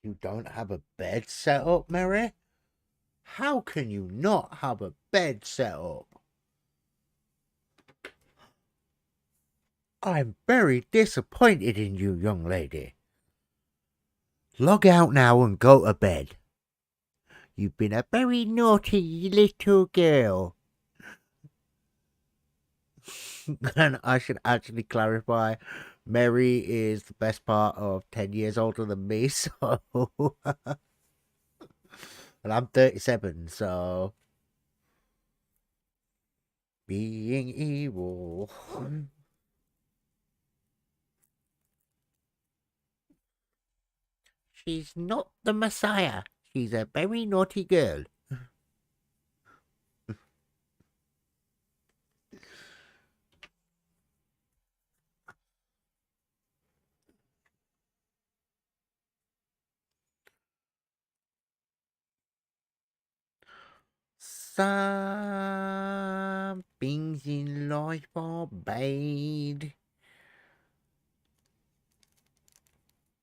You don't have a bed set up, Mary? How can you not have a bed set up? I'm very disappointed in you, young lady. Log out now and go to bed. You've been a very naughty little girl. And I should actually clarify, Mary is the best part of 10 years older than me, so... and I'm 37, so... Being evil... She's not the Messiah. She's a very naughty girl. Some things in life are bad.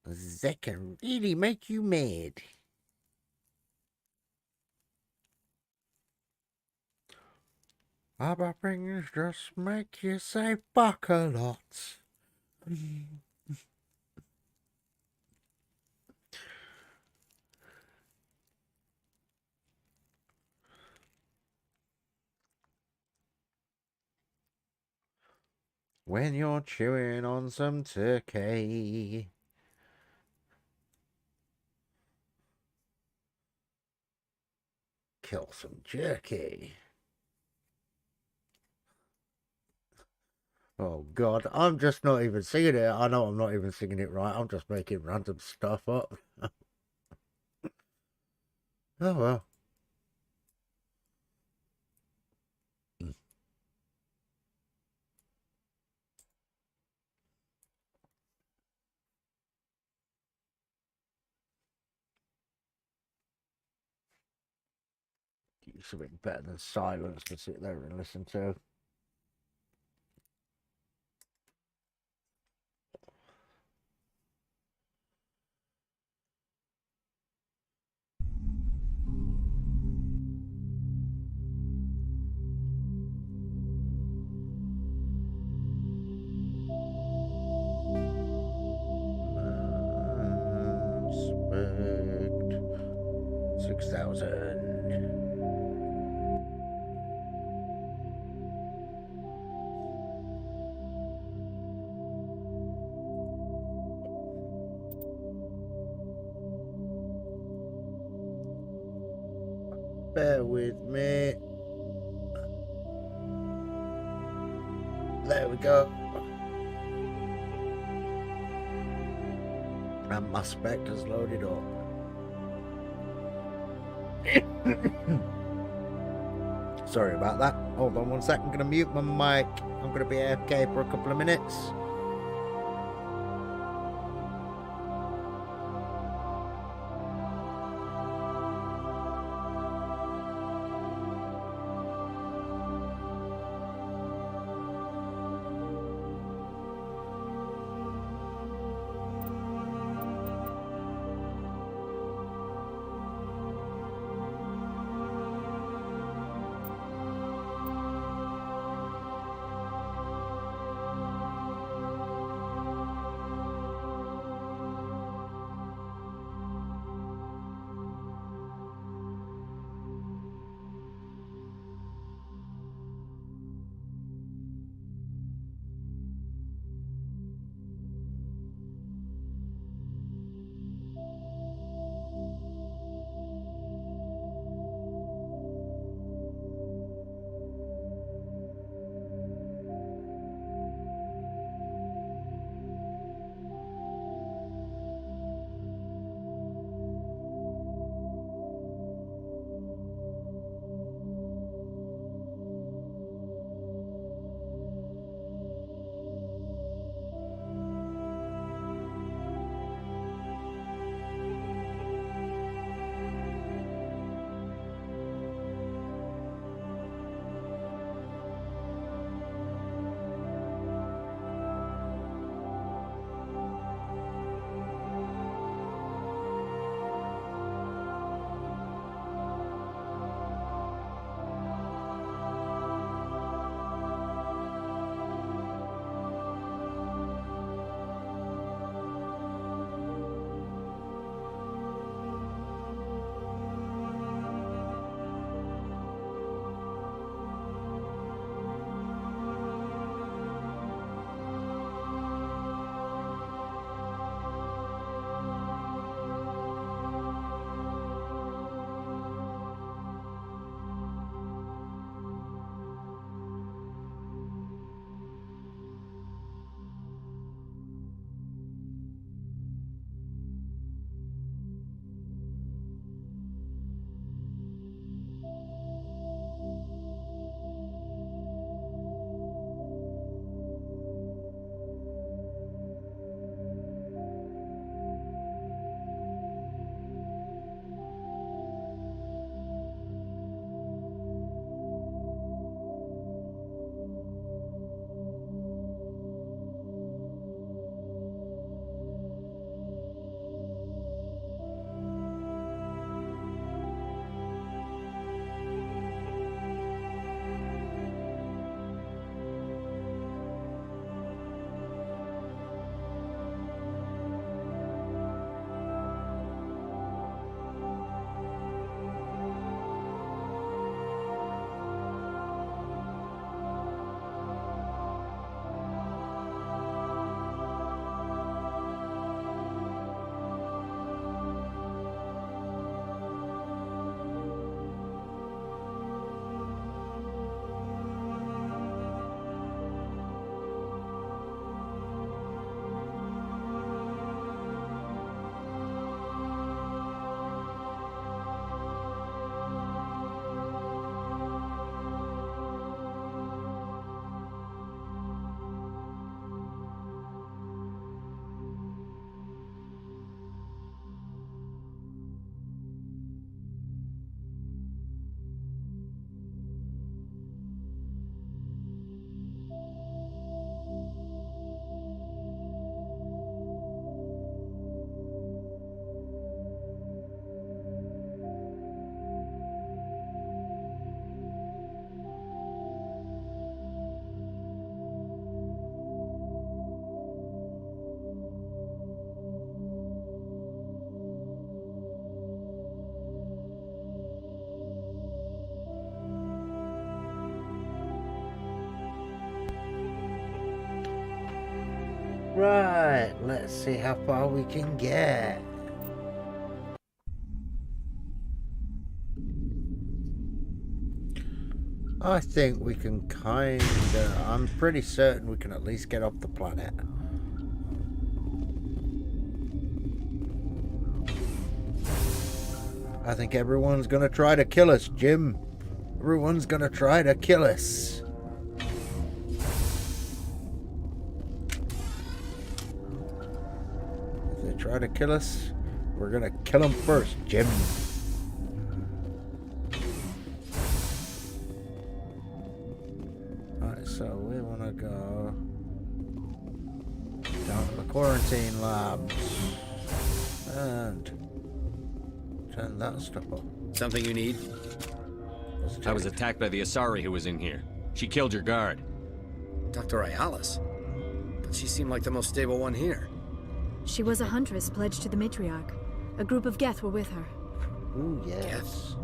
That can really make you mad. Other things just make you say fuck a lot. When you're chewing on some turkey. Kill some jerky. Oh God, I'm just not even singing it. I know I'm not even singing it right. I'm just making random stuff up. Oh well. Something better than silence to sit there and listen to. Spectre 6,000. Bear with me. There we go. And my Spectre's loaded up. Sorry about that. Hold on one sec. I'm going to mute my mic. I'm going to be AFK for a couple of minutes. Right, let's see how far we can get. I think we can kinda, I'm pretty certain we can at least get off the planet. I think everyone's gonna try to kill us, Jim. Everyone's gonna try to kill us. If they try to kill us, we're gonna kill them first, Jim. Alright, so we wanna go down to the quarantine labs and turn that stuff up. Something you need? I was attacked by the Asari who was in here. She killed your guard. Dr. Ayalis? But she seemed like the most stable one here. She was a huntress pledged to the matriarch. A group of Geth were with her. Ooh, yes.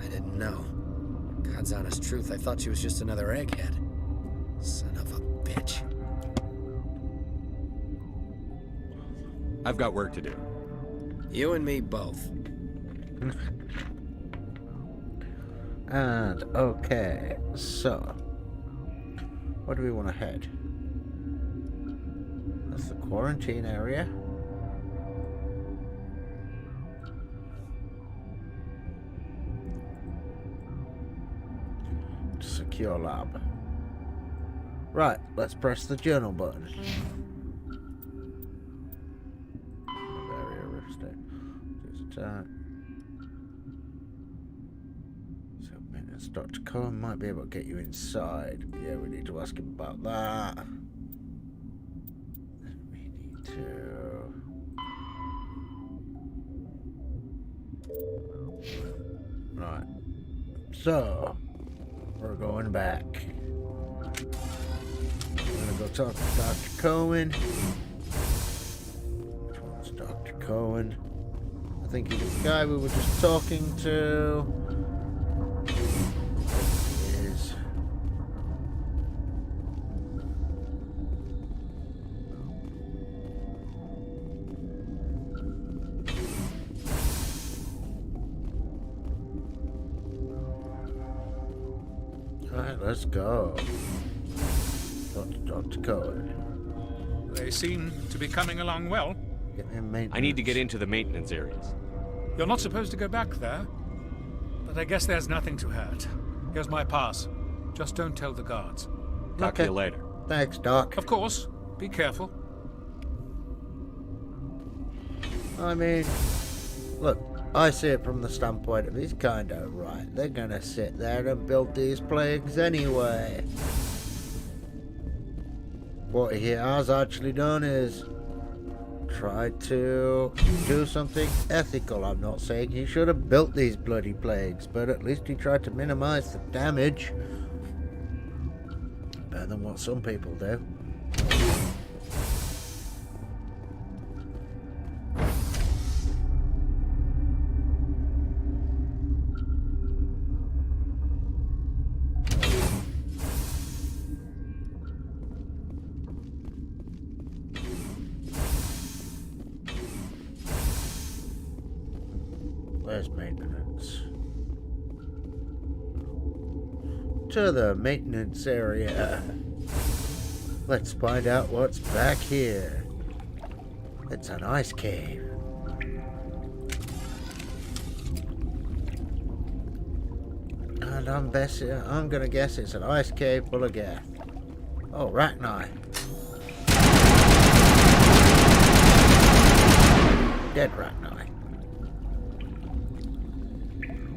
I didn't know. God's honest truth, I thought she was just another egghead. Son of a bitch. I've got work to do. You and me both. And, okay, so, where do we want to head? That's the quarantine area. Secure lab. Right, let's press the journal button. Noveria rift state. Just so maintenance Dr. Cohen might be able to get you inside. Yeah, we need to ask him about that. Then we need to right. So we're going back. I'm gonna go talk to Dr. Cohen. Which one's Dr. Cohen? I think he was the guy we were just talking to. He is. Alright, let's go. Dr. Cohen. They seem to be coming along well. I need to get into the maintenance areas. You're not supposed to go back there. But I guess there's nothing to hurt. Here's my pass. Just don't tell the guards. Talk to you later. Thanks, Doc. Of course. Be careful. I mean, look, I see it from the standpoint of he's kind of right. They're gonna sit there and build these plagues anyway. What he has actually done is tried to do something ethical. I'm not saying he should have built these bloody plagues, but at least he tried to minimize the damage. Better than what some people do. Where's maintenance? To the maintenance area. Let's find out what's back here. It's an ice cave. And I'm gonna guess it's an ice cave full of Geth. Oh, Rachni. Dead Rachni.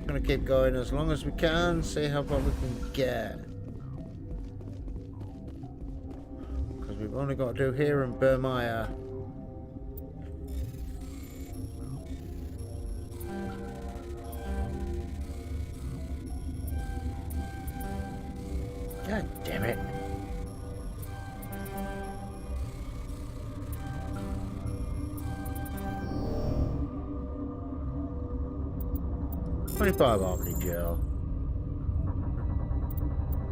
Gonna keep going as long as we can, see how far we can get. Because we've only got to do here in Burmaya. God damn it. $25 Omni Gel.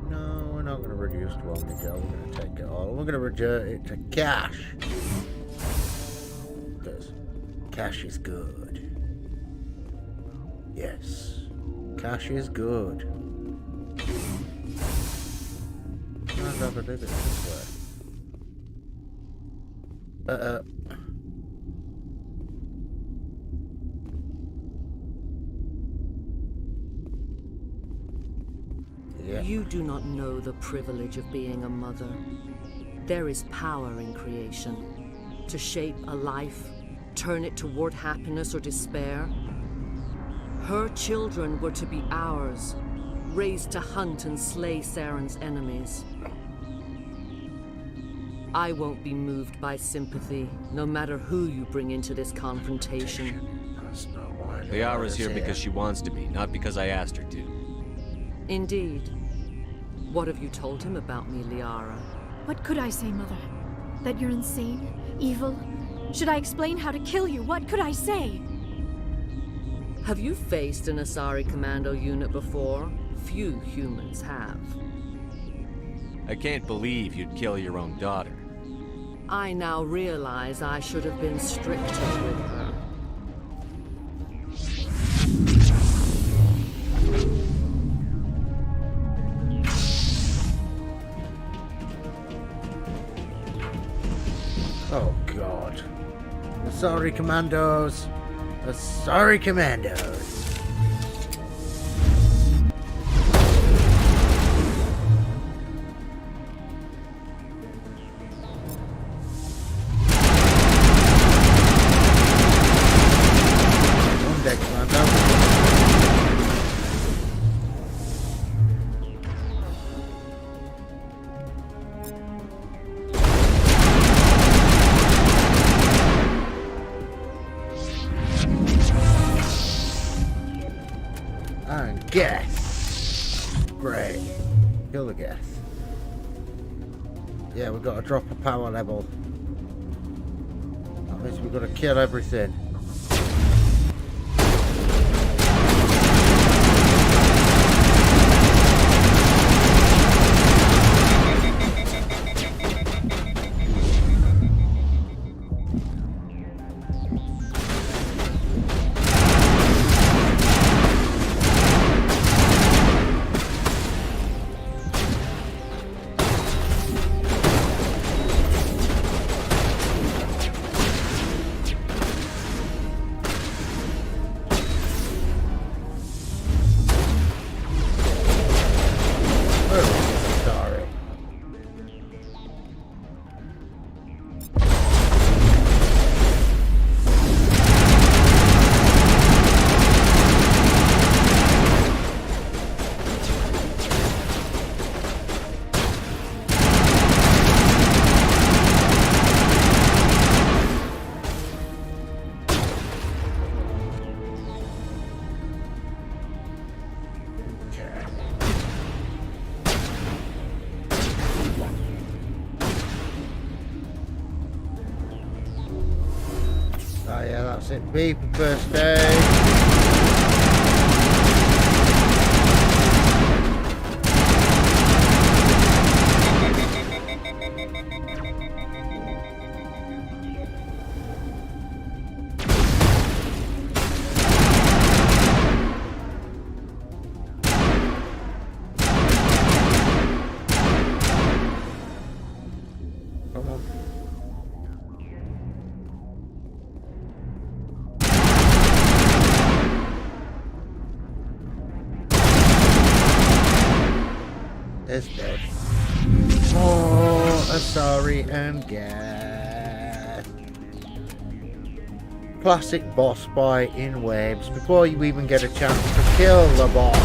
No, we're not going to reduce to Omni Gel. We're going to take it all. We're going to revert it to cash. Because cash is good. Yes. Cash is good. And I believe it's this way. You do not know the privilege of being a mother. There is power in creation. To shape a life, turn it toward happiness or despair. Her children were to be ours, raised to hunt and slay Saren's enemies. I won't be moved by sympathy, no matter who you bring into this confrontation. Liara's here because she wants to be, not because I asked her to. Indeed. What have you told him about me, Liara? What could I say, Mother? That you're insane? Evil? Should I explain how to kill you? What could I say? Have you faced an Asari commando unit before? Few humans have. I can't believe you'd kill your own daughter. I now realize I should have been stricter with her. Oh god. Asari Commandos. Asari Commandos. On deck, Commando. And Geth. Great. Kill the Geth. Yeah, we've got to drop a power level. That means we've got to kill everything. Oh yeah, that's it. Beep, first aid. Come on. It's dead. More Asari and Geth. Classic boss fight in waves before you even get a chance to kill the boss.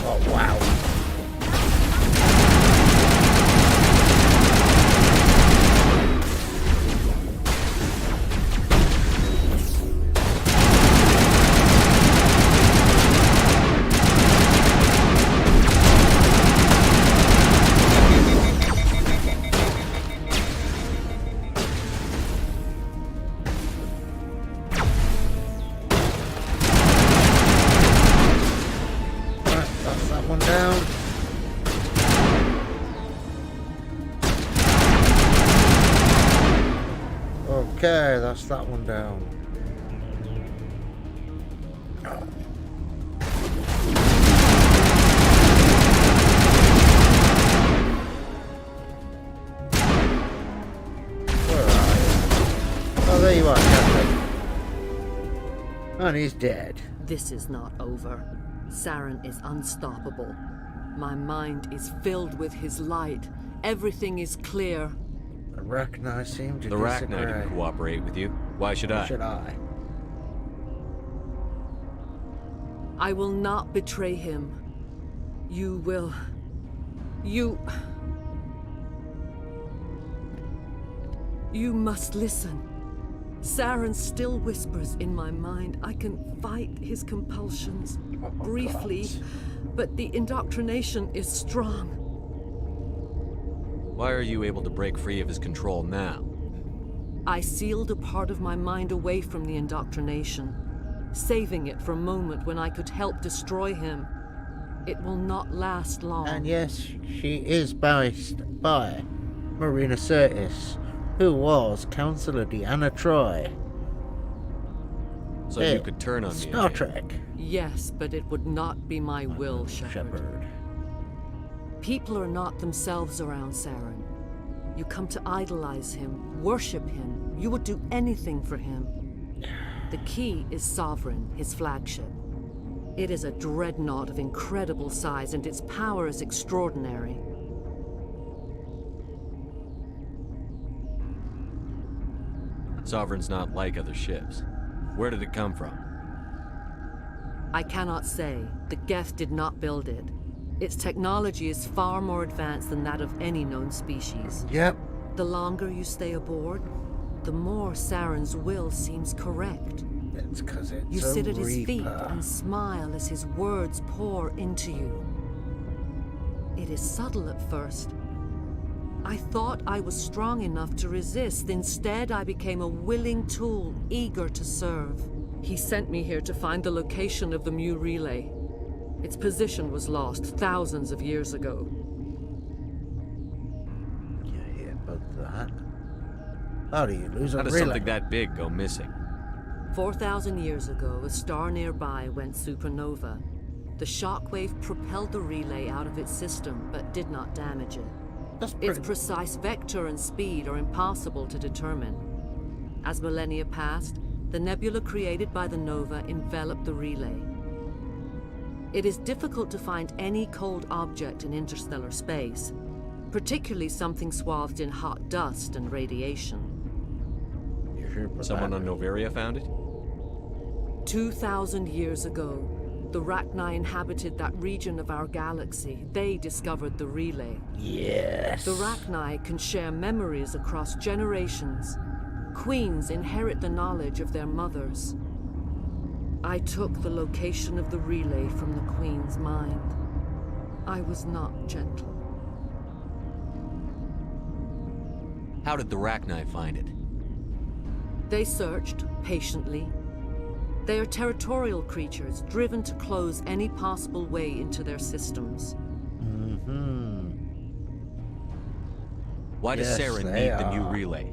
Oh wow. Okay, that's that one down. Where are you? Oh, there you are, Captain. And he's dead. This is not over. Saren is unstoppable. My mind is filled with his light. Everything is clear. The Rachni seem to The Rachni didn't cooperate with you. Why should I? Why should I? I will not betray him. You will... You must listen. Saren still whispers in my mind. I can fight his compulsions, briefly, but the indoctrination is strong. Why are you able to break free of his control now? I sealed a part of my mind away from the indoctrination, saving it for a moment when I could help destroy him. It will not last long. And yes, she is based by Marina Sirtis, who was Councillor Deanna Troy. So you could turn on me Star again. Trek. Yes, but it would not be my will, Shepard. People are not themselves around Saren. You come to idolize him, worship him. You would do anything for him. The key is Sovereign, his flagship. It is a dreadnought of incredible size, and its power is extraordinary. Sovereign's not like other ships. Where did it come from? I cannot say. The Geth did not build it. Its technology is far more advanced than that of any known species. Yep. The longer you stay aboard, the more Saren's will seems correct. That's because it's You a sit at his feet Reaper. and smile as his words pour into you. It is subtle at first. I thought I was strong enough to resist. Instead, I became a willing tool, eager to serve. He sent me here to find the location of the Mu relay. Its position was lost thousands of years ago. You hear about that? How do you lose a How does relay? something that big go missing? 4,000 years ago, a star nearby went supernova. The shockwave propelled the relay out of its system, but did not damage it. Its precise vector and speed are impossible to determine. As millennia passed, the nebula created by the nova enveloped the relay. It is difficult to find any cold object in interstellar space, particularly something swathed in hot dust and radiation. Someone on Noveria found it? 2,000 years ago, the Rachni inhabited that region of our galaxy. They discovered the relay. Yes. The Rachni can share memories across generations. Queens inherit the knowledge of their mothers. I took the location of the relay from the Queen's mind. I was not gentle. How did the Rachni find it? They searched patiently. They are territorial creatures, driven to close any possible way into their systems. Why does Yes, Saren they need the new are. relay?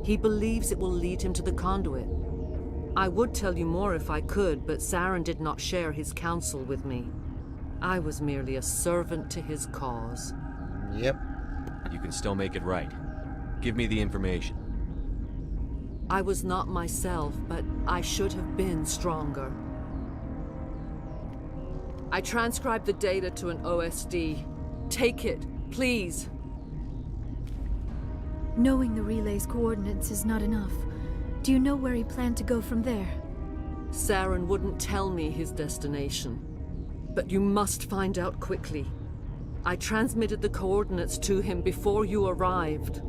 He believes it will lead him to the conduit. I would tell you more if I could, but Saren did not share his counsel with me. I was merely a servant to his cause. Yep. You can still make it right. Give me the information. I was not myself, but I should have been stronger. I transcribed the data to an OSD. Take it, please. Knowing the relay's coordinates is not enough. Do you know where he planned to go from there? Saren wouldn't tell me his destination. But you must find out quickly. I transmitted the coordinates to him before you arrived.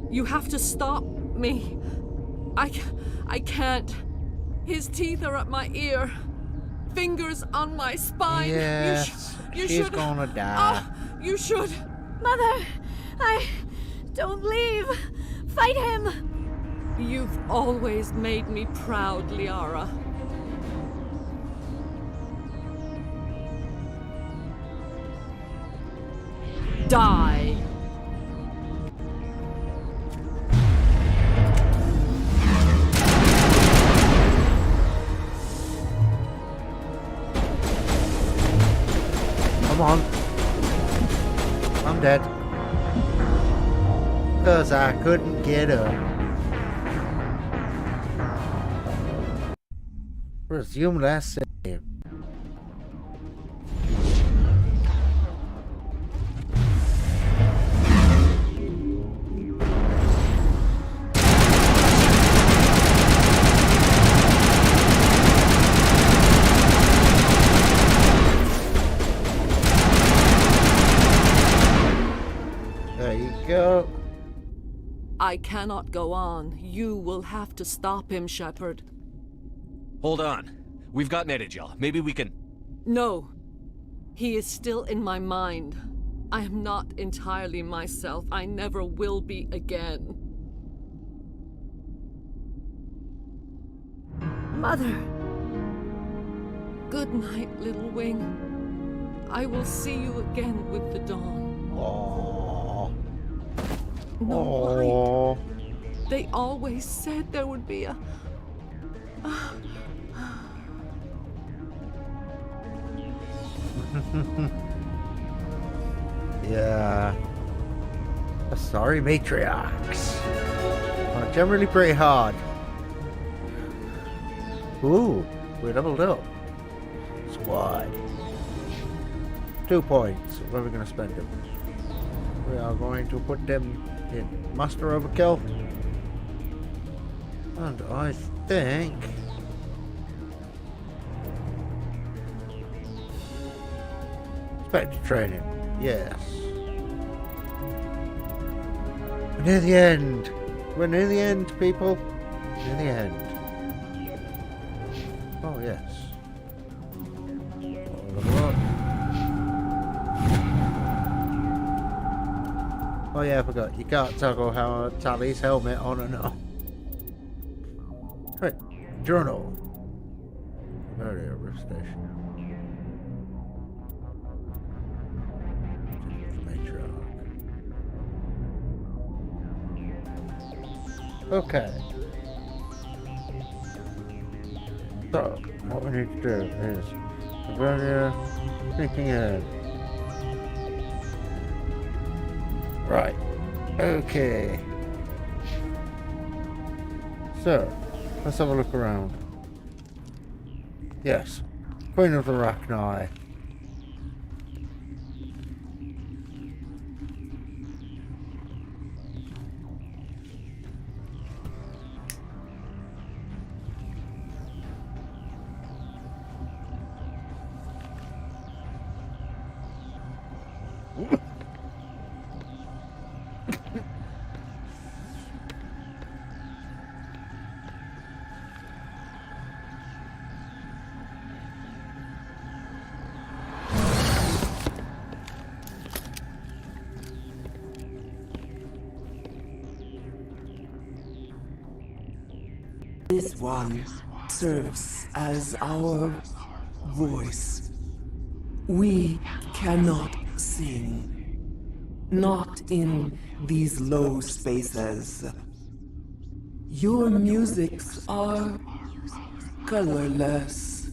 You have to stop me. I can't. His teeth are at my ear. Fingers on my spine. Yes. You She's should. gonna die. Oh, you should. Mother! Don't leave! Fight him! You've always made me proud, Liara. Die! Come on. I'm dead. Because I couldn't get up. Resume last save. There you go. I cannot go on. You will have to stop him, Shepard. Hold on. We've got Netagel. Maybe we can... No. He is still in my mind. I am not entirely myself. I never will be again. Mother! Good night, little wing. I will see you again with the dawn. Aww. No Aww. worry. They always said there would be a... Yeah. Sorry, matriarchs. Generally pretty hard. Ooh, we leveled up. Squad. 2 points. Where are we going to spend them? We are going to put them in Master Overkill. And I think... Spectre training. Yes. We're near the end. We're near the end, people. Near the end. Oh, yes. Oh yeah, I forgot. You can't toggle how Tally's helmet on and off. Right. Journal. Noveria Rift Station. Okay. So, what we need to do is Noveria thinking ahead. Right. Okay. So, let's have a look around. Yes. Queen of the Rachni. This one serves as our voice. We cannot sing. Not in these low spaces. Your musics are colorless.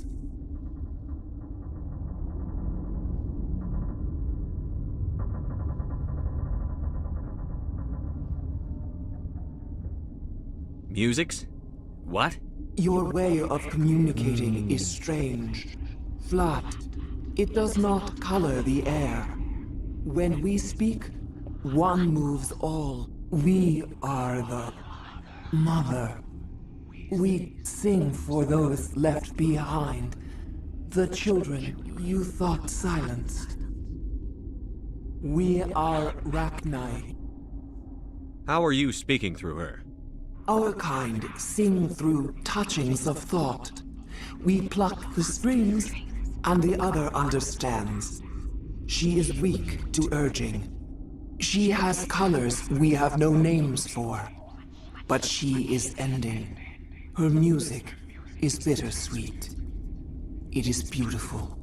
Musics? What? Your way of communicating is strange. Flat. It does not color the air. When we speak, one moves all. We are the mother. We sing for those left behind. The children you thought silenced. We are Rachni. How are you speaking through her? Our kind sing through touchings of thought. We pluck the strings, and the other understands. She is weak to urging. She has colors we have no names for. But she is ending. Her music is bittersweet. It is beautiful.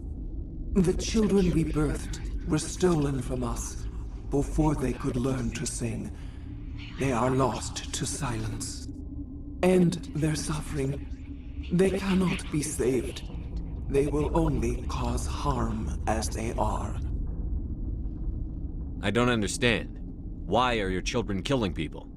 The children we birthed were stolen from us before they could learn to sing. They are lost to silence. End their suffering. They cannot be saved. They will only cause harm as they are. I don't understand. Why are your children killing people?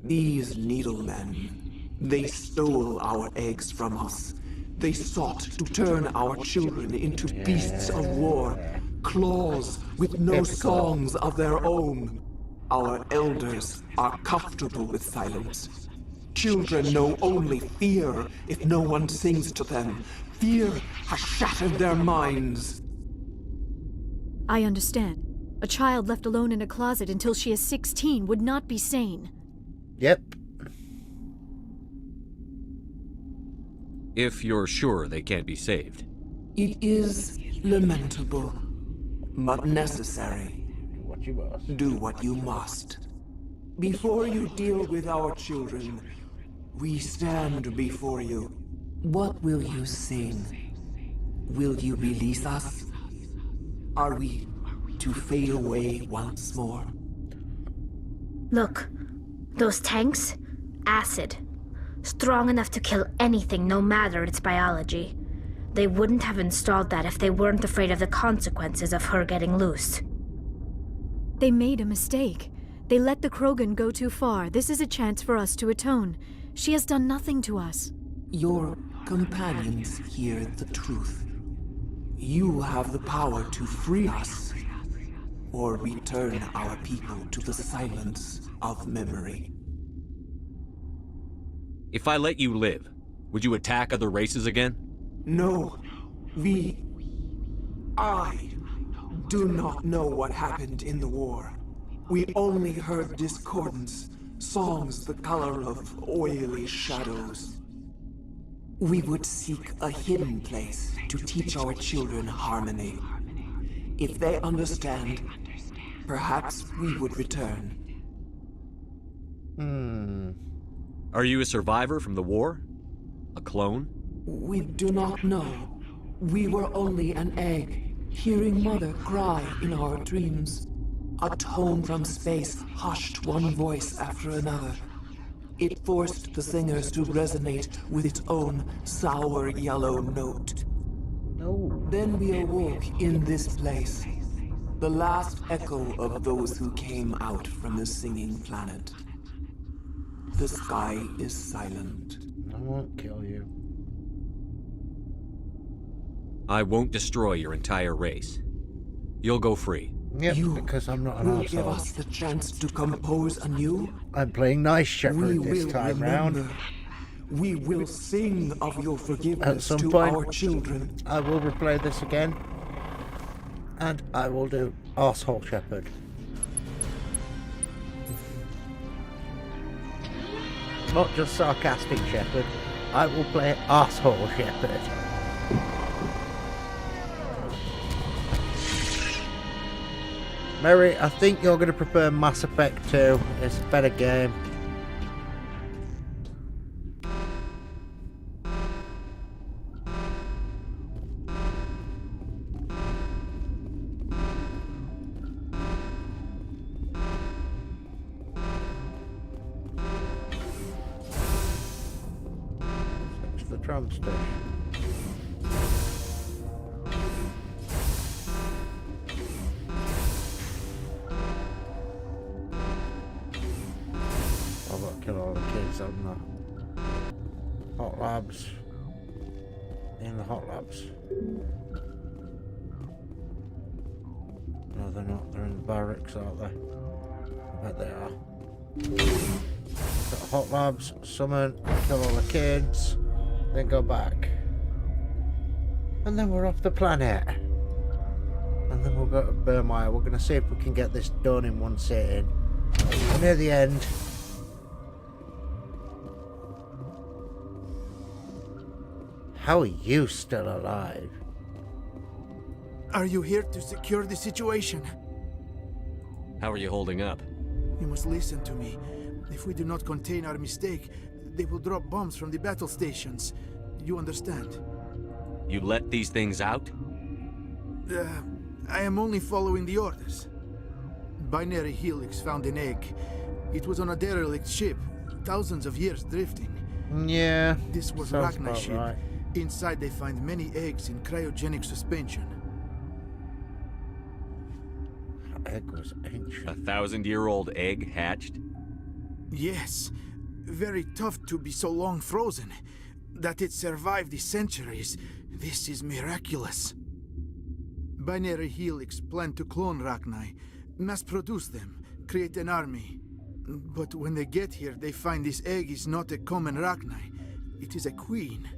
These needlemen, they stole our eggs from us. They sought to turn our children into beasts of war, claws with no songs of their own. Our elders are comfortable with silence. Children know only fear if no one sings to them. Fear has shattered their minds. I understand. A child left alone in a closet until she is 16 would not be sane. Yep. If you're sure they can't be saved. It is lamentable, but necessary. Do what you must. Before you deal with our children, we stand before you. What will you sing? Will you release us? Are we to fade away once more? Look, those tanks? Acid. Strong enough to kill anything, no matter its biology. They wouldn't have installed that if they weren't afraid of the consequences of her getting loose. They made a mistake. They let the Krogan go too far. This is a chance for us to atone. She has done nothing to us. Your companions hear the truth. You have the power to free us, or return our people to the silence of memory. If I let you live, would you attack other races again? No, I do not know what happened in the war. We only heard discordance, songs the color of oily shadows. We would seek a hidden place to teach our children harmony. If they understand, perhaps we would return. Are you a survivor from the war? A clone? We do not know. We were only an egg, hearing Mother cry in our dreams. A tone from space hushed one voice after another. It forced the singers to resonate with its own sour yellow note. Then we awoke in this place, the last echo of those who came out from the singing planet. The sky is silent. I won't kill you. I won't destroy your entire race. You'll go free. Yep, because I'm not an will arsehole. Give us the chance to compose anew. I'm playing Nice Shepherd this time round. We will sing of your At forgiveness some to point, our children. I will replay this again, and I will do Arsehole Shepherd. Not just sarcastic Shepherd. I will play Arsehole Shepherd. Mary, I think you're going to prefer Mass Effect 2. It's a better game. It's the drum station. I've got to kill all the kids on the hot labs. In the hot labs. No, they're not. They're in the barracks, aren't they? I bet they are. Got hot labs, summon, kill all the kids, then go back. And then we're off the planet. And then we'll go to Burmire. We're going to see if we can get this done in one sitting. And near the end, how are you still alive? Are you here to secure the situation? How are you holding up? You must listen to me. If we do not contain our mistake, they will drop bombs from the battle stations. You understand? You let these things out? I am only following the orders. Binary Helix found an egg. It was on a derelict ship, thousands of years drifting. Yeah, this was sounds Rachna's about ship. right. Inside they find many eggs in cryogenic suspension. Egg was ancient. 1,000-year-old egg hatched? Yes. Very tough to be so long frozen. That it survived the centuries, this is miraculous. Binary Helix planned to clone Rachni, mass-produce them, create an army. But when they get here, they find this egg is not a common Rachni. It is a queen.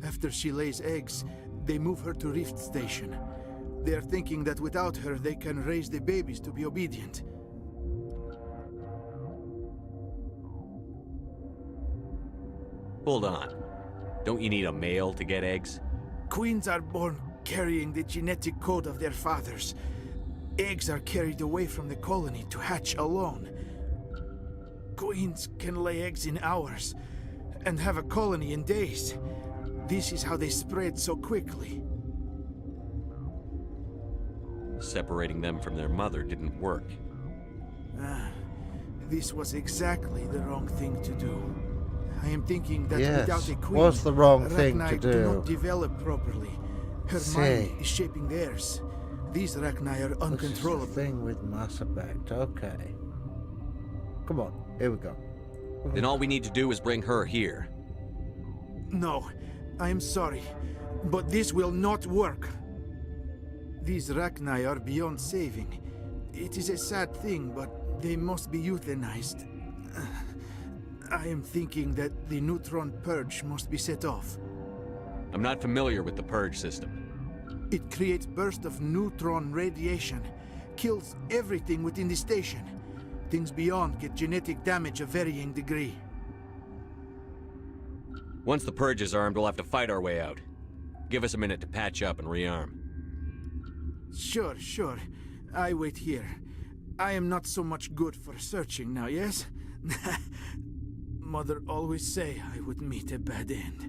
After she lays eggs, they move her to Rift Station. They are thinking that without her, they can raise the babies to be obedient. Hold on. Don't you need a male to get eggs? Queens are born carrying the genetic code of their fathers. Eggs are carried away from the colony to hatch alone. Queens can lay eggs in hours and have a colony in days. This is how they spread so quickly. Separating them from their mother didn't work. This was exactly the wrong thing to do. I am thinking that Yes, without a queen, was the wrong thing to Rachni do. do not develop properly. Her mind is shaping theirs. These Rachni are uncontrollable. This is the thing with Mass Effect. Okay. Come on, here we go. Then all we need to do is bring her here. No, I am sorry, but this will not work. These Rachni are beyond saving. It is a sad thing, but they must be euthanized. I am thinking that the neutron purge must be set off. I'm not familiar with the purge system. It creates bursts of neutron radiation, kills everything within the station. Things beyond get genetic damage of varying degree. Once the purge is armed, we'll have to fight our way out. Give us a minute to patch up and rearm. Sure. I wait here. I am not so much good for searching now, yes? Mother always say I would meet a bad end.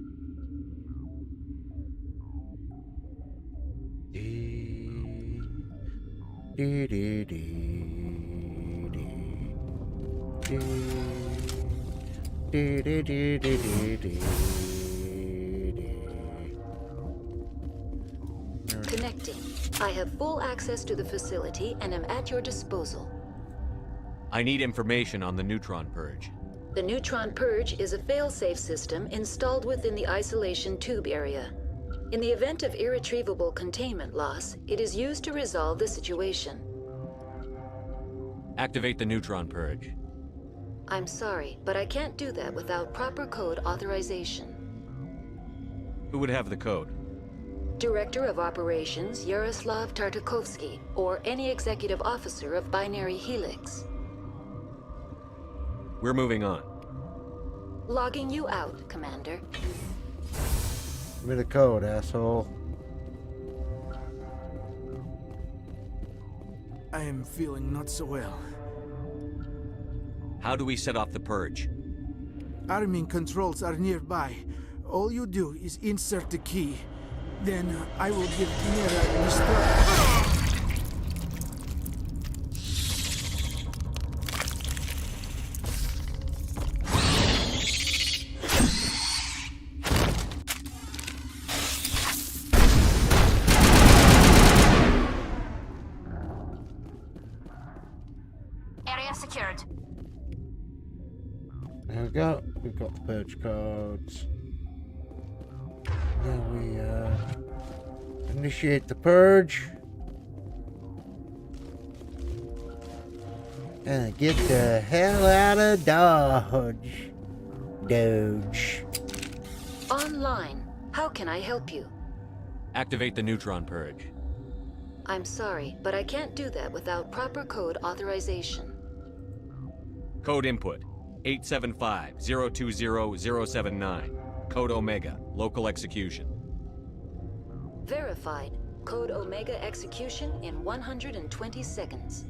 Connecting. I have full access to the facility and am at your disposal. I need information on the neutron purge. The neutron purge is a fail-safe system installed within the isolation tube area. In the event of irretrievable containment loss, it is used to resolve the situation. Activate the neutron purge. I'm sorry, but I can't do that without proper code authorization. Who would have the code? Director of Operations Yaroslav Tartakovsky, or any executive officer of Binary Helix. We're moving on. Logging you out, Commander. Give me the code, asshole. I am feeling not so well. How do we set off the purge? Arming controls are nearby. All you do is insert the key. Then I will give Mira instructions. Area secured. There we go. We've got the purge codes. Now we initiate the purge. And get the hell out of Dodge. Doge. Online. How can I help you? Activate the neutron purge. I'm sorry, but I can't do that without proper code authorization. Code input 875-020-079. Code Omega. Local execution. Verified. Code Omega execution in 120 seconds.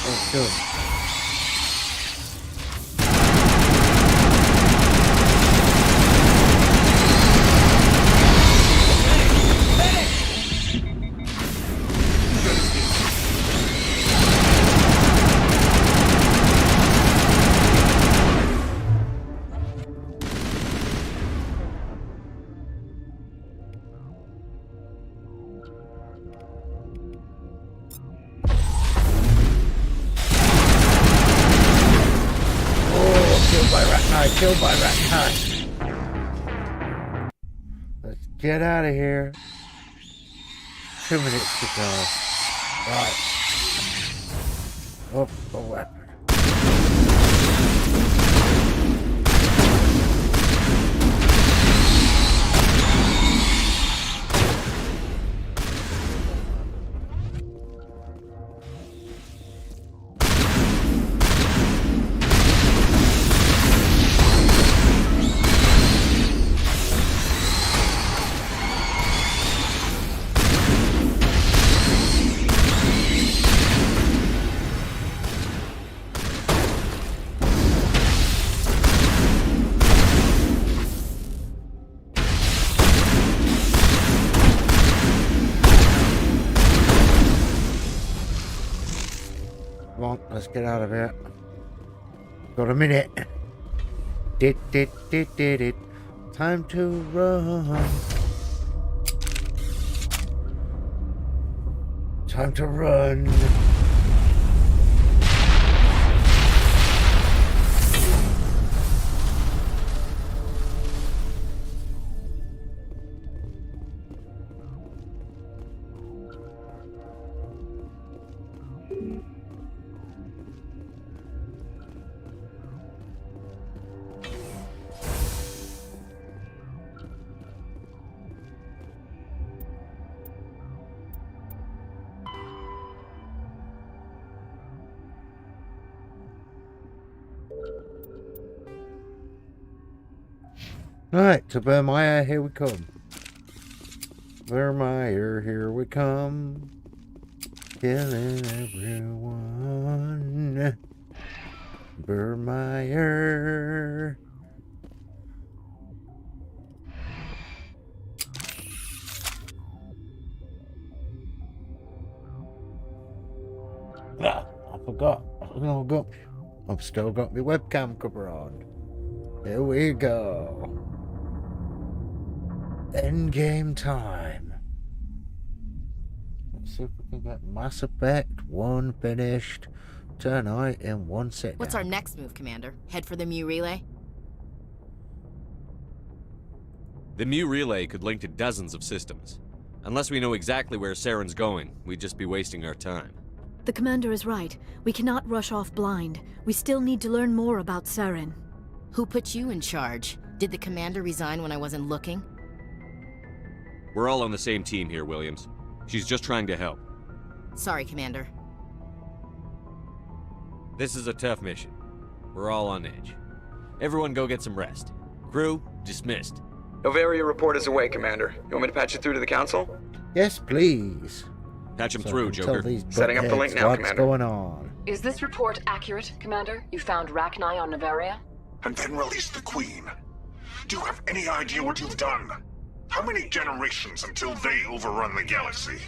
Oh, good. killed by raccoons. Let's get out of here. 2 minutes to go. Right. Oh, a weapon. Come on, let's get out of here. Got a minute. Did. Time to run. Time to run. Alright, to Burmeyer, here we come. Burmeyer, here we come. Killing everyone. Burmeyer. Ah, I forgot. I've still got my webcam cover on. Here we go. Endgame time. Let's see if we can get Mass Effect 1 finished tonight in one sit. What's our next move, Commander? Head for the Mu Relay? The Mu Relay could link to dozens of systems. Unless we know exactly where Saren's going, we'd just be wasting our time. The Commander is right. We cannot rush off blind. We still need to learn more about Saren. Who put you in charge? Did the Commander resign when I wasn't looking? We're all on the same team here, Williams. She's just trying to help. Sorry, Commander. This is a tough mission. We're all on edge. Everyone go get some rest. Crew, dismissed. Noveria report is away, Commander. You want me to patch it through to the Council? Yes, please. Patch him through, Joker. Setting up the link now, what's Commander. What's going on? Is this report accurate, Commander? You found Rachni on Noveria? And then released the Queen. Do you have any idea what you've done? How many generations until they overrun the galaxy?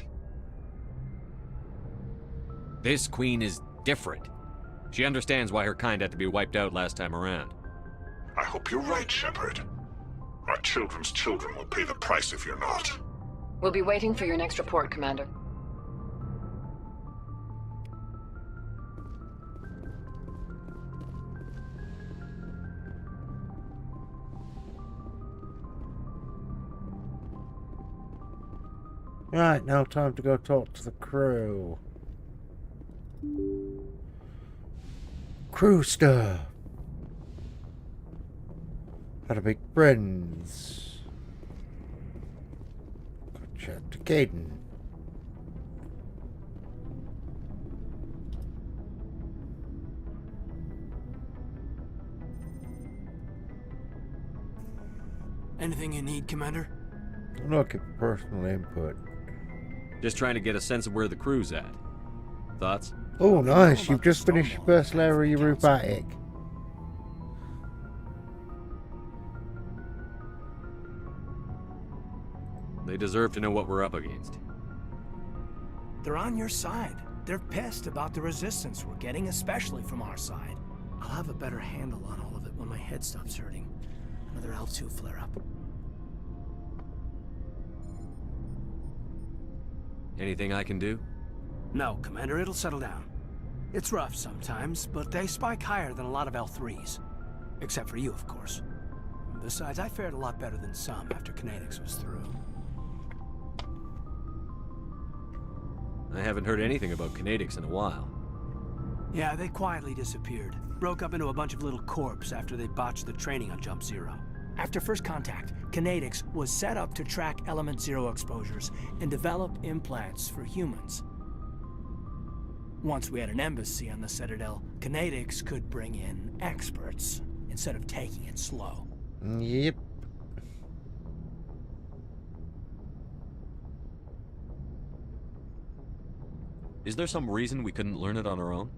This Queen is different. She understands why her kind had to be wiped out last time around. I hope you're right, Shepard. Our children's children will pay the price if you're not. We'll be waiting for your next report, Commander. Right, now time to go talk to the crew. Crew stuff. How to make friends. Go chat to Caden. Anything you need, Commander? I'm looking for personal input. Just trying to get a sense of where the crew's at. Thoughts? Oh, nice. You've just finished your first layer of your roof attic. They deserve to know what we're up against. They're on your side. They're pissed about the resistance we're getting, especially from our side. I'll have a better handle on all of it when my head stops hurting. Another L2 flare-up. Anything I can do? No, Commander, it'll settle down. It's rough sometimes, but they spike higher than a lot of L3s. Except for you, of course. Besides, I fared a lot better than some after Kinetics was through. I haven't heard anything about Kinetics in a while. Yeah, they quietly disappeared. Broke up into a bunch of little corps after they botched the training on Jump Zero. After first contact, Kinetics was set up to track Element Zero exposures and develop implants for humans. Once we had an embassy on the Citadel, Kinetics could bring in experts instead of taking it slow. Yep. Is there some reason we couldn't learn it on our own?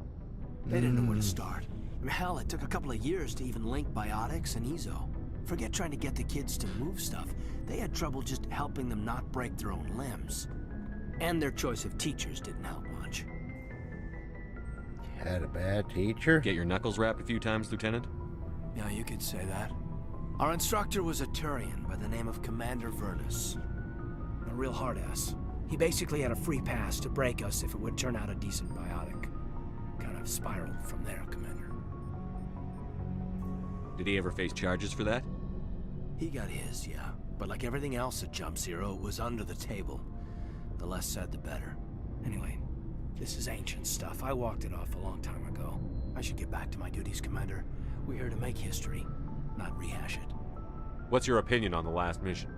They didn't know where to start. Hell, it took a couple of years to even link biotics and ezo. Forget trying to get the kids to move stuff. They had trouble just helping them not break their own limbs. And their choice of teachers didn't help much. Had a bad teacher? Get your knuckles rapped a few times, Lieutenant? Yeah, you could say that. Our instructor was a Turian by the name of Commander Vernus. A real hard-ass. He basically had a free pass to break us if it would turn out a decent biotic. Kind of spiraled from there, Commander. Did he ever face charges for that? He got his, yeah. But like everything else at Jump Zero, it was under the table. The less said, the better. Anyway, this is ancient stuff. I walked it off a long time ago. I should get back to my duties, Commander. We're here to make history, not rehash it. What's your opinion on the last mission?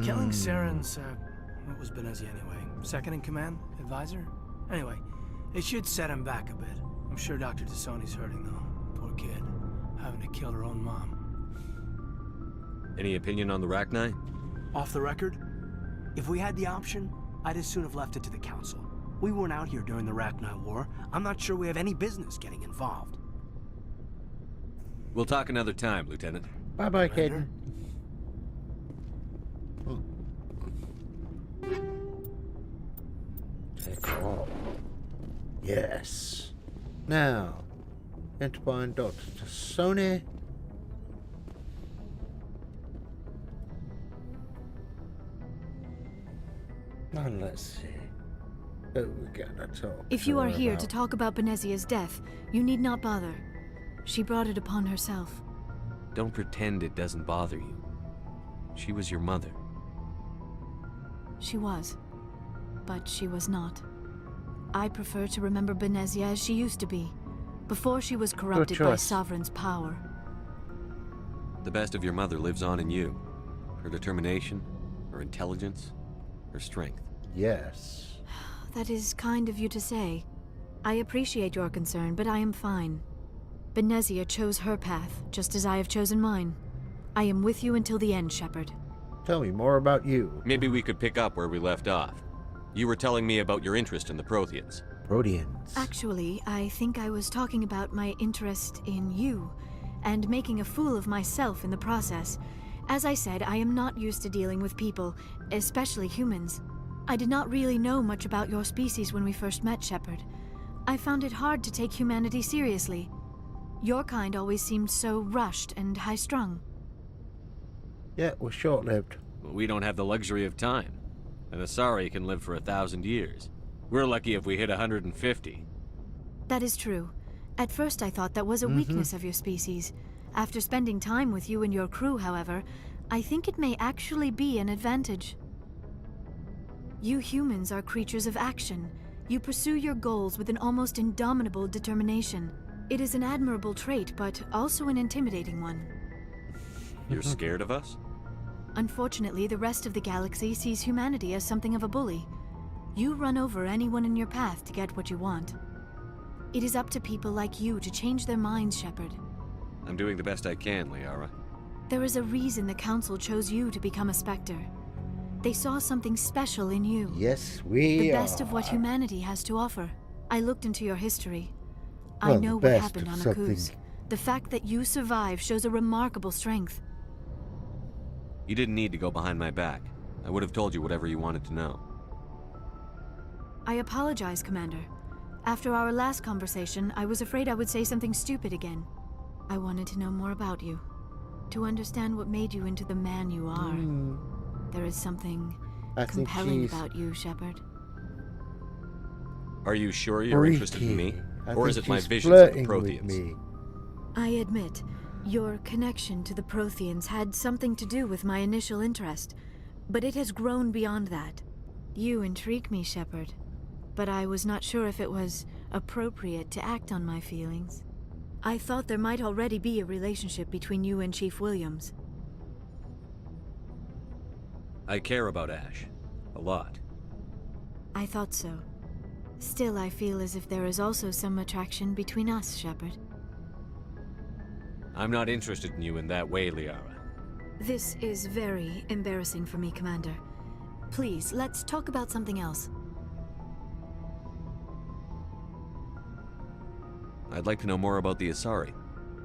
Killing Saren's, what was Benezia anyway? Second in command? Advisor? Anyway, it should set him back a bit. I'm sure Dr. Tassoni's hurting, though. Poor kid. Having to kill her own mom. Any opinion on the Rachni? Off the record? If we had the option, I'd as soon have left it to the Council. We weren't out here during the Rachni War. I'm not sure we have any business getting involved. We'll talk another time, Lieutenant. Bye-bye, kid. Take all. Yes. Now, enter find Dr. Tassoni. And let's see. Oh, we gotta talk. If you are here about to talk about Benezia's death, you need not bother. She brought it upon herself. Don't pretend it doesn't bother you. She was your mother. She was. But she was not. I prefer to remember Benezia as she used to be, before she was corrupted by Sovereign's power. The best of your mother lives on in you. Her determination, her intelligence, her strength. Yes. That is kind of you to say. I appreciate your concern, but I am fine. Benezia chose her path, just as I have chosen mine. I am with you until the end, Shepard. Tell me more about you. Maybe we could pick up where we left off. You were telling me about your interest in the Protheans. Protheans? Actually, I think I was talking about my interest in you, and making a fool of myself in the process. As I said, I am not used to dealing with people, especially humans. I did not really know much about your species when we first met, Shepard. I found it hard to take humanity seriously. Your kind always seemed so rushed and high-strung. Yeah, we're short-lived. We don't have the luxury of time. An Asari can live for 1,000 years. We're lucky if we hit 150. That is true. At first I thought that was a weakness of your species. After spending time with you and your crew, however, I think it may actually be an advantage. You humans are creatures of action. You pursue your goals with an almost indomitable determination. It is an admirable trait, but also an intimidating one. You're scared of us? Unfortunately, the rest of the galaxy sees humanity as something of a bully. You run over anyone in your path to get what you want. It is up to people like you to change their minds, Shepard. I'm doing the best I can, Liara. There is a reason the Council chose you to become a Spectre. They saw something special in you. Yes, we The best of what humanity has to offer. I looked into your history. I know what happened on Akuz. The fact that you survived shows a remarkable strength. You didn't need to go behind my back. I would have told you whatever you wanted to know. I apologize, Commander. After our last conversation, I was afraid I would say something stupid again. I wanted to know more about you. To understand what made you into the man you are. There is something compelling about you, Shepard. Are you sure you're interested in me? Or is it my visions of the Protheans? I admit, Your connection to the Protheans had something to do with my initial interest, but it has grown beyond that. You intrigue me, Shepard, but I was not sure if it was appropriate to act on my feelings. I thought there might already be a relationship between you and Chief Williams. I care about Ash. A lot. I thought so. Still, I feel as if there is also some attraction between us, Shepard. I'm not interested in you in that way, Liara. This is very embarrassing for me, Commander. Please, let's talk about something else. I'd like to know more about the Asari.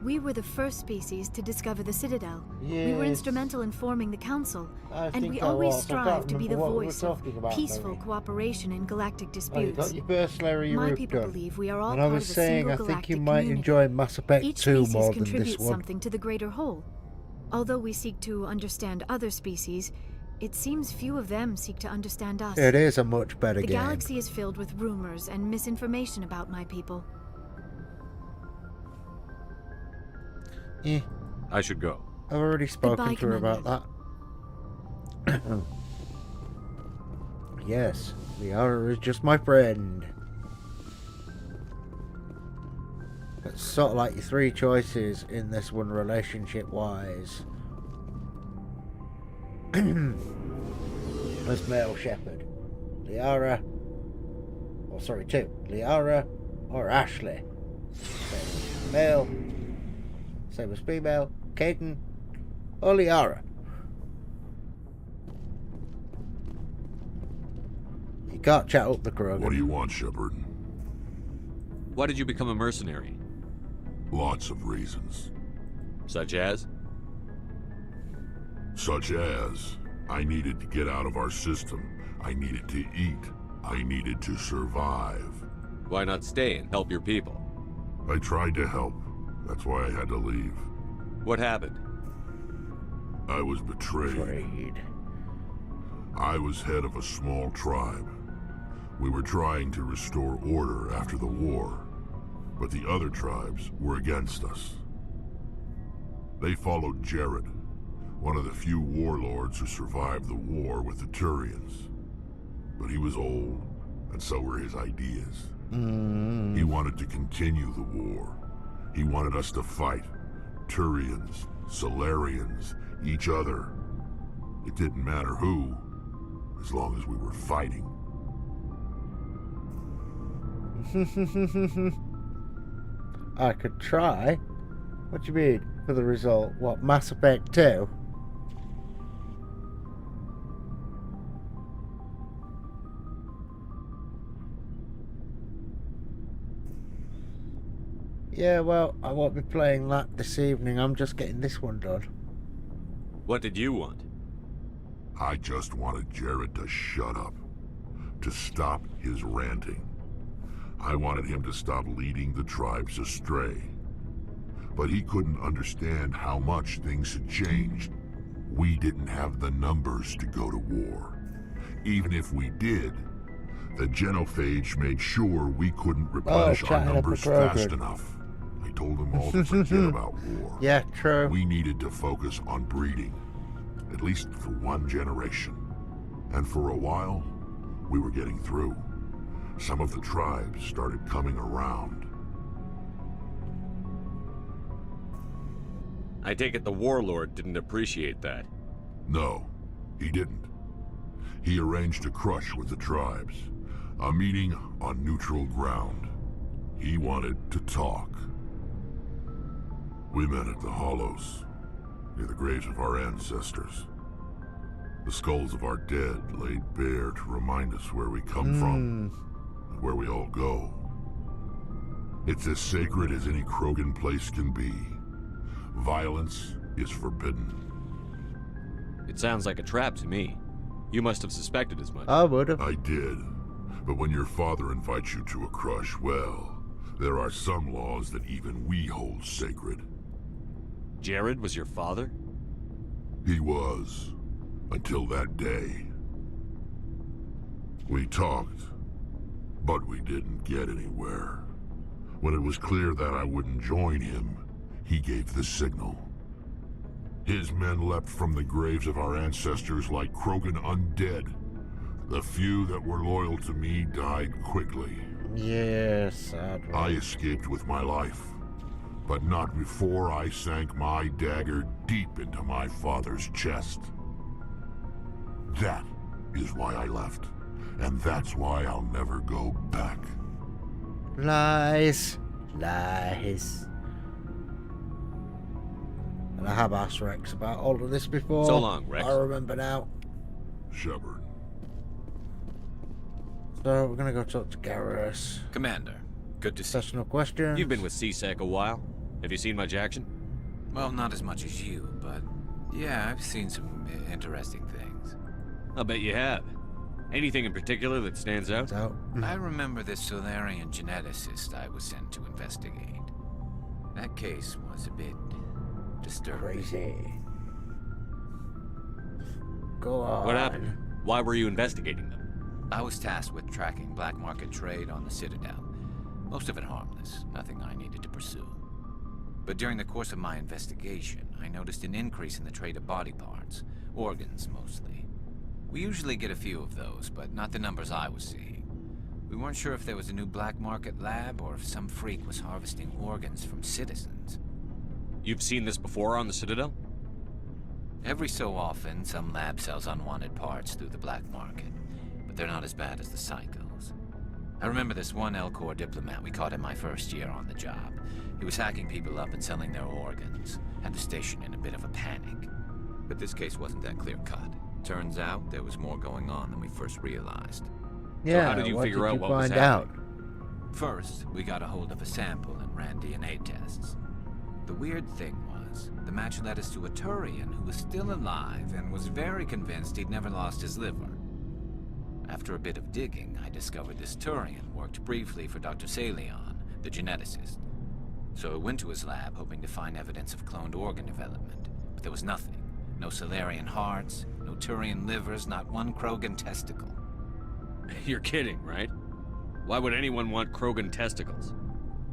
We were the first species to discover the Citadel. We were Yes. instrumental in forming the Council, and think we I always was. I can't strive to be the remember what we were voice of talking about, peaceful Marie. cooperation in galactic Oh, you disputes. got your burst layer of your My roof people done. believe we are all And I part was of a saying, single I think galactic you might community. enjoy Mass Effect Each 2 species more than this contributes one. something to the greater whole. Although we seek to understand other species, it seems few of them seek to understand us. It is a much better The game. galaxy is filled with rumors and misinformation about my people. I should go. I've already spoken Goodbye, to her Commander. about that. Yes, Liara is just my friend. It's sort of like your three choices in this one relationship-wise. Let's male Shepard. Liara. Oh, sorry, two. Liara or Ashley. Male. Same as female. Caden or Liara. You can't chat up the Krogan. What do you want, Shepard? Why did you become a mercenary? Lots of reasons. Such as? Such as, I needed to get out of our system. I needed to eat. I needed to survive. Why not stay and help your people? I tried to help. That's why I had to leave. What happened? I was betrayed. I was head of a small tribe. We were trying to restore order after the war, but the other tribes were against us. They followed Jared, one of the few warlords who survived the war with the Turians. But he was old, and so were his ideas. He wanted to continue the war. He wanted us to fight. Turians, Solarians, each other. It didn't matter who, as long as we were fighting. I could try. What do you mean for the result? What, Mass Effect 2? Yeah, well, I won't be playing that this evening. I'm just getting this one done. What did you want? I just wanted Jared to shut up, to stop his ranting. I wanted him to stop leading the tribes astray. But he couldn't understand how much things had changed. We didn't have the numbers to go to war. Even if we did, the genophage made sure we couldn't replenish our numbers fast enough. I told them all to forget about war. Yeah, true. We needed to focus on breeding, at least for one generation. And for a while, we were getting through. Some of the tribes started coming around. I take it the warlord didn't appreciate that. No, he didn't. He arranged a crush with the tribes. A meeting on neutral ground. He wanted to talk. We met at the Hollows, near the graves of our ancestors. The skulls of our dead laid bare to remind us where we come from, and where we all go. It's as sacred as any Krogan place can be. Violence is forbidden. It sounds like a trap to me. You must have suspected as much. I would have. I did. But when your father invites you to a crush, well, there are some laws that even we hold sacred. Jared was your father? He was. Until that day. We talked, but we didn't get anywhere. When it was clear that I wouldn't join him, He gave the signal. His men leapt from the graves of our ancestors like Krogan undead. The few that were loyal to me died quickly. Yes, sadly. I escaped with my life, but not before I sank my dagger deep into my father's chest. That is why I left, and that's why I'll never go back. Lies. Lies. And I have asked Rex about all of this before. So long, Rex. I remember now. Shepard. So we're gonna go talk to Garrus. Commander, good to see you. Personal questions. You've been with CSEC a while. Have you seen much action? Well, not as much as you, but yeah, I've seen some interesting things. I'll bet you have. Anything in particular that stands out? I remember this Solarian geneticist I was sent to investigate. That case was a bit disturbing. Crazy. Go on. What happened? Why were you investigating them? I was tasked with tracking black market trade on the Citadel. Most of it harmless, nothing I needed to pursue. But during the course of my investigation, I noticed an increase in the trade of body parts, organs mostly. We usually get a few of those, but not the numbers I was seeing. We weren't sure if there was a new black market lab or if some freak was harvesting organs from citizens. You've seen this before on the Citadel? Every so often, some lab sells unwanted parts through the black market, but they're not as bad as the psychos. I remember this one L-Corps diplomat we caught in my first year on the job. He was hacking people up and selling their organs, had the station in a bit of a panic. But this case wasn't that clear-cut. Turns out there was more going on than we first realized. Yeah, so how did you figure out what was find out? happening? First, we got a hold of a sample and ran DNA tests. The weird thing was, the match led us to a Turian who was still alive and was very convinced he'd never lost his liver. After a bit of digging, I discovered this Turian worked briefly for Dr. Salion, the geneticist. So I went to his lab hoping to find evidence of cloned organ development, but there was nothing. No Solarian hearts, no Turian livers, not one Krogan testicle. You're kidding, right? Why would anyone want Krogan testicles?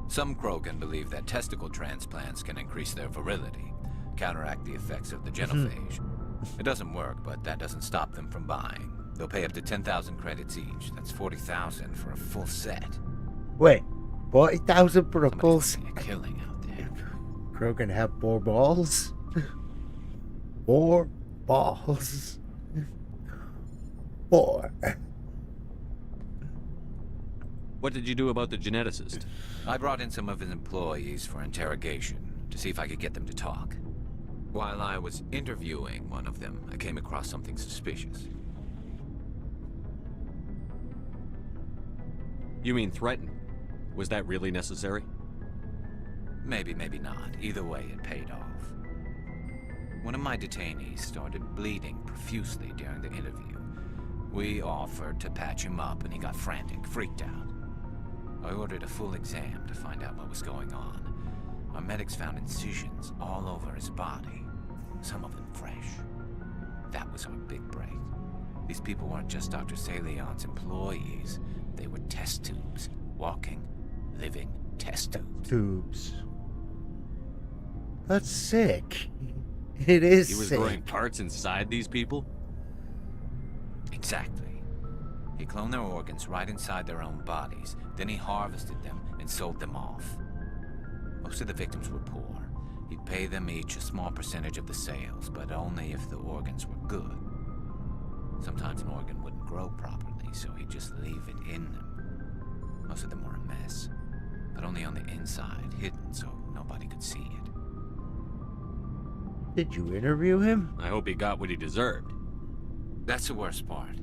Some Krogan believe that testicle transplants can increase their virility, counteract the effects of the genophage. It doesn't work, but that doesn't stop them from buying. They'll pay up to 10,000 credits each. That's 40,000 for a full set. Wait, 40,000 for a full set? Killing out there. Krogan have 4 balls? 4 balls. 4. What did you do about the geneticist? I brought in some of his employees for interrogation, to see if I could get them to talk. While I was interviewing one of them, I came across something suspicious. You mean threaten? Was that really necessary? Maybe, maybe not. Either way, it paid off. One of my detainees started bleeding profusely during the interview. We offered to patch him up, and he got frantic, freaked out. I ordered a full exam to find out what was going on. Our medics found incisions all over his body, some of them fresh. That was our big break. These people weren't just Dr. Salion's employees. They were test tubes. Walking, living test tubes. Tubes. That's sick. It is sick. He was sick. growing parts inside these people? Exactly. He cloned their organs right inside their own bodies. Then he harvested them and sold them off. Most of the victims were poor. He'd pay them each a small percentage of the sales, but only if the organs were good. Sometimes an organ wouldn't grow properly, so he'd just leave it in them. Most of them were a mess, but only on the inside, hidden so nobody could see it. Did you interview him? I hope he got what he deserved. That's the worst part.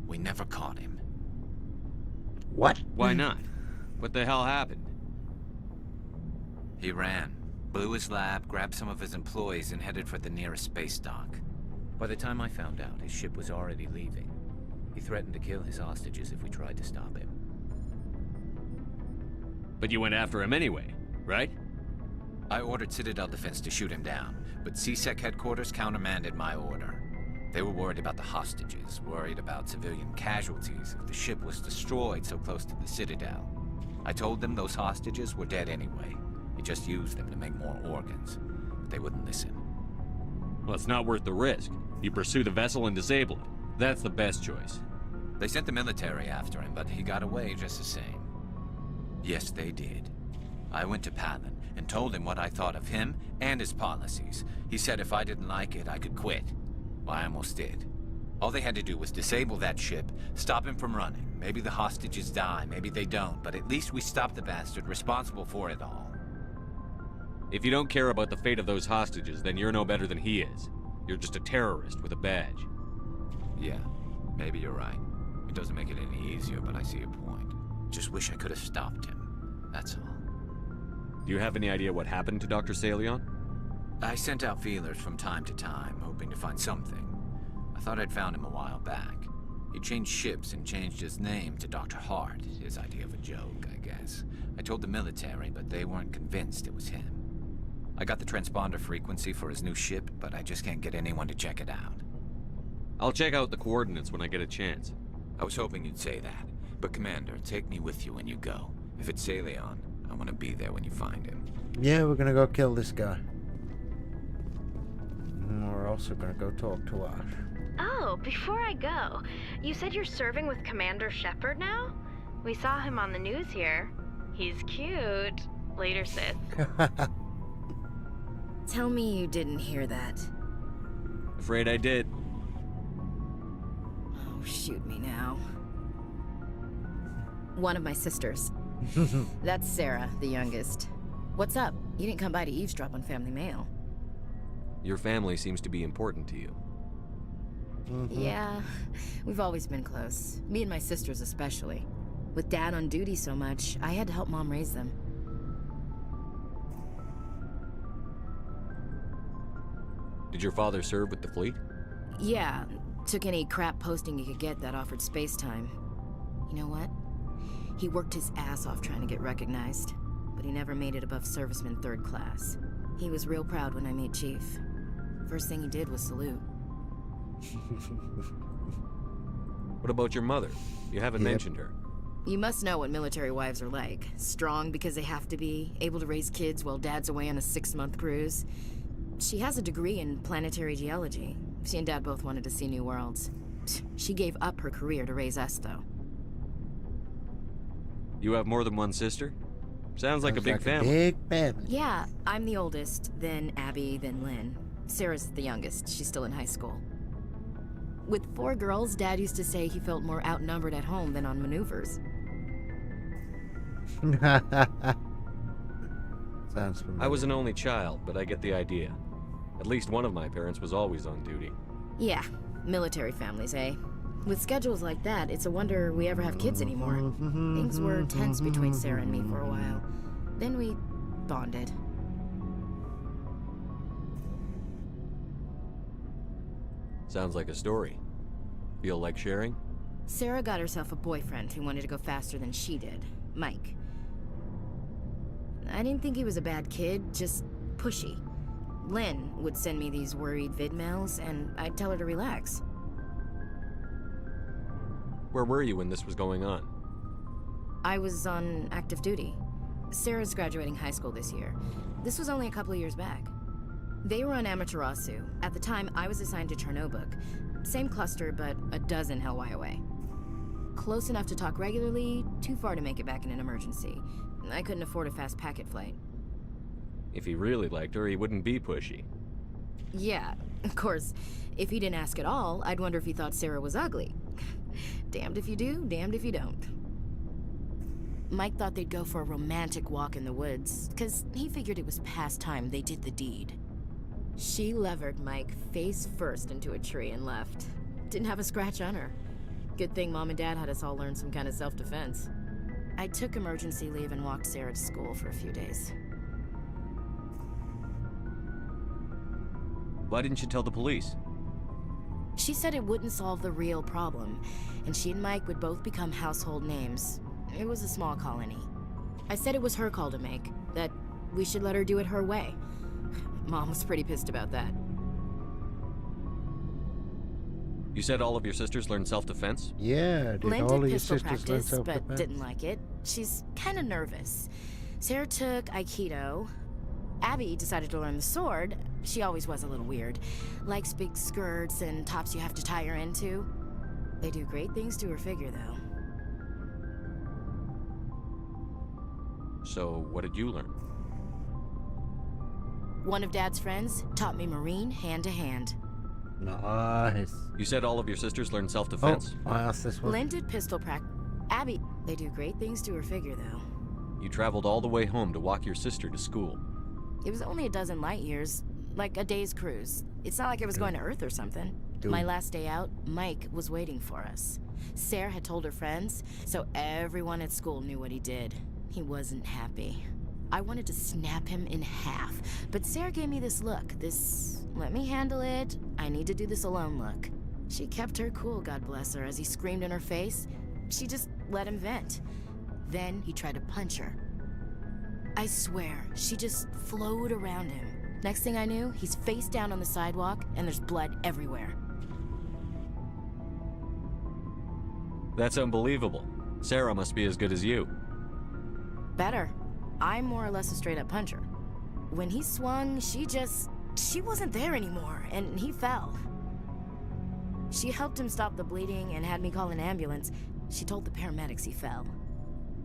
We never caught him. What? Why not? What the hell happened? He ran, blew his lab, grabbed some of his employees, and headed for the nearest space dock. By the time I found out, his ship was already leaving. He threatened to kill his hostages if we tried to stop him. But you went after him anyway, right? I ordered Citadel Defense to shoot him down, but CSEC headquarters countermanded my order. They were worried about the hostages, worried about civilian casualties if the ship was destroyed so close to the Citadel. I told them those hostages were dead anyway. He just used them to make more organs. But they wouldn't listen. Well, it's not worth the risk. You pursue the vessel and disable it. That's the best choice. They sent the military after him, but he got away just the same. Yes, they did. I went to Palin and told him what I thought of him and his policies. He said if I didn't like it, I could quit. Well, I almost did. All they had to do was disable that ship, stop him from running. Maybe the hostages die, maybe they don't, but at least we stopped the bastard responsible for it all. If you don't care about the fate of those hostages, then you're no better than he is. You're just a terrorist with a badge. Yeah, maybe you're right. It doesn't make it any easier, but I see your point. Just wish I could have stopped him. That's all. Do you have any idea what happened to Dr. Salion? I sent out feelers from time to time, hoping to find something. I thought I'd found him a while back. He changed ships and changed his name to Dr. Hart, his idea of a joke, I guess. I told the military, but they weren't convinced it was him. I got the transponder frequency for his new ship, but I just can't get anyone to check it out. I'll check out the coordinates when I get a chance. I was hoping you'd say that. But Commander, take me with you when you go. If it's Salion, I want to be there when you find him. Yeah, we're gonna go kill this guy. And we're also gonna go talk to Ash. Oh, before I go, you said you're serving with Commander Shepard now? We saw him on the news here. He's cute. Later, Sith. Tell me you didn't hear that. Afraid I did. Oh, shoot me now. One of my sisters. That's Sarah, the youngest. What's up? You didn't come by to eavesdrop on family mail. Your family seems to be important to you. Yeah, we've always been close. Me and my sisters especially. With Dad on duty so much, I had to help Mom raise them. Did your father serve with the fleet? Yeah, took any crap posting he could get that offered space time. You know what? He worked his ass off trying to get recognized, but he never made it above serviceman 3rd class. He was real proud when I made Chief. First thing he did was salute. What about your mother? You haven't mentioned her. You must know what military wives are like. Strong because they have to be, able to raise kids while Dad's away on a 6-month cruise. She has a degree in planetary geology. She and Dad both wanted to see new worlds. She gave up her career to raise us, though. You have more than one sister? Sounds like a big family. Big family. Yeah, I'm the oldest, then Abby, then Lynn. Sarah's the youngest. She's still in high school. With 4 girls, Dad used to say he felt more outnumbered at home than on maneuvers. Sounds familiar. I was an only child, but I get the idea. At least one of my parents was always on duty. Yeah, military families, eh? With schedules like that, it's a wonder we ever have kids anymore. Things were tense between Sarah and me for a while. Then we bonded. Sounds like a story. Feel like sharing? Sarah got herself a boyfriend who wanted to go faster than she did, Mike. I didn't think he was a bad kid, just pushy. Lynn would send me these worried vidmails, and I'd tell her to relax. Where were you when this was going on? I was on active duty. Sarah's graduating high school this year. This was only a couple of years back. They were on Amaterasu. At the time, I was assigned to Chernobog. Same cluster, but a dozen Hellwire away. Close enough to talk regularly, too far to make it back in an emergency. I couldn't afford a fast packet flight. If he really liked her, he wouldn't be pushy. Yeah, of course. If he didn't ask at all, I'd wonder if he thought Sarah was ugly. Damned if you do, damned if you don't. Mike thought they'd go for a romantic walk in the woods, because he figured it was past time they did the deed. She levered Mike face first into a tree and left. Didn't have a scratch on her. Good thing Mom and Dad had us all learn some kind of self-defense. I took emergency leave and walked Sarah to school for a few days. Why didn't you tell the police? She said it wouldn't solve the real problem, and she and Mike would both become household names. It was a small colony. I said it was her call to make, that we should let her do it her way. Mom was pretty pissed about that. You said all of your sisters learned self-defense? Yeah, did Lynn all did of your pistol sisters learn practice, self-defense? but didn't like it. She's kind of nervous. Sarah took Aikido. Abby decided to learn the sword. She always was a little weird. Likes big skirts and tops you have to tie her into. They do great things to her figure, though. So, what did you learn? One of Dad's friends taught me Marine hand to hand. Nice. You said all of your sisters learned self-defense? Oh, I asked this one. Lynn did pistol practice. Abby, they do great things to her figure, though. You traveled all the way home to walk your sister to school. It was only a dozen light years, like a day's cruise. It's not like I was going to Earth or something. My last day out, Mike was waiting for us. Sarah had told her friends, so everyone at school knew what he did. He wasn't happy. I wanted to snap him in half, but Sarah gave me this look, this let me handle it, I need to do this alone look. She kept her cool, God bless her, as he screamed in her face. She just let him vent. Then he tried to punch her. I swear, she just flowed around him. Next thing I knew, he's face down on the sidewalk, and there's blood everywhere. That's unbelievable. Sarah must be as good as you. Better. I'm more or less a straight-up puncher. When he swung, she wasn't there anymore, and he fell. She helped him stop the bleeding and had me call an ambulance. She told the paramedics he fell.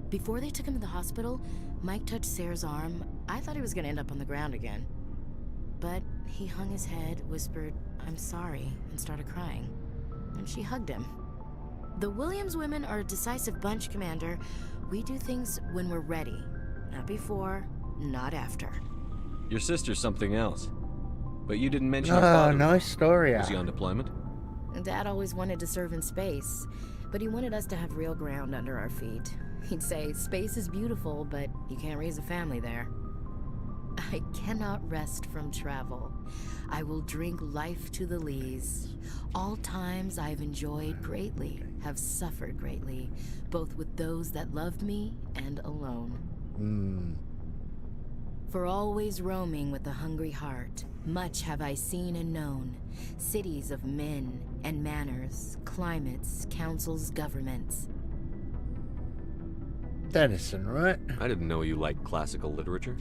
Before they took him to the hospital, Mike touched Sarah's arm. I thought he was gonna end up on the ground again. But he hung his head, whispered, "I'm sorry," and started crying. And she hugged him. The Williams women are a decisive bunch, Commander. We do things when we're ready. Not before, not after. Your sister's something else. But you didn't mention your father. Nice story. Was he on deployment? Dad always wanted to serve in space, but he wanted us to have real ground under our feet. He'd say, space is beautiful, but you can't raise a family there. I cannot rest from travel. I will drink life to the lees. All times I've enjoyed greatly, have suffered greatly, both with those that loved me and alone. For always roaming with a hungry heart, much have I seen and known. Cities of men and manners, climates, councils, governments. Denison, right? I didn't know you liked classical literature.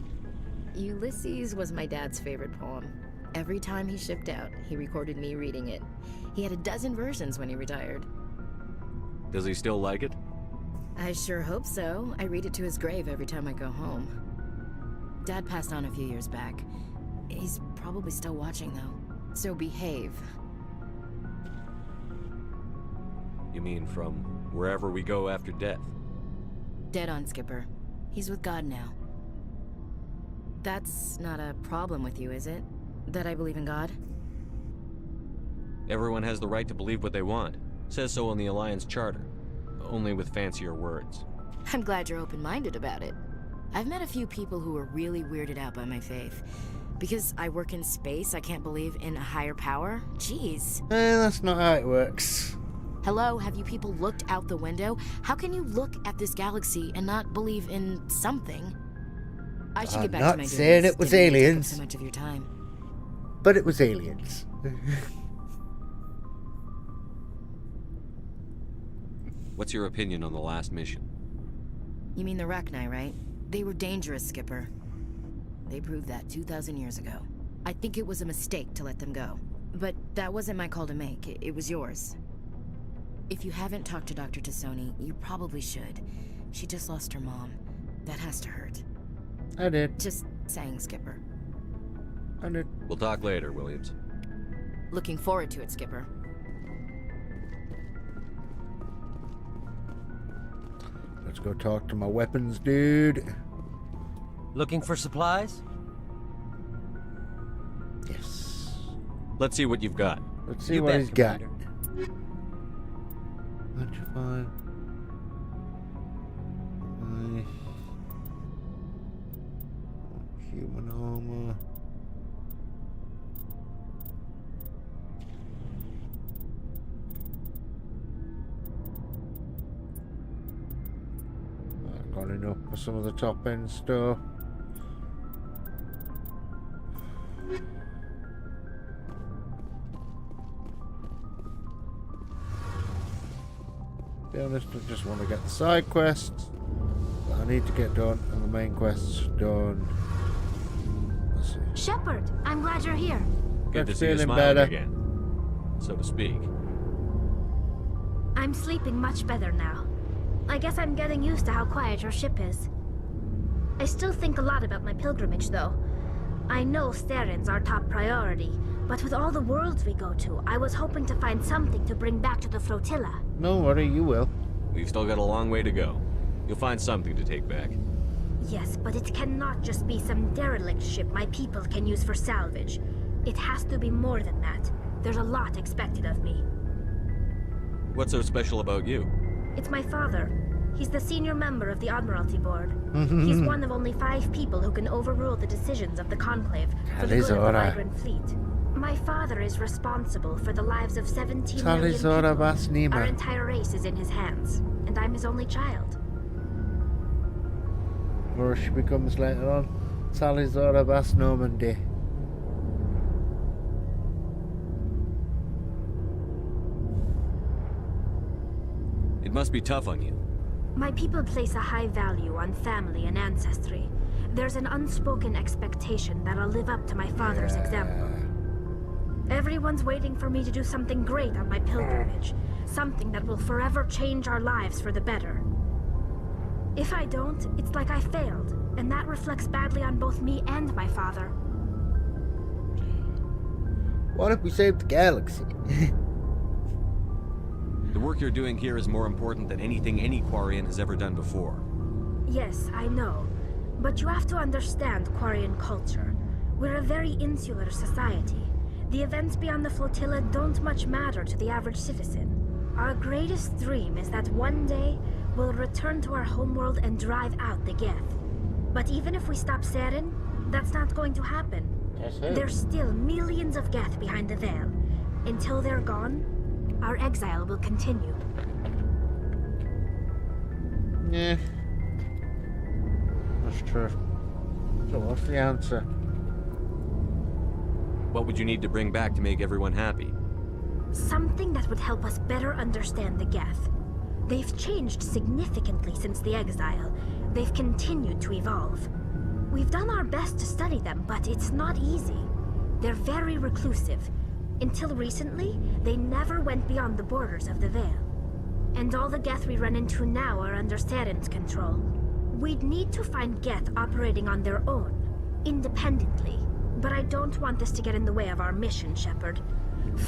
Ulysses was my dad's favorite poem. Every time he shipped out, he recorded me reading it. He had a dozen versions when he retired. Does he still like it? I sure hope so. I read it to his grave every time I go home. Dad passed on a few years back. He's probably still watching, though. So behave. You mean from wherever we go after death? Dead on, Skipper. He's with God now. That's not a problem with you, is it? That I believe in God? Everyone has the right to believe what they want. Says so in the Alliance Charter. Only with fancier words. I'm glad you're open-minded about it. I've met a few people who are really weirded out by my faith. Because I work in space, I can't believe in a higher power? Jeez. That's not how it works. Hello, have you people looked out the window? How can you look at this galaxy and not believe in something? I should get back to my I'm not saying duties. it was Didn't mean to take up aliens. so much of your time. But it was aliens. What's your opinion on the last mission? You mean the Rachni, right? They were dangerous, Skipper. They proved that 2,000 years ago. I think it was a mistake to let them go. But that wasn't my call to make. It was yours. If you haven't talked to Dr. Tassoni, you probably should. She just lost her mom. That has to hurt. I did. Just saying, Skipper. I did. We'll talk later, Williams. Looking forward to it, Skipper. Let's go talk to my weapons, dude. Looking for supplies? Yes. Let's see what you've got. Let's see what he's got. Electrify. Human armor. Got enough for some of the top end stuff. To be honest, I just want to get the side quests. I need to get done, and the main quest's done. Let's see. Shepard, I'm glad you're here. Good to That's see you feeling smiling better. again, so to speak. I'm sleeping much better now. I guess I'm getting used to how quiet your ship is. I still think a lot about my pilgrimage, though. I know Saren's our top priority, but with all the worlds we go to, I was hoping to find something to bring back to the flotilla. No worry, you will. We've still got a long way to go. You'll find something to take back. Yes, but it cannot just be some derelict ship my people can use for salvage. It has to be more than that. There's a lot expected of me. What's so special about you? It's my father. He's the senior member of the Admiralty Board. He's one of only 5 people who can overrule the decisions of the Conclave for the good of the migrant fleet. My father is responsible for the lives of 17 million people. Our entire race is in his hands, and I'm his only child. Or she becomes later on Talizora Bas Normandy. It must be tough on you. My people place a high value on family and ancestry. There's an unspoken expectation that I'll live up to my father's example. Everyone's waiting for me to do something great on my pilgrimage. Something that will forever change our lives for the better. If I don't, it's like I failed, and that reflects badly on both me and my father. What if we saved the galaxy? The work you're doing here is more important than anything any Quarian has ever done before. Yes, I know. But you have to understand Quarian culture. We're a very insular society. The events beyond the flotilla don't much matter to the average citizen. Our greatest dream is that one day we'll return to our homeworld and drive out the Geth. But even if we stop Saren, that's not going to happen. There's still millions of Geth behind the veil. Until they're gone, our exile will continue. Yeah. That's true. So what's the answer? What would you need to bring back to make everyone happy? Something that would help us better understand the Geth. They've changed significantly since the exile. They've continued to evolve. We've done our best to study them, but it's not easy. They're very reclusive. Until recently, they never went beyond the borders of the Veil. And all the Geth we run into now are under Saren's control. We'd need to find Geth operating on their own, independently. But I don't want this to get in the way of our mission, Shepard.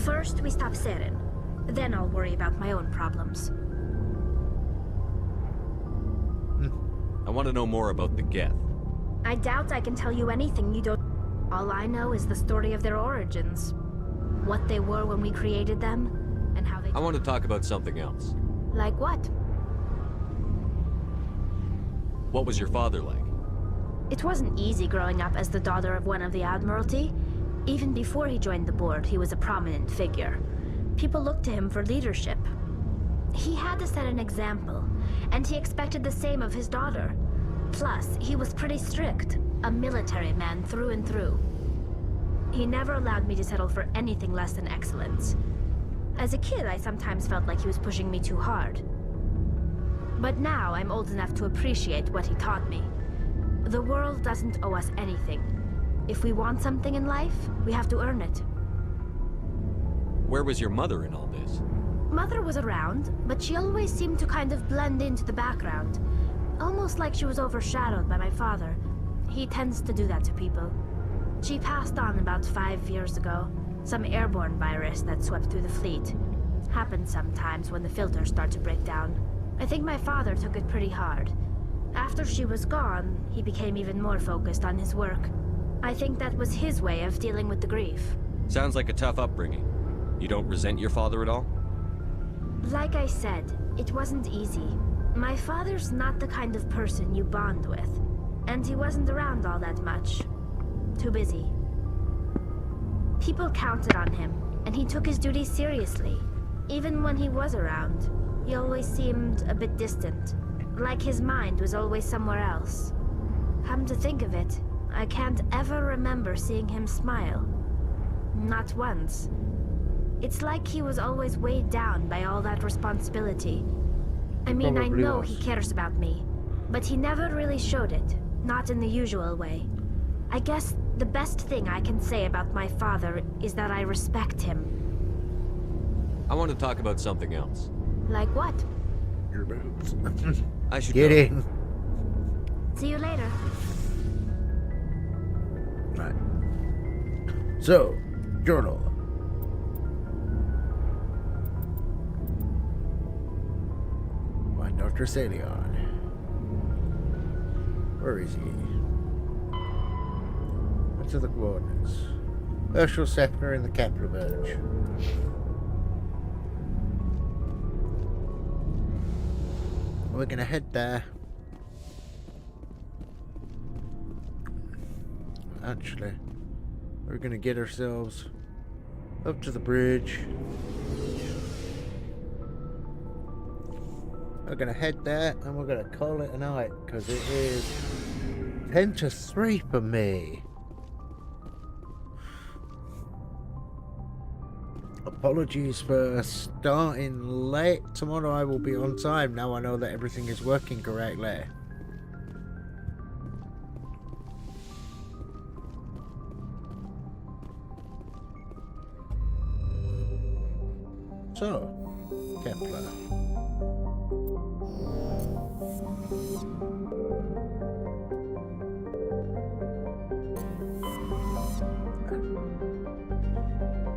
First, we stop Saren. Then I'll worry about my own problems. I want to know more about the Geth. I doubt I can tell you anything you don't... All I know is the story of their origins. What they were when we created them, and how they... I want to talk about something else. Like what? What was your father like? It wasn't easy growing up as the daughter of one of the Admiralty. Even before he joined the board, he was a prominent figure. People looked to him for leadership. He had to set an example, and he expected the same of his daughter. Plus, he was pretty strict, a military man through and through. He never allowed me to settle for anything less than excellence. As a kid, I sometimes felt like he was pushing me too hard. But now I'm old enough to appreciate what he taught me. The world doesn't owe us anything. If we want something in life, we have to earn it. Where was your mother in all this? Mother was around, but she always seemed to kind of blend into the background. Almost like she was overshadowed by my father. He tends to do that to people. She passed on about 5 years ago. Some airborne virus that swept through the fleet. Happens sometimes when the filters start to break down. I think my father took it pretty hard. After she was gone, he became even more focused on his work. I think that was his way of dealing with the grief. Sounds like a tough upbringing. You don't resent your father at all? Like I said, it wasn't easy. My father's not the kind of person you bond with. And he wasn't around all that much. Too busy. People counted on him, and he took his duties seriously. Even when he was around, he always seemed a bit distant. Like his mind was always somewhere else. Come to think of it, I can't ever remember seeing him smile. Not once. It's like he was always weighed down by all that responsibility. I mean, I know he cares about me, But he never really showed it, not in the usual way. I guess the best thing I can say about my father is that I respect him. I want to talk about something else. Like what? Your boobs. I should Get go. in. See you later. Right. So, journal. Find Dr. Salion. Where is he? What's the coordinates? Herschel Spectre in the Kepler Verge. We're gonna head there. Actually, we're gonna get ourselves up to the bridge. We're gonna head there and we're gonna call it a night because it is 10 to 3 for me. Apologies for starting late. Tomorrow I will be on time. Now I know that everything is working correctly. So, Kepler.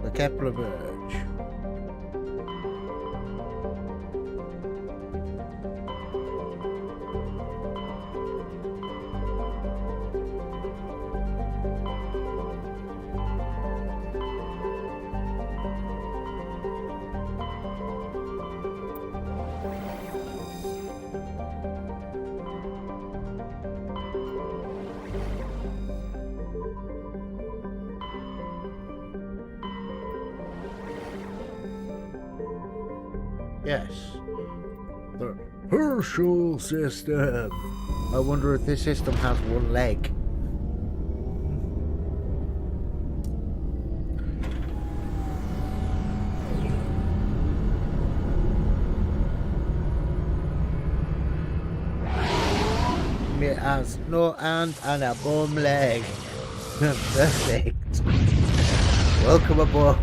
The Kepler Verge. Yes. The Herschel system. I wonder if this system has one leg. It has no hand and a bum leg. Perfect. Welcome aboard.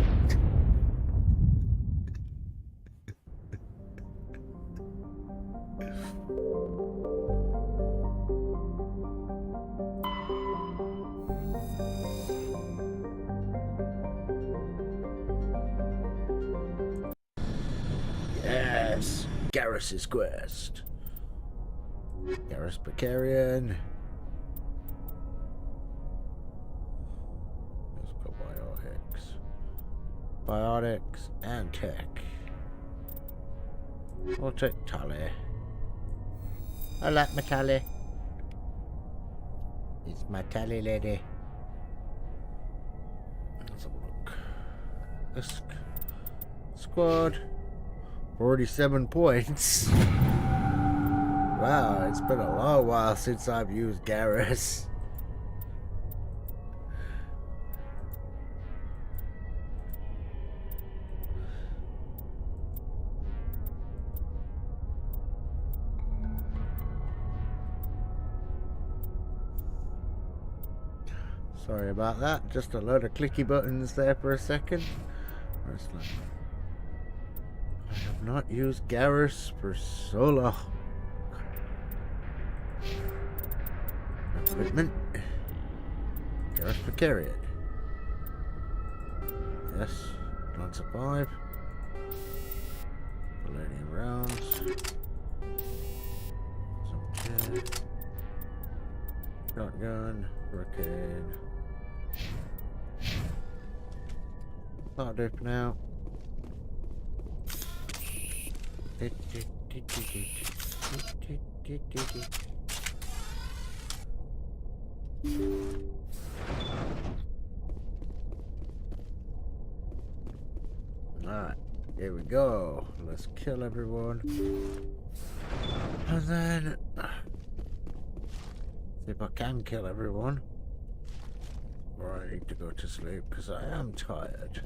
Yes, Garrus's quest. Garrus Precarian. Let's go biotics and tech. We'll take Tally. I like my Tally. It's my Tally lady. Let's have a look. This squad. 47 points. Wow, it's been a long while since I've used Garrus. Sorry about that, just a load of clicky buttons there for a second. I have not used Garrus for so long. Equipment. Garrus Precarian. Yes, Lancer 5. Palladium rounds. Some kit. Shotgun. Hurricane. Not open out. Alright, here we go. Let's kill everyone. And then see if I can kill everyone. Or I need to go to sleep because I am tired.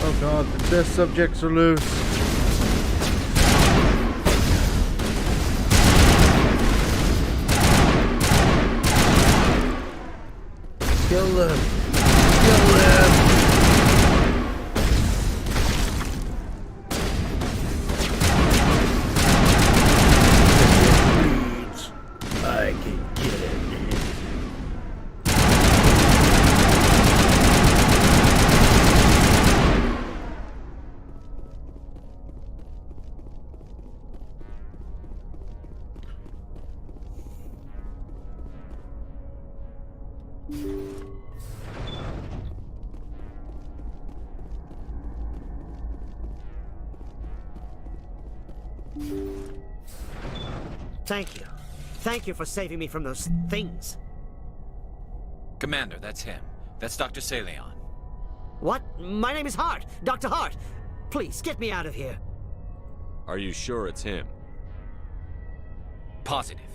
Oh god, the test subjects are loose. Kill them! Kill them! Please, I can get it. Thank you. Thank you for saving me from those things. Commander, that's him. That's Dr. Saleon. What? My name is Hart. Dr. Hart. Please, get me out of here. Are you sure it's him? Positive.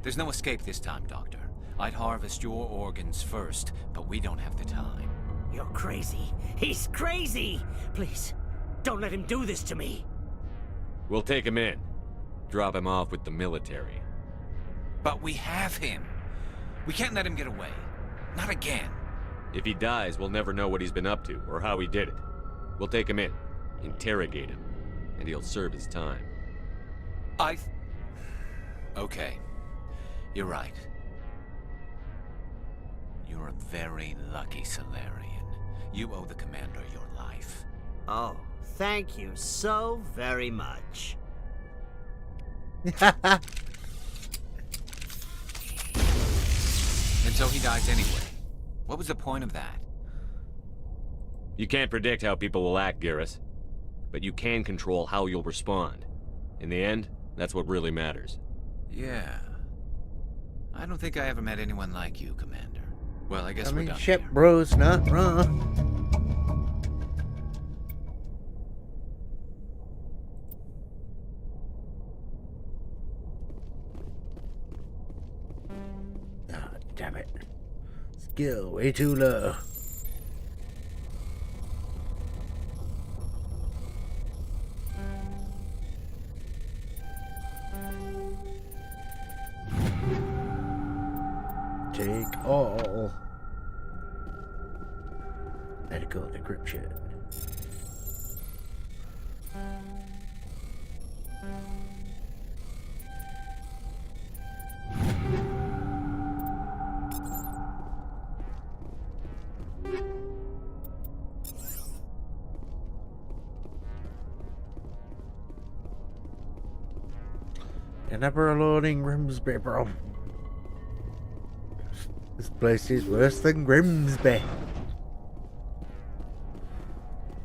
There's no escape this time, Doctor. I'd harvest your organs first, but we don't have the time. You're crazy. He's crazy! Please, don't let him do this to me. We'll take him in. Drop him off with the military. But we have him. We can't let him get away. Not again. If he dies, we'll never know what he's been up to, or how he did it. We'll take him in, interrogate him, and he'll serve his time. Okay. You're right. You're a very lucky Solarian. You owe the Commander your life. Oh, thank you so very much. And so he dies anyway. What was the point of that? You can't predict how people will act, Garrus. But you can control how you'll respond. In the end, that's what really matters. Yeah. I don't think I ever met anyone like you, Commander. Well, I guess we're done Shep here. Bro's not wrong. Ah, damn it. Skill way too low. Take all. Medical decryption. You're never alone in Grimsby, bro. This place is worse than Grimsby.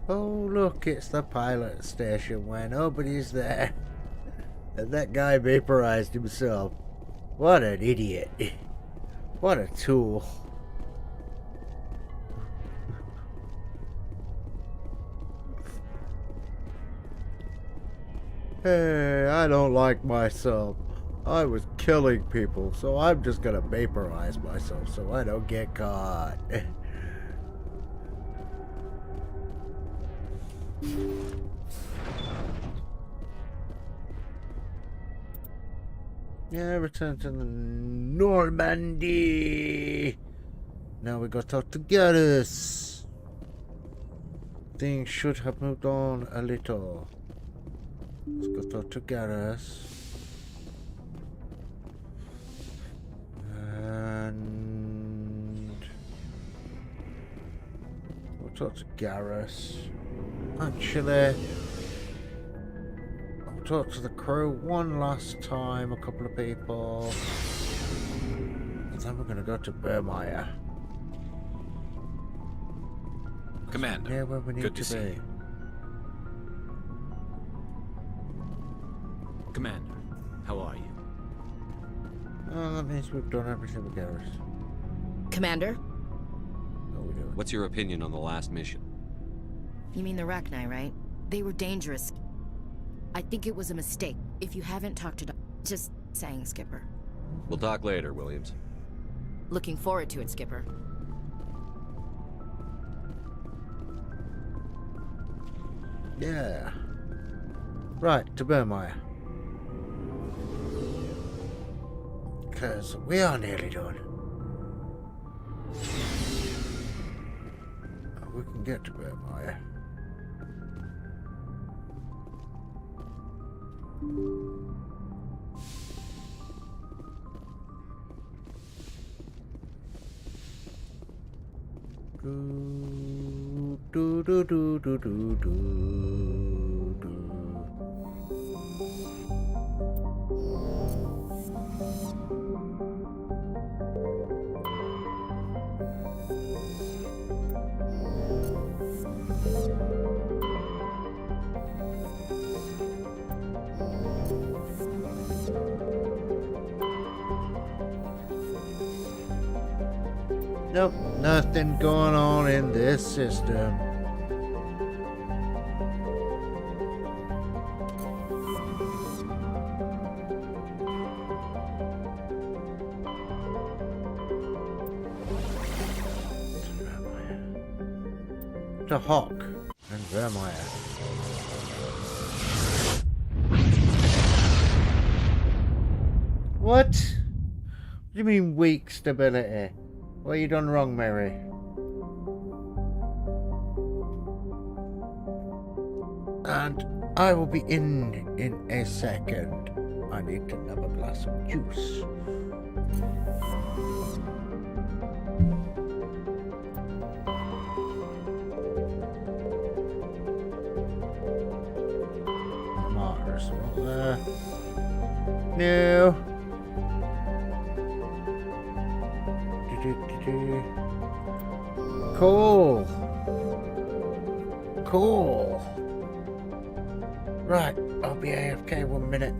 Oh, look, it's the pilot station where nobody's there. And that guy vaporized himself. What an idiot. What a tool. Hey, I don't like myself. I was killing people, so I'm just gonna vaporize myself so I don't get caught. Yeah, return to the Normandy. Now we got to talk to Garrus. Things should have moved on a little. Let's go talk to Garrus. And we'll talk to Garrus. Actually, I'll talk to the crew one last time, a couple of people. And then we're going to go to Burmeier. Commander, yeah, where we need good to see be. you. Commander, how are you? Oh, that means we've done everything with Garrus. Commander? What are we doing? What's your opinion on the last mission? You mean the Rachni, right? They were dangerous. I think it was a mistake. If you haven't talked to just saying, Skipper. We'll talk later, Williams. Looking forward to it, Skipper. Yeah. Right, to Burmire. Because we are nearly done. We can get to Burmire. Do do do do do do do. Nope, nothing going on in this system. To Hawk and Vermeer. What? What do you mean weak stability? What have you done wrong, Mary? And I will be in a second. I need to have a glass of juice. Mars, no. Cool. Cool. Right, I'll be AFK 1 minute.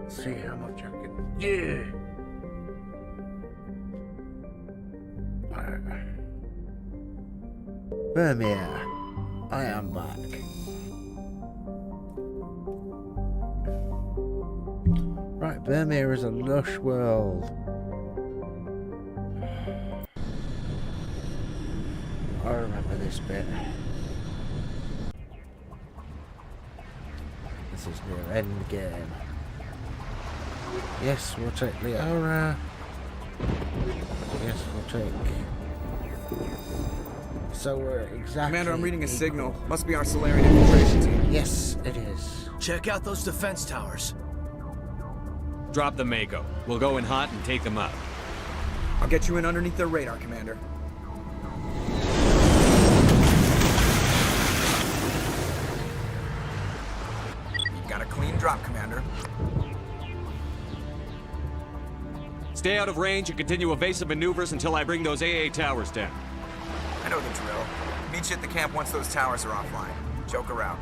See how much I can. Yeah. Vermeer, I am back. Right, Vermeer is a lush world. I remember this bit. This is near end game. Yes, we'll take Leora. Yes, we'll take. So we're exactly. Commander, I'm reading a signal. Must be our Solarian infiltration team. Yes, it is. Check out those defense towers. Drop the Mako. We'll go in hot and take them out. I'll get you in underneath their radar, Commander. You got a clean drop, Commander. Stay out of range and continue evasive maneuvers until I bring those AA towers down. I know the drill. Meet you at the camp once those towers are offline. Joke around.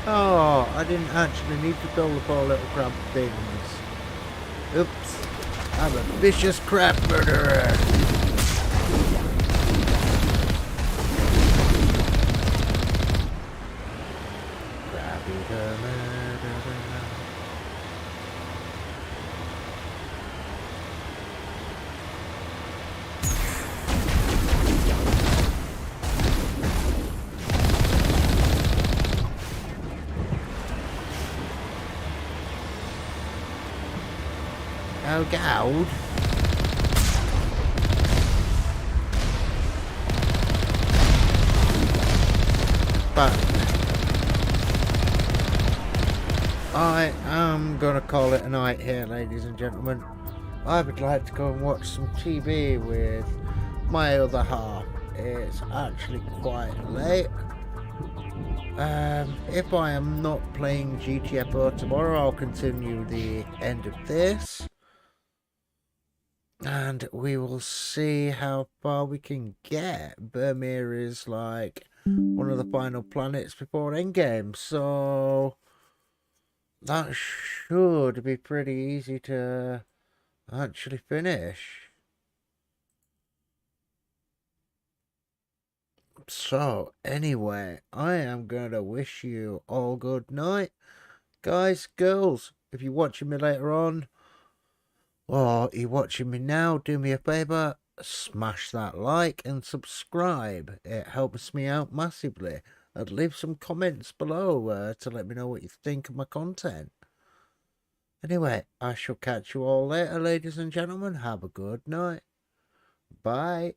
Oh, I didn't actually need to kill the poor little crab things. Oops. I'm a vicious crab murderer. Crabby the murderer. Oh, God. But I am gonna call it a night here, ladies and gentlemen. I would like to go and watch some TV with my other half. It's actually quite late. If I am not playing GTFO tomorrow, I'll continue the end of this. And we will see how far we can get. Vermeer is like one of the final planets before Endgame, so that should be pretty easy to actually finish. So anyway, I am going to wish you all good night. Guys, girls, if you're watching me later on, or you're watching me now, do me a favour, smash that like and subscribe. It helps me out massively. And leave some comments below to let me know what you think of my content. Anyway, I shall catch you all later, ladies and gentlemen. Have a good night. Bye.